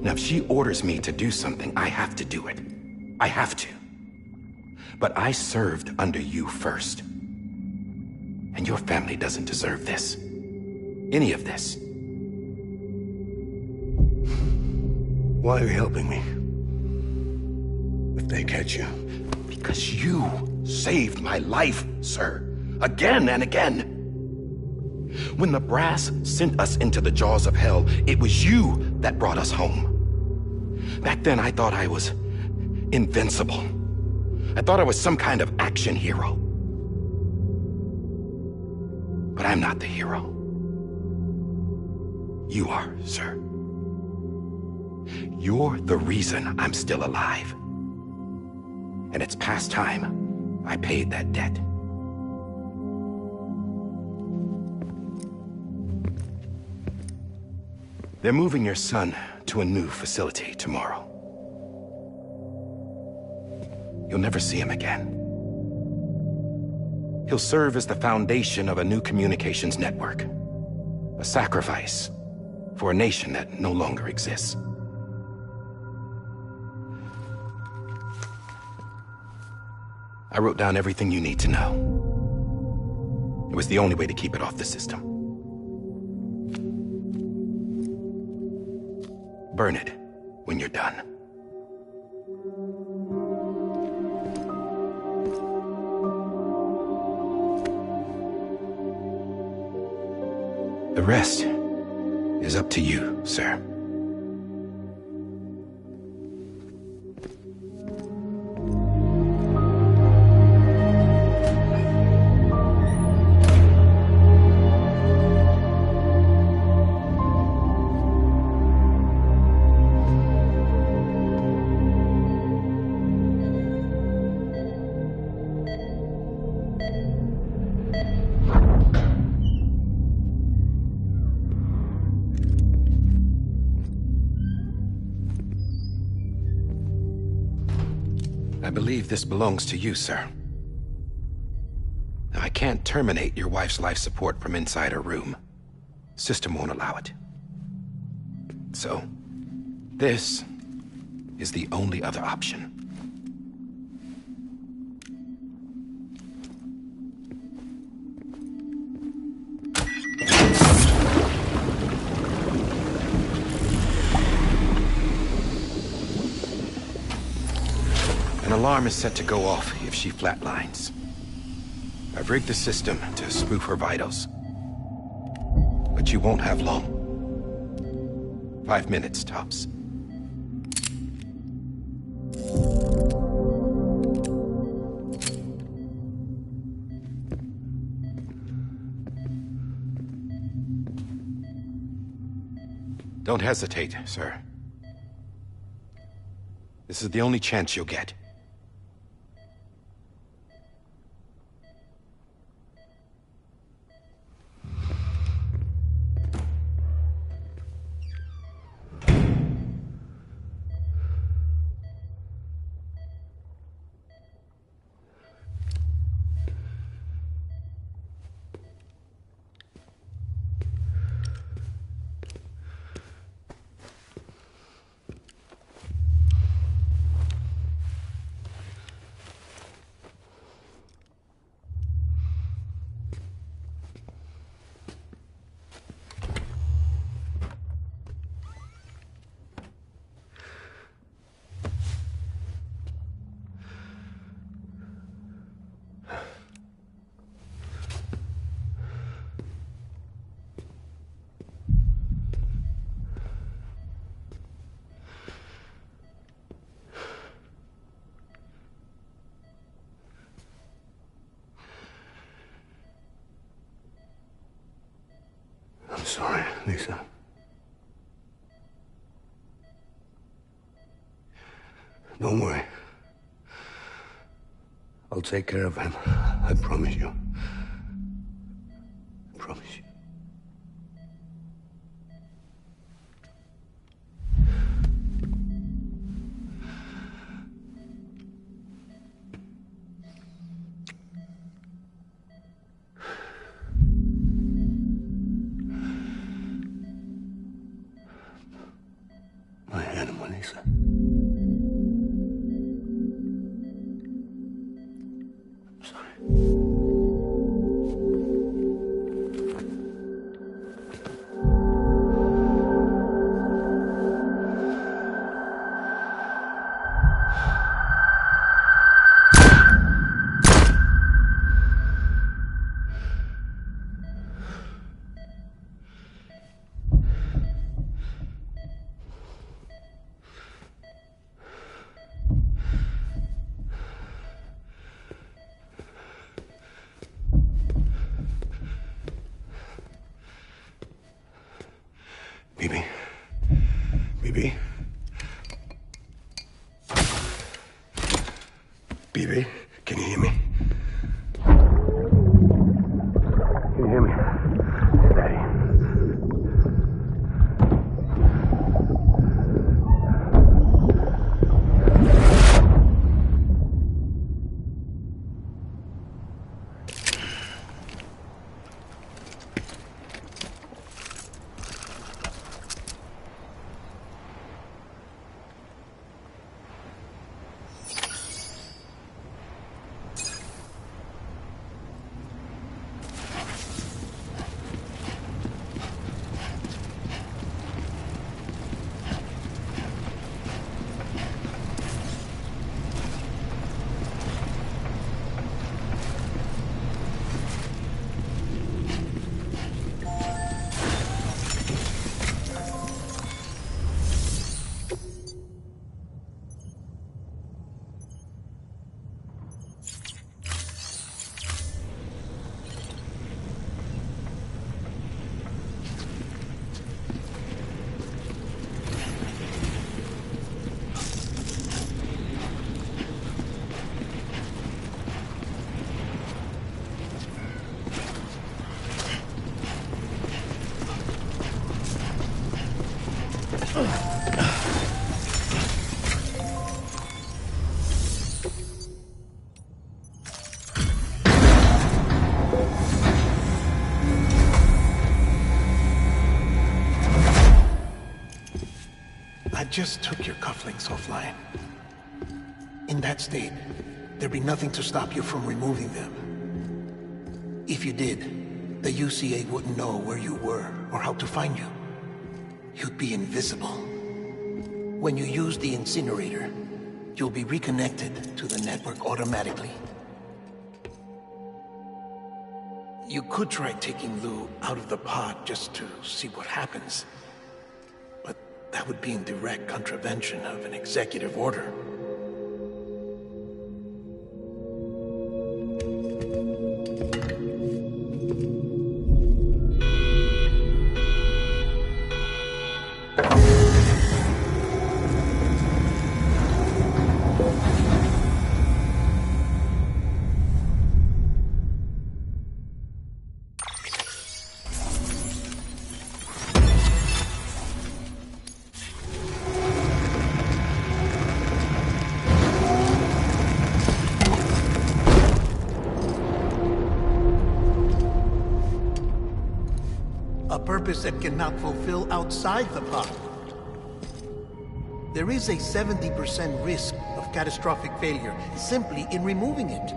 Now, if she orders me to do something, I have to do it. I have to. But I served under you first. And your family doesn't deserve this. Any of this. Why are you helping me? If they catch you. Because you saved my life, sir. Again and again. When the brass sent us into the jaws of hell, it was you that brought us home. Back then, I thought I was invincible. I thought I was some kind of action hero. But I'm not the hero. You are, sir. You're the reason I'm still alive. And it's past time I paid that debt. They're moving your son to a new facility tomorrow. You'll never see him again. He'll serve as the foundation of a new communications network. A sacrifice for a nation that no longer exists. I wrote down everything you need to know. It was the only way to keep it off the system. Burn it when you're done. The rest is up to you, sir. I believe this belongs to you, sir. Now, I can't terminate your wife's life support from inside her room. System won't allow it. So, this is the only other option. An alarm is set to go off if she flatlines. I've rigged the system to spoof her vitals. But you won't have long. 5 minutes, tops. Don't hesitate, sir. This is the only chance you'll get. I'm sorry, Lisa. Don't worry. I'll take care of him. I promise you. I promise you. My animal, Lisa. I'm sorry. just took your cufflinks offline. In that state, there'd be nothing to stop you from removing them. If you did, the UCA wouldn't know where you were or how to find you. You'd be invisible. When you use the incinerator, you'll be reconnected to the network automatically. You could try taking Lou out of the pod just to see what happens. But that would be in direct contravention of an executive order. A purpose that cannot fulfill outside the pod. There is a 70% risk of catastrophic failure simply in removing it.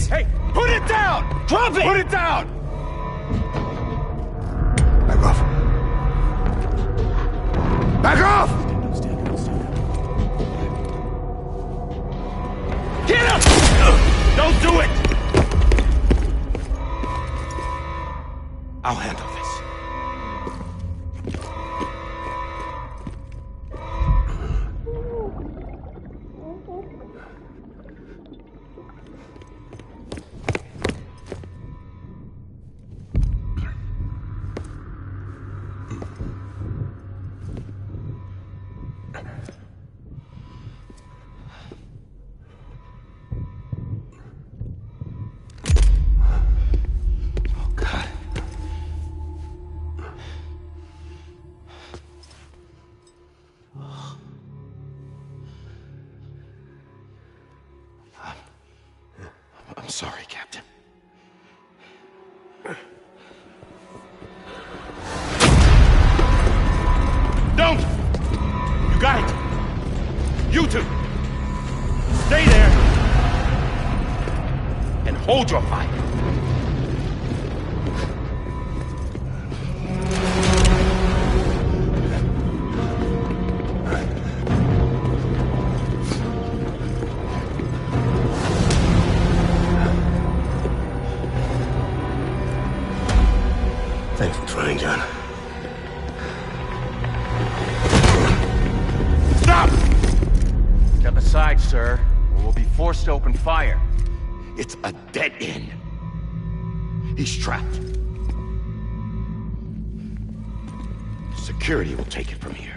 Hey, put it down! Drop it! Put it down! Back off. Back off! Get up! Don't do it! I'll handle this. I'm sorry, Captain. You two! Stay there! And hold your fire. Thanks for trying, John. Stop! Step aside, sir, or we'll be forced to open fire. It's a dead end. He's trapped. Security will take it from here.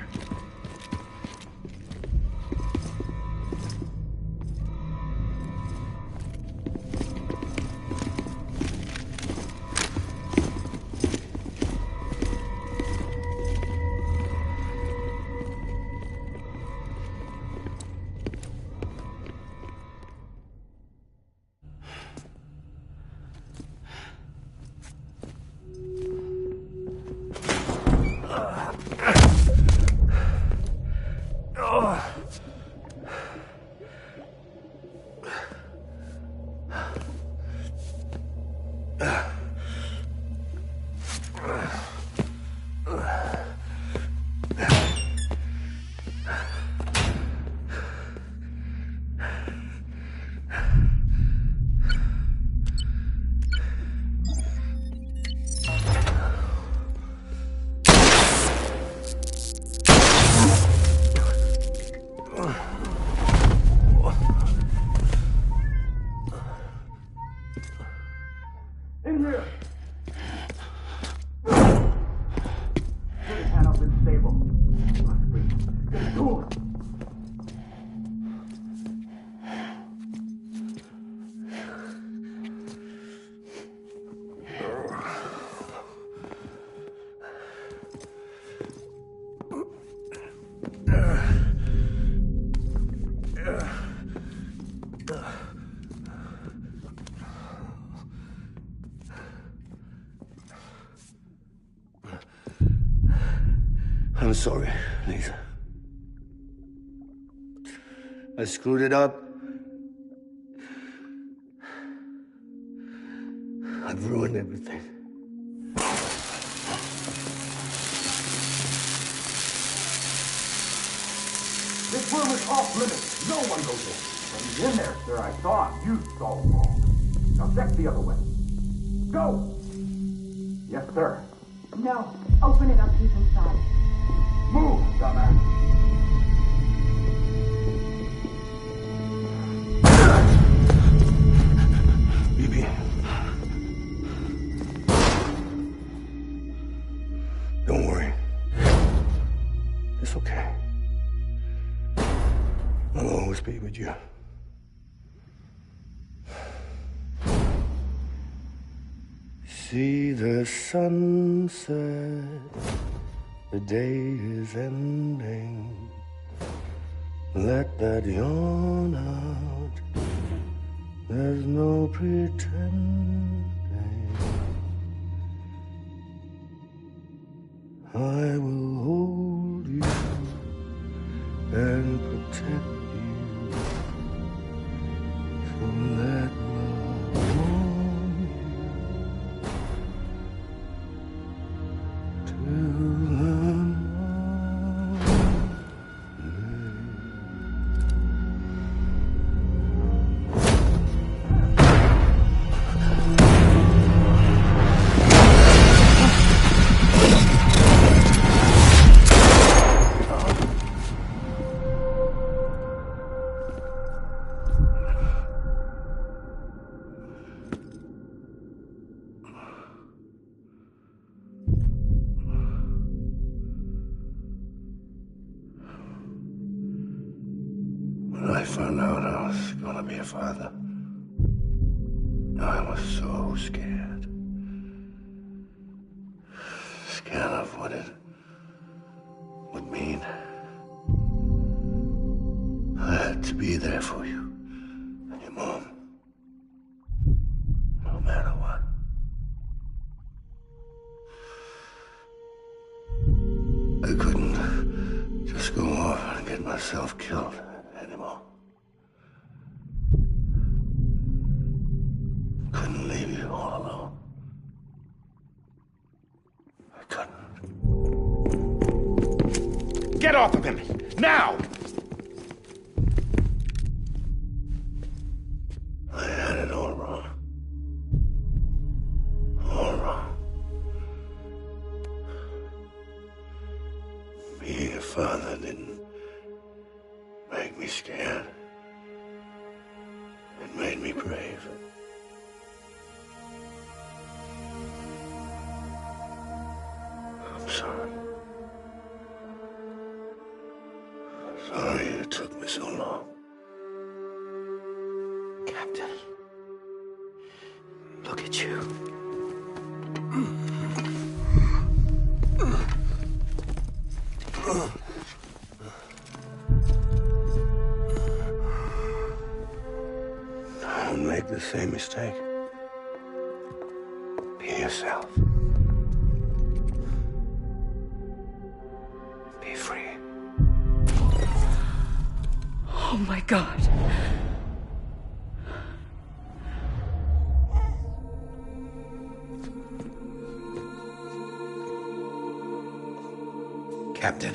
In here! Put your hand up and stable. Get to it! I'm sorry, Lisa. I screwed it up. I've ruined everything. This room is off limits. No one goes in. When he's in there, sir, I thought you saw wrong. Now check the other way. Go! Yes, sir. No. Open it up. He's inside. Move, dumbass. BB. Don't worry. It's okay. I'll always be with you. See the sunset. The day is ending. Let that yawn out. There's no pretending. I will hold you and protect you. So let love warm you till When I found out I was gonna be a father, I was so scared. Scared of what it would mean. I had to be there for you and your mom, no matter what. I couldn't just go off and get myself killed Get off of him! Now! I had it all wrong. All wrong. Being a father didn't make me scared. It made me brave. I'm sorry. Sorry it took me so long. Captain, look at you. Don't make the same mistake. Be yourself. Be free. Oh my God. Captain,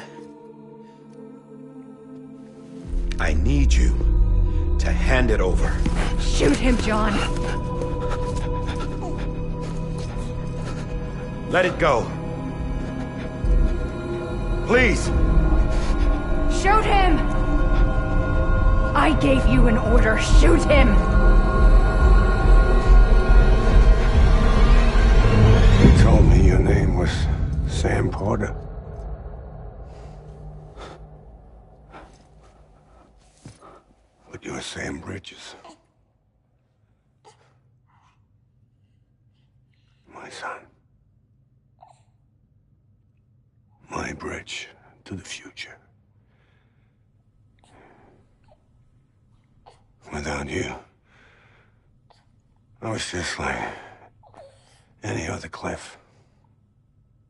I need you to hand it over. Shoot him, John. Let it go. Please. Shoot him! I gave you an order. Shoot him! You told me your name was Sam Porter. But you're Sam Bridges. My son. My bridge to the future. Without you, I was just like any other Cliff.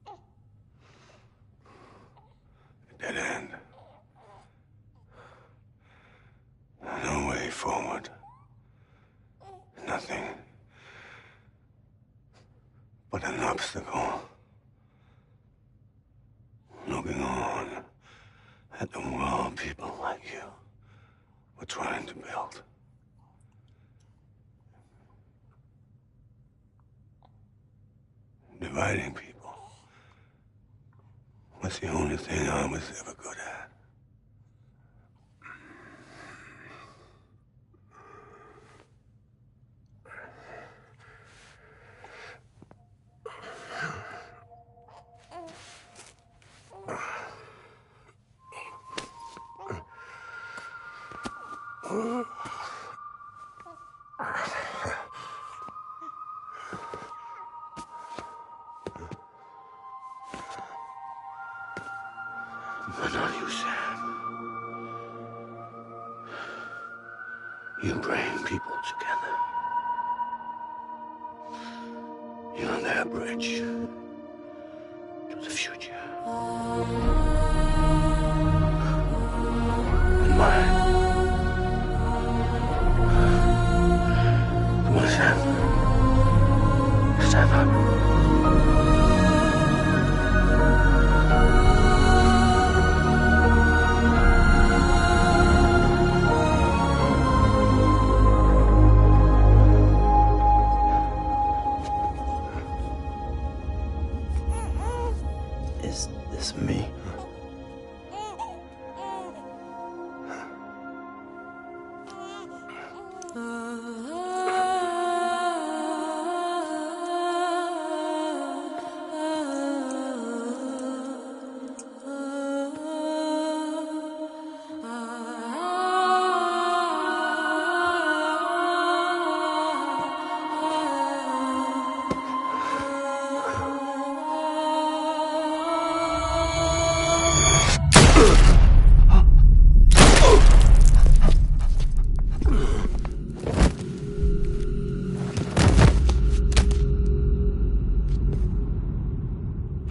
A dead end. No way forward. Nothing but an obstacle. Looking on at the world people like you were trying to build. Dividing people was the only thing I was ever good at. But not you, Sam. You bring people together. You're their bridge to the future. And mine. Come on, Sam. Stand up. Is this me?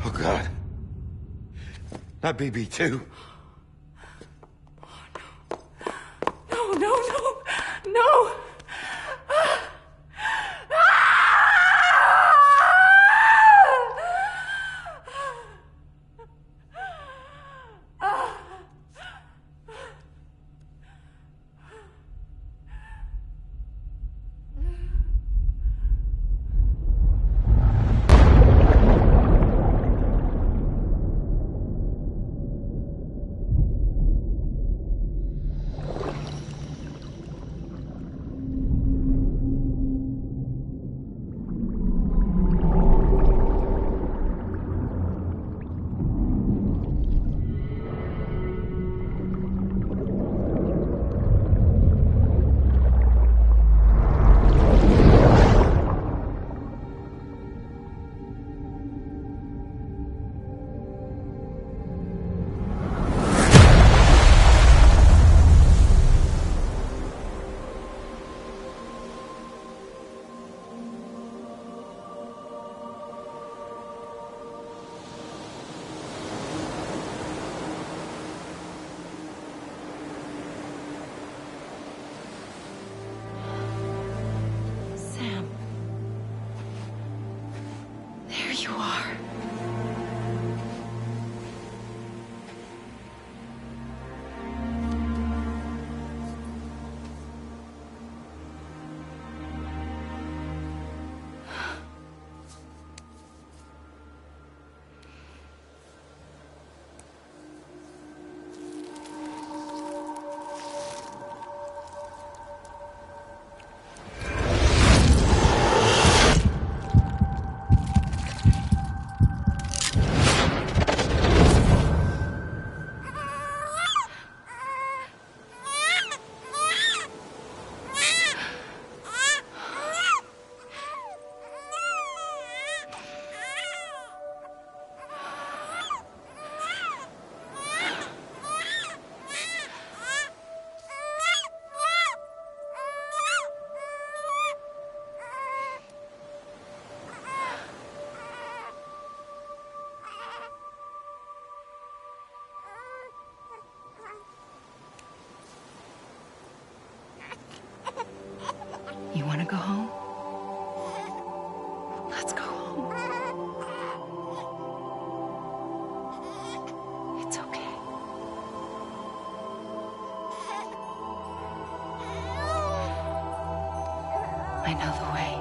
Oh, God. Not BB2. No, no, no, no! I know the way.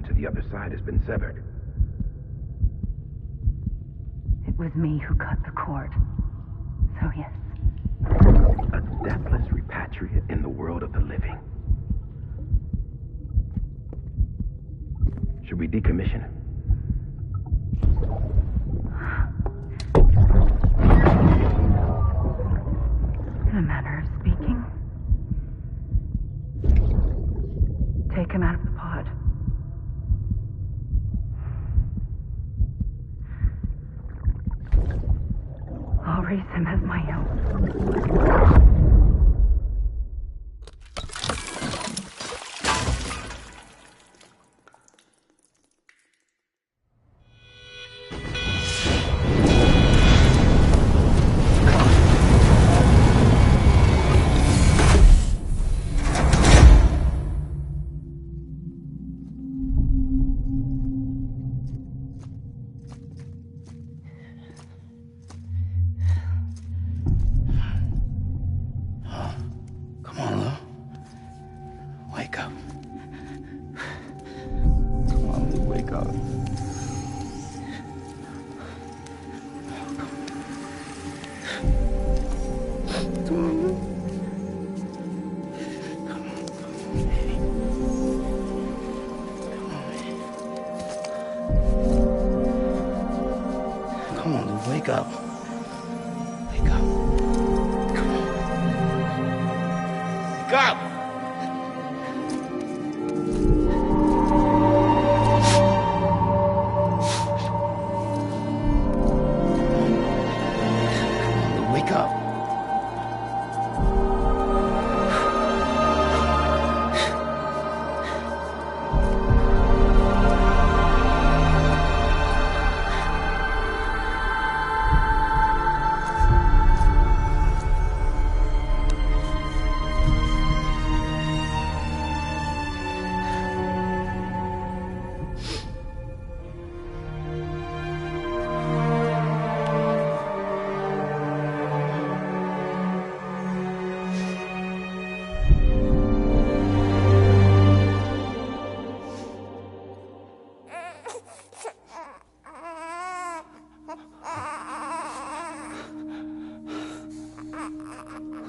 To the other side has been severed. It was me who cut the cord. So yes. A deathless repatriate in the world of the living. Should we decommission it? In a manner of speaking. Take him out of the pod. I'll raise him as my own. Wake up. Wake up. Come on. Wake up! Wake up.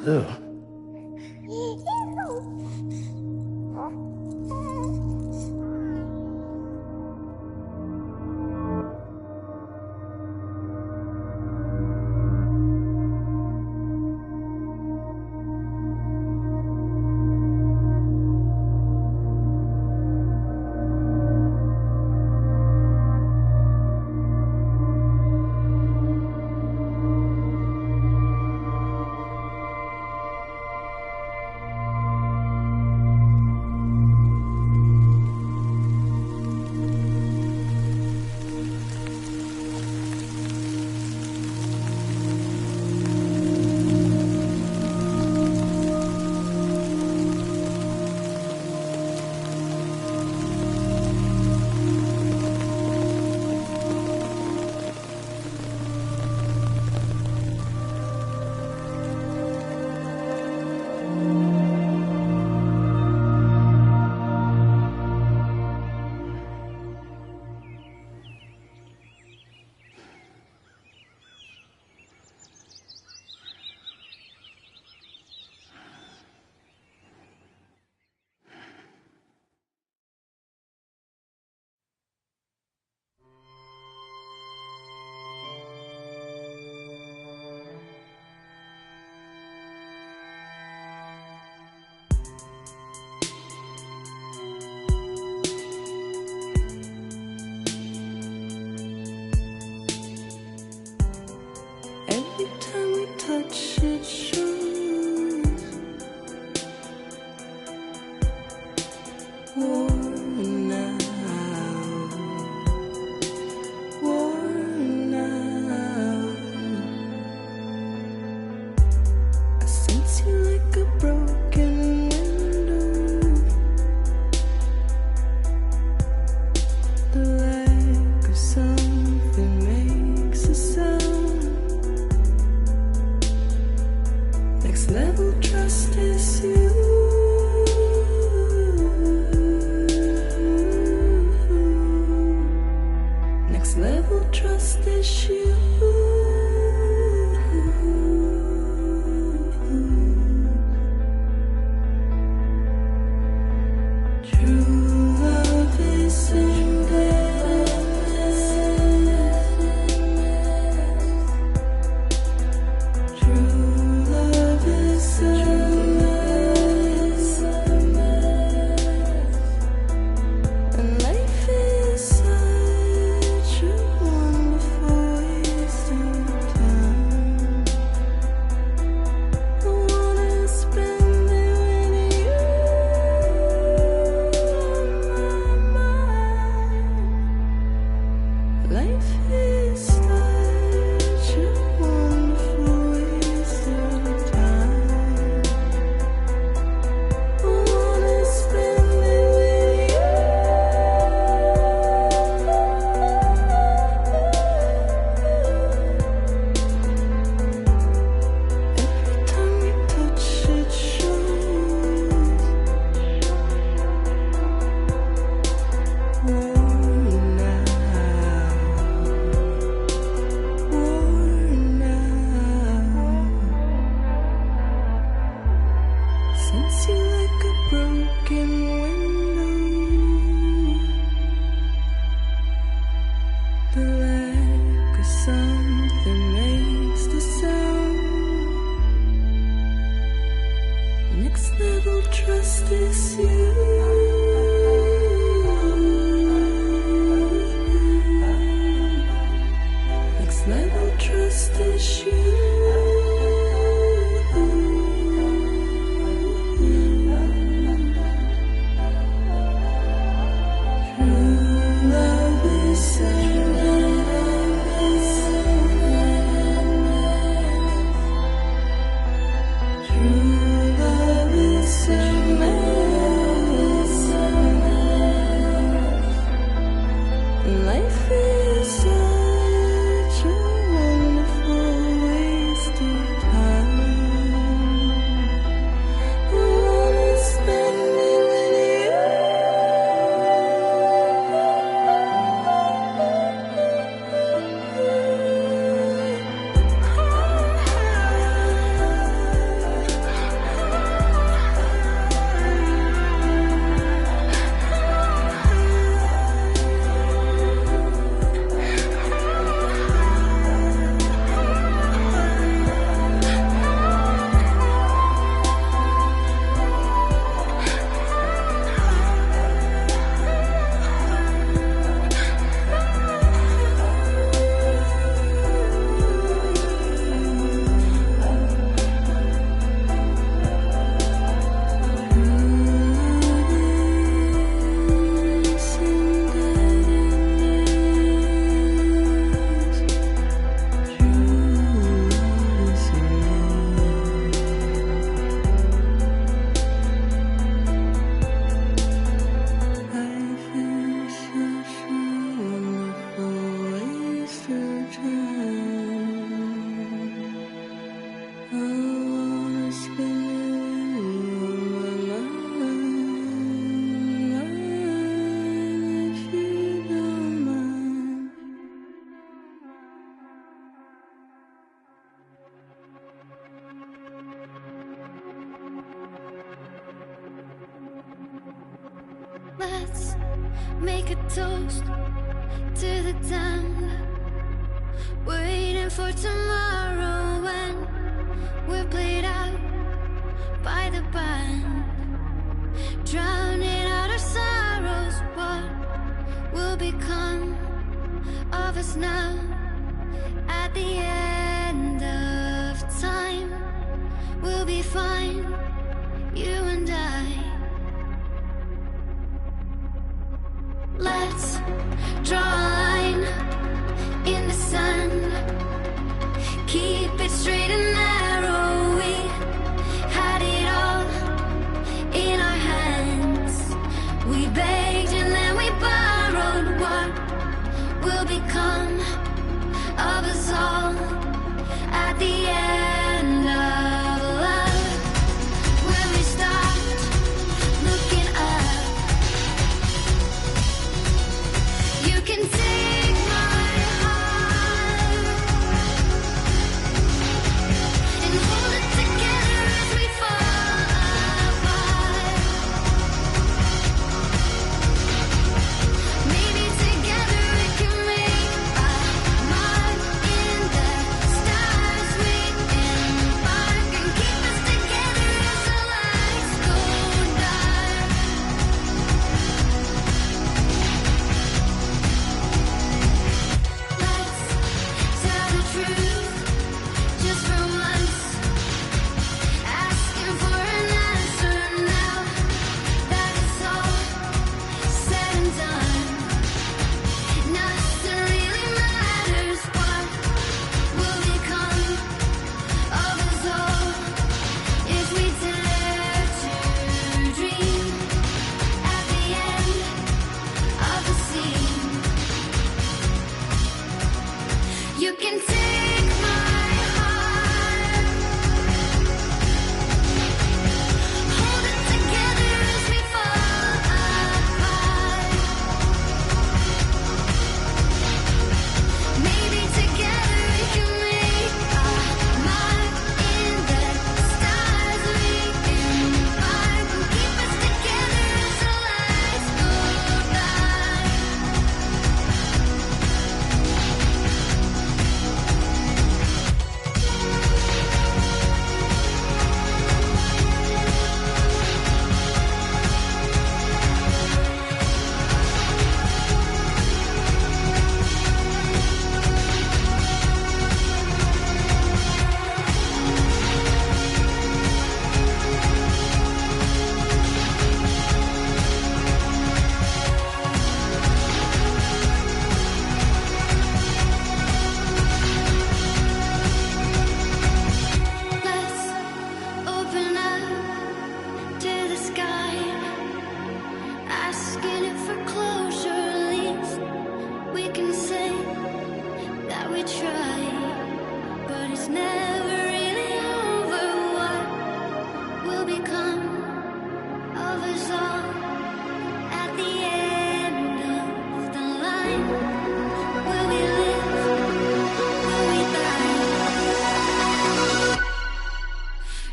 Lou. level trust is you. Next level trust is you. True love is Let's make a toast to the damned, waiting for tomorrow when we're played out by the band, drowning out our sorrows. What will become of us now at the end of time? We'll be fine, you and I. Let's draw a line in the sand, keep it straight and narrow. We had it all in our hands. We begged and then we borrowed. What will become of us all at the end of love?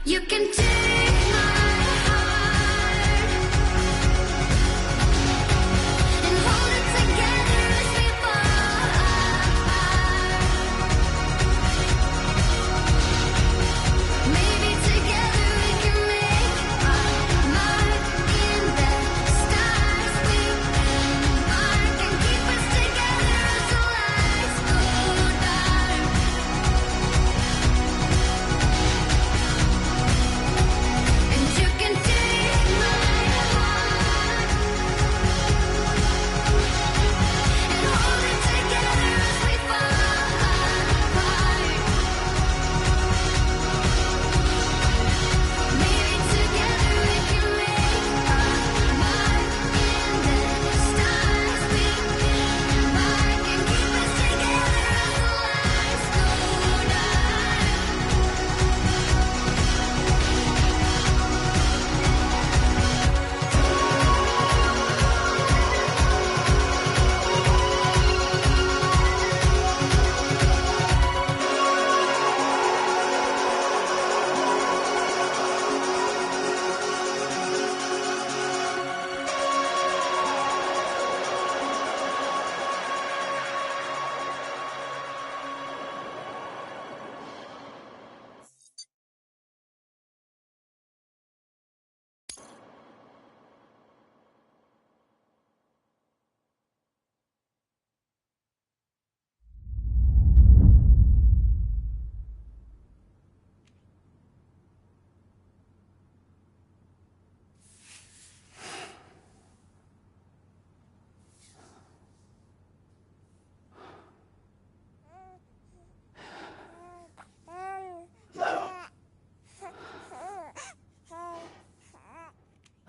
You can take my heart and hold it together as we fall apart. Maybe together we can make our mark in the stars. We embark and keep us together as the lights go dark. And you can take my heart and hold it together as we fall apart. Maybe together we can make our mark in the stars. We embark and keep us together as the lights go dark.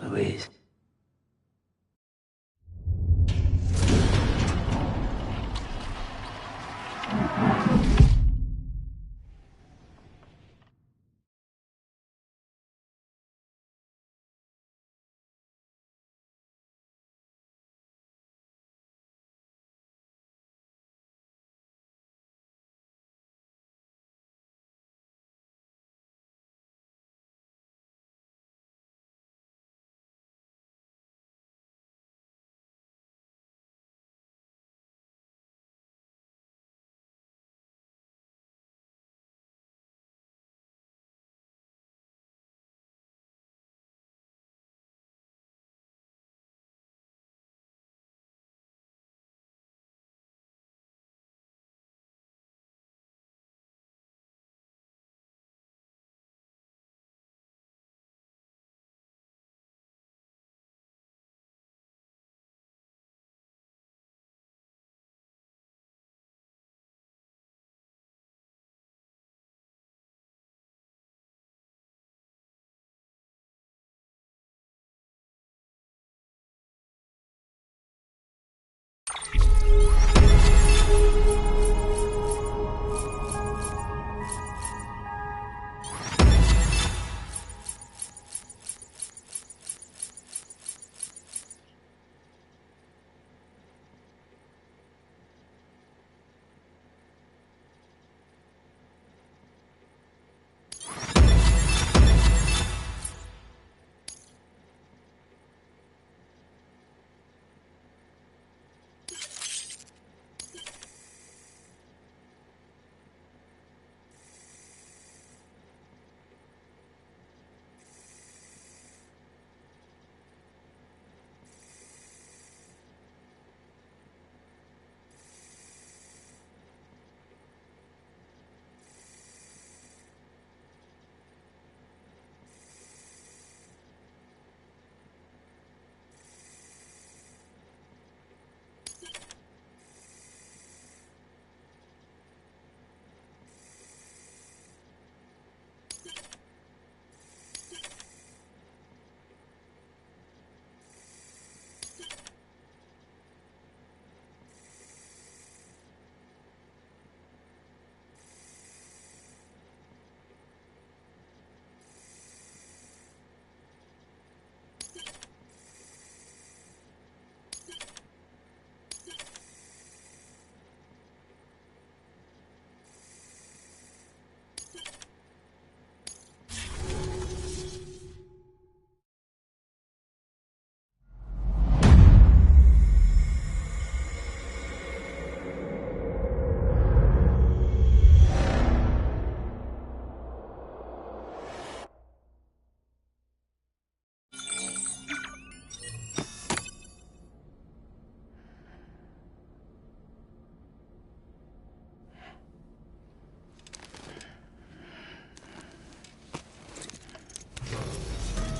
Louise.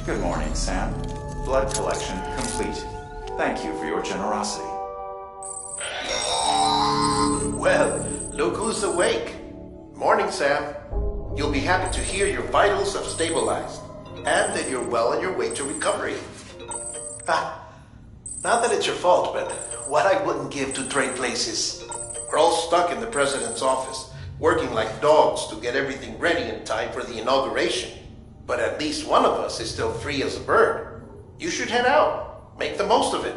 Good morning, Sam. Blood collection complete. Thank you for your generosity. Well, look who's awake. Morning, Sam. You'll be happy to hear your vitals have stabilized, and that you're well on your way to recovery. Not that it's your fault, but what I wouldn't give to trade places. We're all stuck in the president's office, working like dogs to get everything ready in time for the inauguration. But at least one of us is still free as a bird. You should head out. Make the most of it.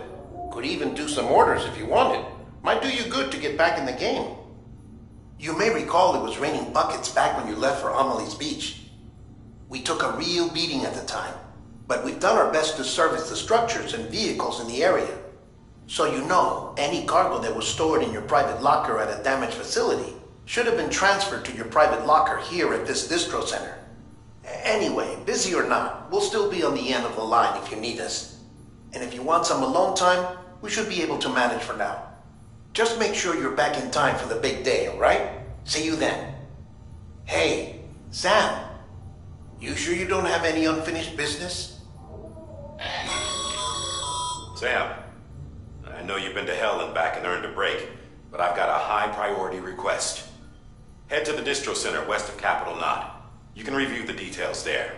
Could even do some orders if you wanted. Might do you good to get back in the game. You may recall it was raining buckets back when you left for Amelie's Beach. We took a real beating at the time, but we've done our best to service the structures and vehicles in the area. So you know, any cargo that was stored in your private locker at a damaged facility should have been transferred to your private locker here at this distro center. Anyway, busy or not, we'll still be on the end of the line if you need us. And if you want some alone time, we should be able to manage for now. Just make sure you're back in time for the big day, alright? See you then. Hey, Sam. You sure you don't have any unfinished business? Sam, I know you've been to hell and back and earned a break, but I've got a high priority request. Head to the distro center west of Capitol Knot. You can review the details there.